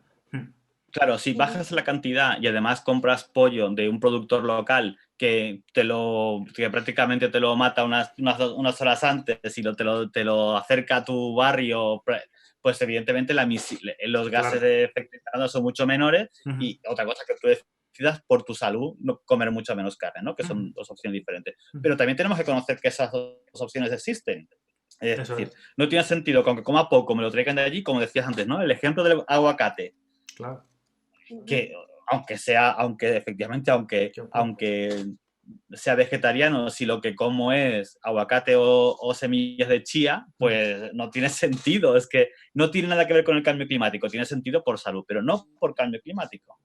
Claro, si bajas la cantidad y además compras pollo de un productor local que prácticamente te lo mata unas horas antes y te lo acerca a tu barrio, pues evidentemente los gases Claro. de efecto invernadero son mucho menores Ujú, y otra cosa que tú decidas por tu salud no comer mucha menos carne, ¿no? Que ujú, son dos opciones diferentes. ujú. Pero también tenemos que conocer que esas dos opciones existen. Es Eso decir, es, no tiene sentido que aunque coma poco me lo traigan de allí, como decías antes, ¿no? El ejemplo del aguacate claro. que efectivamente, Qué bueno. aunque sea vegetariano, si lo que como es aguacate o semillas de chía, Mm, pues no tiene sentido. Es que no tiene nada que ver con el cambio climático, tiene sentido por salud, pero no por cambio climático.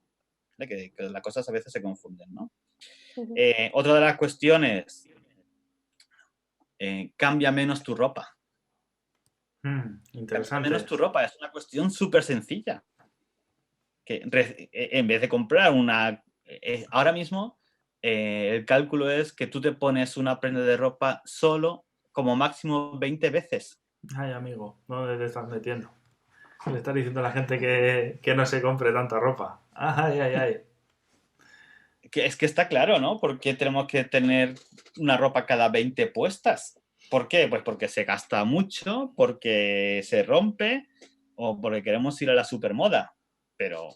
Que las cosas a veces se confunden, ¿no? ujú. Otra de las cuestiones, cambia menos tu ropa. Cambia menos Interesante. tu ropa, es una cuestión súper sencilla. En vez de comprar ahora mismo, el cálculo es que tú te pones una prenda de ropa solo como máximo 20 veces. Ay, amigo, ¿dónde te estás metiendo? Le estás diciendo a la gente que no se compre tanta ropa. Ay, ay, ay. Es que está claro, ¿no? ¿Por qué tenemos que tener una ropa cada 20 puestas? ¿Por qué? Pues porque se gasta mucho, porque se rompe o porque queremos ir a la supermoda. Pero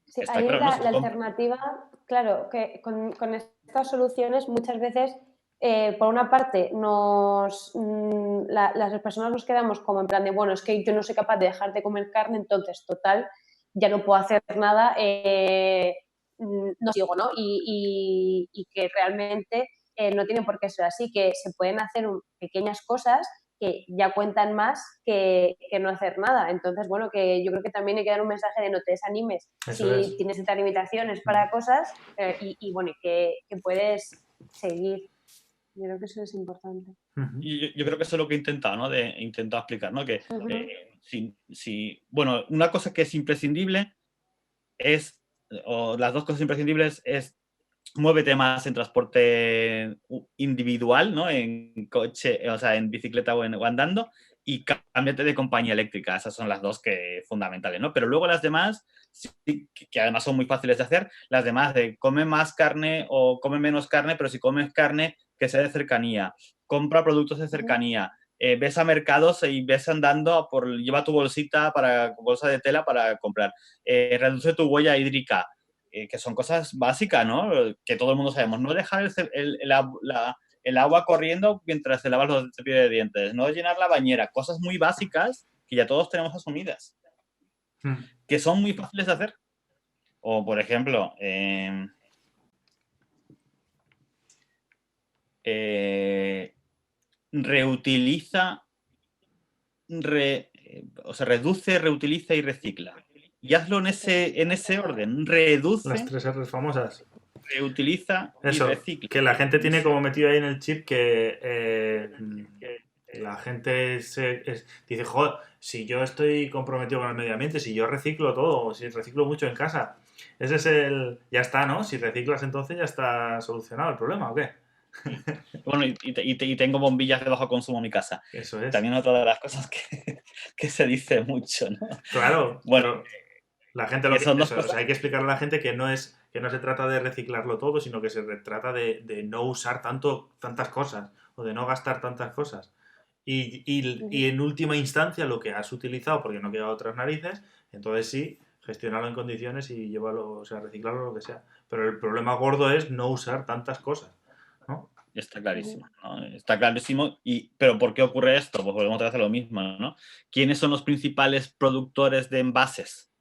Sí, está ahí claro, ¿no? Si la tú compras. alternativa, claro, que con estas soluciones muchas veces, por una parte, las personas nos quedamos como en plan de, bueno, es que yo no soy capaz de dejar de comer carne, entonces, total, ya no puedo hacer nada, no sigo, ¿no? Y que realmente no tiene por qué ser así, que se pueden hacer pequeñas cosas que ya cuentan más que no hacer nada. Entonces, bueno, que yo creo que también hay que dar un mensaje de no te desanimes Eso si es. tienes estas limitaciones para cosas bueno, que puedes seguir. Yo creo que eso es importante. Ujú. Y yo creo que eso es lo que he intentado, ¿no? De intentado explicar, ¿no? Que, Ujú. bueno, una cosa que es imprescindible o las dos cosas imprescindibles es muévete más en transporte individual, ¿no? En coche, o sea, en bicicleta o andando, y cámbiate de compañía eléctrica. Esas son las dos fundamentales, ¿no? Pero luego las demás, sí, que además son muy fáciles de hacer, las demás de come más carne o come menos carne, pero si comes carne, que sea de cercanía. Compra productos de Ujú. cercanía. Ves a mercados y ves andando, lleva tu bolsa de tela para comprar. Reduce tu huella hídrica, que son cosas básicas, ¿no? Que todo el mundo sabemos. No dejar el agua corriendo mientras te lavas los cepillos de dientes. No llenar la bañera. Cosas muy básicas que ya todos tenemos asumidas. Mm. Que son muy fáciles de hacer. O, por ejemplo, reutiliza, o sea, reduce, reutiliza y recicla. Y hazlo en ese orden. Las Reduce, 3 R's famosas. reutiliza y Eso, recicla. que la gente tiene como metido ahí en el chip que la gente dice, joder, si yo estoy comprometido con el medio ambiente, si yo reciclo todo, si reciclo mucho en casa, ese es ya está, ¿no? Si reciclas entonces ya está solucionado el problema, ¿o qué? Bueno, y tengo bombillas de bajo consumo en mi casa. Eso es. También otra de las cosas que se dice mucho, ¿no? Claro, Bueno, pero la gente son dos o cosas. sea, hay que explicarle a la gente que no se trata de reciclarlo todo, sino que se trata de no usar tantas cosas o de no gastar tantas cosas. Y en última instancia lo que has utilizado, porque no queda otras narices, entonces sí, gestionarlo en condiciones y llevarlo, o sea, reciclarlo, lo que sea. Pero el problema gordo es no usar tantas cosas, ¿no? Está clarísimo, ¿no? Está clarísimo. Pero ¿por qué ocurre esto? Pues volvemos otra vez a lo mismo, ¿no? ¿Quiénes son los principales productores de envases?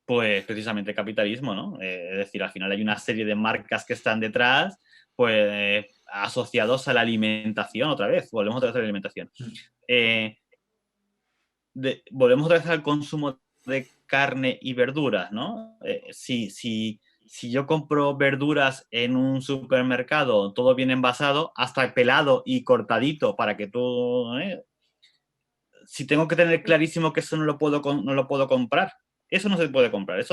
Pues precisamente capitalismo, ¿no? Es decir, al final hay una serie de marcas que están detrás, pues asociados a la alimentación otra vez. Volvemos otra vez a la alimentación. Volvemos otra vez al consumo de carne y verduras, ¿no? Si yo compro verduras en un supermercado, todo bien envasado, hasta pelado y cortadito para que tú... si tengo que tener clarísimo que eso no lo puedo comprar. Eso no se puede comprar.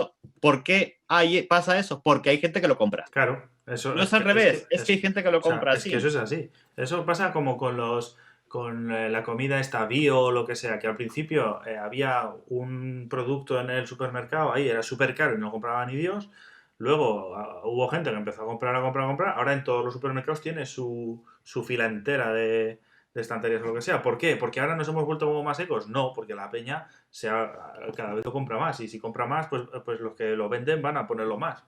¿Por qué pasa eso? Porque hay gente que lo compra. Claro, eso No es al revés, es que hay gente que lo o sea, compra es que eso así. es así. Eso pasa como con la comida esta bio o lo que sea, que al principio había un producto en el supermercado, ahí era súper caro y no compraba ni Dios. Luego hubo gente que empezó a comprar, a comprar, a comprar. Ahora en todos los supermercados tiene su fila entera de estanterías o lo que sea. ¿Por qué? ¿Porque ahora nos hemos vuelto como más ecos? No, porque la peña cada vez lo compra más. Y si compra más, pues los que lo venden van a ponerlo más.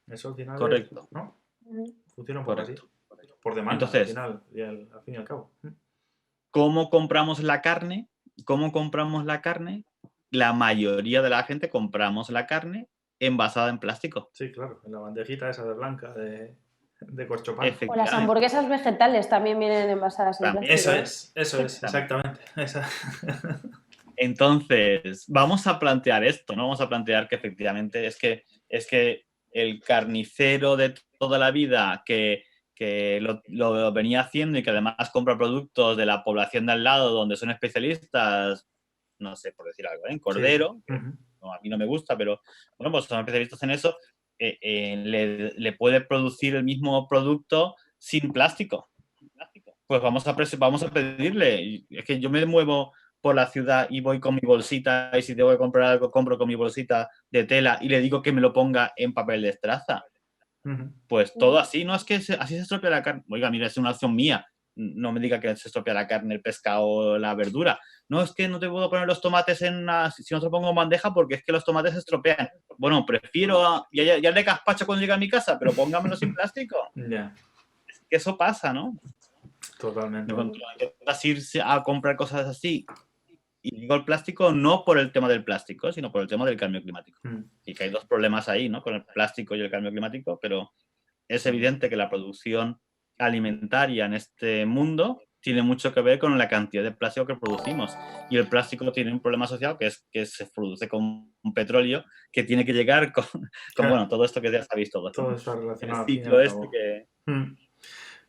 Eso al final es, Correcto, ¿no? Funciona un poco así. correcto. Por demanda, al Entonces, final, al fin y al cabo. ¿cómo compramos la carne? ¿Cómo compramos la carne? La mayoría de la gente compramos la carne envasada en plástico. Sí, claro, en la bandejita esa de blanca de corchopán. O las Efectivamente. hamburguesas vegetales también vienen envasadas en También. plástico, ¿eh? Eso es, exactamente. Entonces, vamos a plantear esto, ¿no? Vamos a plantear que efectivamente es que el carnicero de toda la vida que lo venía haciendo y que además compra productos de la población de al lado donde son especialistas, no sé, por decir algo, en Sí, sí. cordero, que no, a mí no me gusta, pero bueno, pues son especialistas en eso, le puede producir el mismo producto sin plástico. Pues vamos a pedirle. Es que yo me muevo por la ciudad y voy con mi bolsita y si tengo que comprar algo, compro con mi bolsita de tela y le digo que me lo ponga en papel de estraza. Pues todo así, no es que así se estropea la carne. Oiga, mira, es una opción mía. No me diga que se estropea la carne, el pescado o la verdura. No, es que no te puedo poner los tomates si no te lo pongo en bandeja porque es que los tomates se estropean. Bueno, prefiero, ya le gazpacho cuando llegue a mi casa, pero póngamelo sin plástico. Ya, Es que eso pasa, ¿no? totalmente. Cuando intentas irse a comprar cosas así, y digo el plástico no por el tema del plástico, sino por el tema del cambio climático. Y que hay dos problemas ahí, ¿no? Con el plástico y el cambio climático, pero es evidente que la producción alimentaria en este mundo tiene mucho que ver con la cantidad de plástico que producimos. Y el plástico tiene un problema asociado que es que se produce con un petróleo que tiene que llegar con bueno, todo esto que ya sabéis todos, ¿no? Todo está El relacionado al fin y ciclo al este cabo. que...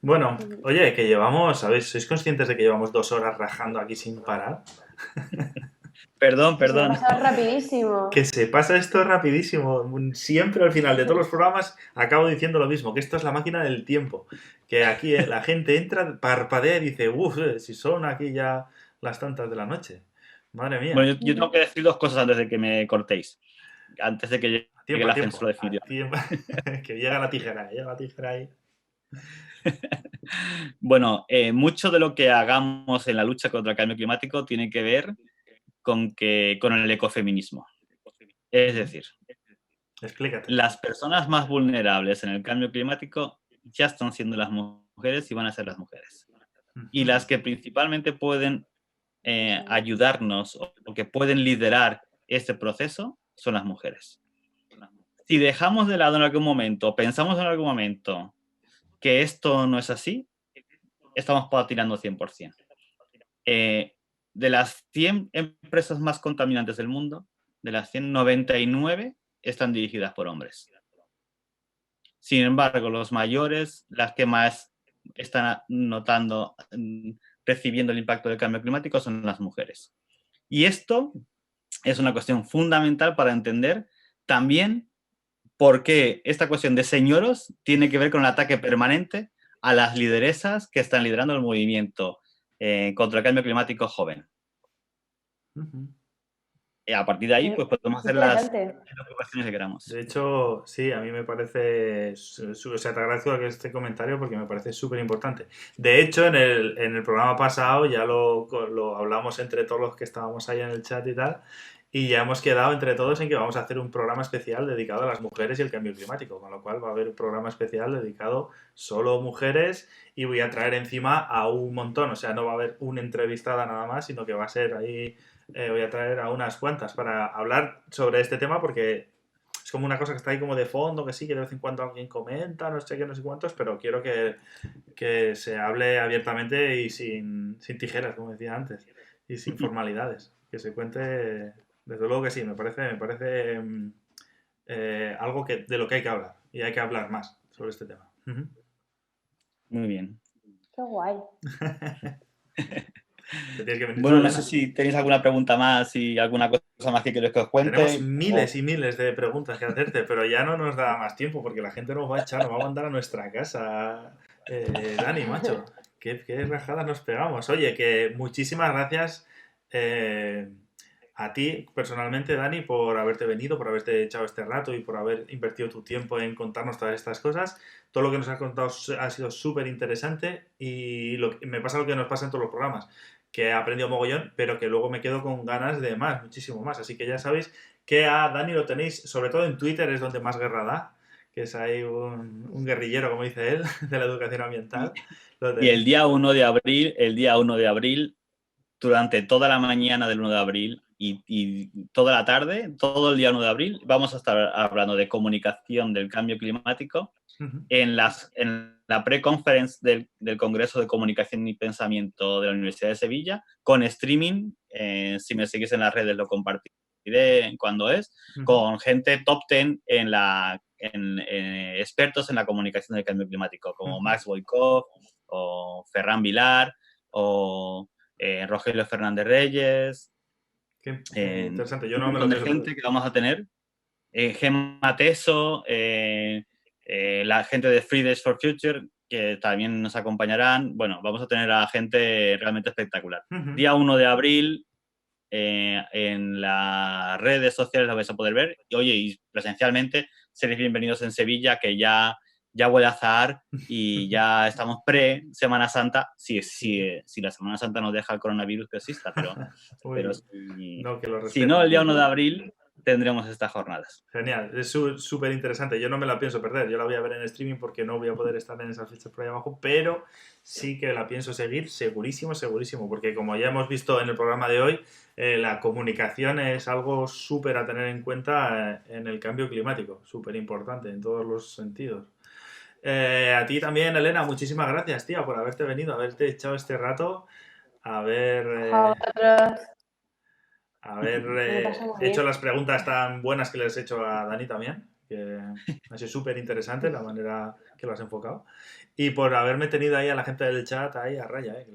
Bueno, oye, que llevamos, ¿sabéis? ¿Sois conscientes de que llevamos 2 horas rajando aquí sin parar? Perdón. Se me ha pasado rapidísimo. Que se pasa esto rapidísimo. Siempre al final de todos los programas acabo diciendo lo mismo, que esto es la máquina del tiempo. Que aquí la gente entra, parpadea y dice, uff, si son aquí ya las tantas de la noche. Madre mía. Bueno, yo tengo que decir dos cosas antes de que me cortéis. Antes de que llegue A la tiempo. censura definitiva. Que llega la tijera ahí. Bueno, mucho de lo que hagamos en la lucha contra el cambio climático tiene que ver con el ecofeminismo. Es decir, Explícate. las personas más vulnerables en el cambio climático ya están siendo las mujeres y van a ser las mujeres. Y las que principalmente pueden ayudarnos o que pueden liderar este proceso son las mujeres. Si dejamos de lado en algún momento, pensamos en algún momento que esto no es así, estamos patinando 100%. De las 100 empresas más contaminantes del mundo, de las 100, 99 están dirigidas por hombres. Sin embargo, los mayores, las que más están notando, recibiendo el impacto del cambio climático son las mujeres. Y esto es una cuestión fundamental para entender también por qué esta cuestión de señoros tiene que ver con el ataque permanente a las lideresas que están liderando el movimiento contra el cambio climático joven. Y a partir de ahí, pues podemos hacer las preocupaciones que queramos. De hecho, sí, a mí me parece, o sea, te agradezco este comentario porque me parece súper importante. De hecho, en el programa pasado ya lo hablamos entre todos los que estábamos ahí en el chat y tal, y ya hemos quedado entre todos en que vamos a hacer un programa especial dedicado a las mujeres y el cambio climático, con lo cual va a haber un programa especial dedicado solo a mujeres y voy a traer encima a un montón, o sea, no va a haber una entrevistada nada más, sino que va a ser ahí... voy a traer a unas cuantas para hablar sobre este tema porque es como una cosa que está ahí como de fondo, que sí, que de vez en cuando alguien comenta, no sé qué, no sé cuántos, pero quiero que se hable abiertamente y sin tijeras, como decía antes, y sin formalidades, que se cuente, desde luego que sí, me parece algo de lo que hay que hablar y hay que hablar más sobre este tema. Muy bien. Qué guay. Bueno, no sé si tenéis alguna pregunta más y alguna cosa más que queréis que os cuente. Tenemos miles y miles de preguntas que hacerte, pero ya no nos da más tiempo porque la gente nos va a echar, nos va a mandar a nuestra casa. Dani, macho, qué rajadas nos pegamos. Oye, que muchísimas gracias a ti personalmente, Dani, por haberte venido, por haberte echado este rato y por haber invertido tu tiempo en contarnos todas estas cosas. Todo lo que nos has contado ha sido súper interesante y me pasa lo que nos pasa en todos los programas, que he aprendido mogollón, pero que luego me quedo con ganas de más, muchísimo más. Así que ya sabéis que a Dani lo tenéis, sobre todo en Twitter, es donde más guerra da, que es ahí un guerrillero, como dice él, de la educación ambiental. Y el día 1 de abril, durante toda la mañana del 1 de abril y toda la tarde, todo el día 1 de abril, vamos a estar hablando de comunicación del cambio climático en la pre-conference del Congreso de Comunicación y Pensamiento de la Universidad de Sevilla, con streaming. Si me seguís en las redes lo compartiré cuando es, con gente top 10 expertos en la comunicación del cambio climático, como Max Boykov o Ferran Vilar o Rogelio Fernández Reyes. Qué interesante, yo no un me lo montón de pienso. gente que vamos a tener. Gemma Teso, la gente de Fridays for Future, que también nos acompañarán. Bueno, vamos a tener a gente realmente espectacular. Día 1 de abril, en las redes sociales lo vais a poder ver. Y, oye, y presencialmente seréis bienvenidos en Sevilla, que ya huele a azahar y ya estamos pre-Semana Santa. Si la Semana Santa nos deja el coronavirus que exista, pero si no, el día 1 de abril tendremos estas jornadas. Genial, es súper interesante. Yo no me la pienso perder, yo la voy a ver en streaming porque no voy a poder estar en esas fechas por ahí abajo, pero sí que la pienso seguir segurísimo, porque como ya hemos visto en el programa de hoy, la comunicación es algo súper a tener en cuenta en el cambio climático, súper importante en todos los sentidos. A ti también, Elena, muchísimas gracias, tía, por haberte venido, haberte echado este rato, haber hecho las preguntas tan buenas que les he hecho a Dani también, que ha sido súper interesante la manera que lo has enfocado, y por haberme tenido ahí a la gente del chat ahí a raya, que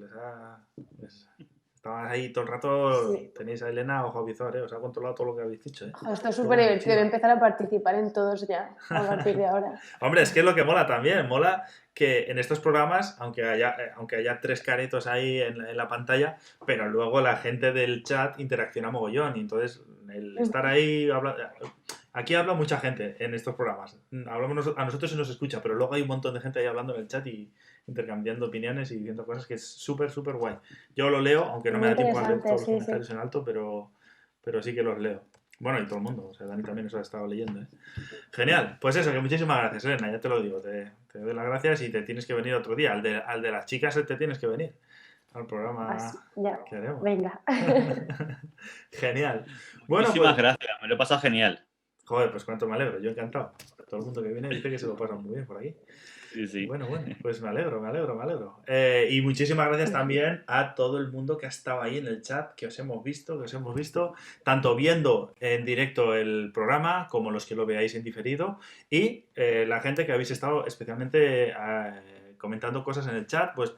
estaban ahí todo el rato. Sí. Tenéis a Elena ojo avizor, os ha controlado todo lo que habéis dicho. Esto es súper divertido, empezar a participar en todos ya, a partir de ahora. Hombre, es que es lo que mola también, mola que en estos programas, aunque haya tres caretos ahí en la pantalla, pero luego la gente del chat interacciona mogollón, y entonces el estar ahí, aquí habla mucha gente en estos programas, a nosotros se nos escucha, pero luego hay un montón de gente ahí hablando en el chat y intercambiando opiniones y diciendo cosas que es súper, súper guay. Yo lo leo, aunque no me da tiempo a leer todos los comentarios en alto, pero sí que los leo. Bueno, y todo el mundo, o sea, Dani también os ha estado leyendo, ¿eh? Genial, pues eso, que muchísimas gracias, Elena, ya te lo digo, te doy las gracias y te tienes que venir otro día, al de las chicas te tienes que venir al programa que haremos. Venga. Genial. Bueno, muchísimas gracias, me lo he pasado genial. Joder, pues cuánto me alegro, yo encantado. Todo el mundo que viene dice que se lo pasa muy bien por aquí. Sí, sí. Bueno, pues me alegro, me alegro, me alegro. Y muchísimas gracias también a todo el mundo que ha estado ahí en el chat, que os hemos visto, tanto viendo en directo el programa como los que lo veáis en diferido y la gente que habéis estado especialmente comentando cosas en el chat, pues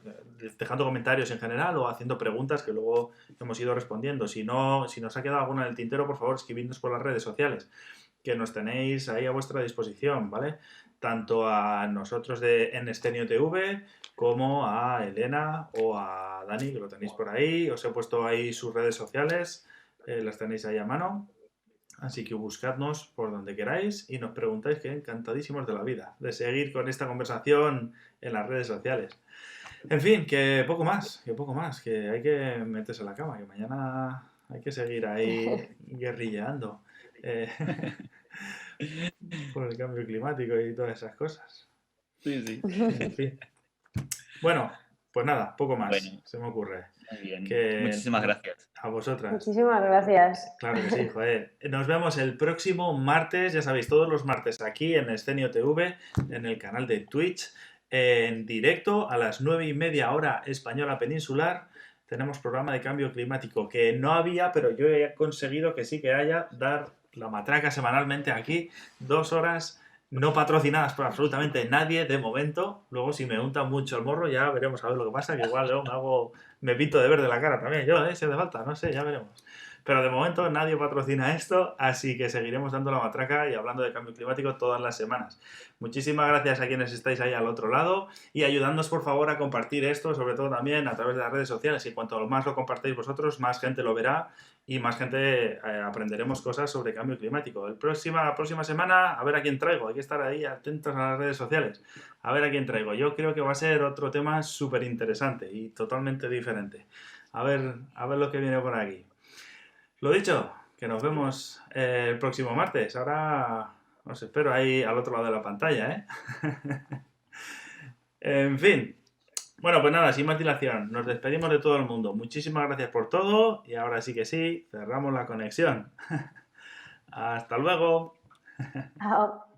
dejando comentarios en general o haciendo preguntas que luego hemos ido respondiendo. Si nos ha quedado alguna en el tintero, por favor, escribidnos por las redes sociales, que nos tenéis ahí a vuestra disposición, ¿vale? Tanto a nosotros en Estenio TV como a Elena o a Dani, que lo tenéis por ahí. Os he puesto ahí sus redes sociales, las tenéis ahí a mano. Así que buscadnos por donde queráis y nos preguntáis, que encantadísimos de la vida, de seguir con esta conversación en las redes sociales. En fin, que poco más, que hay que meterse a la cama, que mañana hay que seguir ahí guerrilleando. Por el cambio climático y todas esas cosas. Sí, sí. En fin. Bueno, pues nada, poco más Bueno, se me ocurre. muy bien. Que Muchísimas gracias. a vosotras. Muchísimas gracias. Claro que sí, joder. Nos vemos el próximo martes, ya sabéis, todos los martes aquí en Escenio TV, en el canal de Twitch, en directo a las 9:30 hora española peninsular. Tenemos programa de cambio climático que no había, pero yo he conseguido que sí que haya, dar la matraca semanalmente aquí, 2 horas no patrocinadas por absolutamente nadie de momento. Luego, si me untan mucho el morro, ya veremos a ver lo que pasa, que igual luego me pinto de verde la cara también yo, si hace falta, no sé, ya veremos. Pero de momento nadie patrocina esto, así que seguiremos dando la matraca y hablando de cambio climático todas las semanas. Muchísimas gracias a quienes estáis ahí al otro lado y ayudadnos por favor a compartir esto, sobre todo también a través de las redes sociales, y cuanto más lo compartáis vosotros, más gente lo verá y más gente aprenderemos cosas sobre cambio climático. La próxima semana, a ver a quién traigo, hay que estar ahí atentos a las redes sociales, a ver a quién traigo. Yo creo que va a ser otro tema súper interesante y totalmente diferente. A ver lo que viene por aquí. Lo dicho, que nos vemos el próximo martes. Ahora os espero ahí al otro lado de la pantalla, ¿eh? En fin. Bueno, pues nada, sin más dilación, nos despedimos de todo el mundo. Muchísimas gracias por todo y ahora sí que sí, cerramos la conexión. Hasta luego. Chao.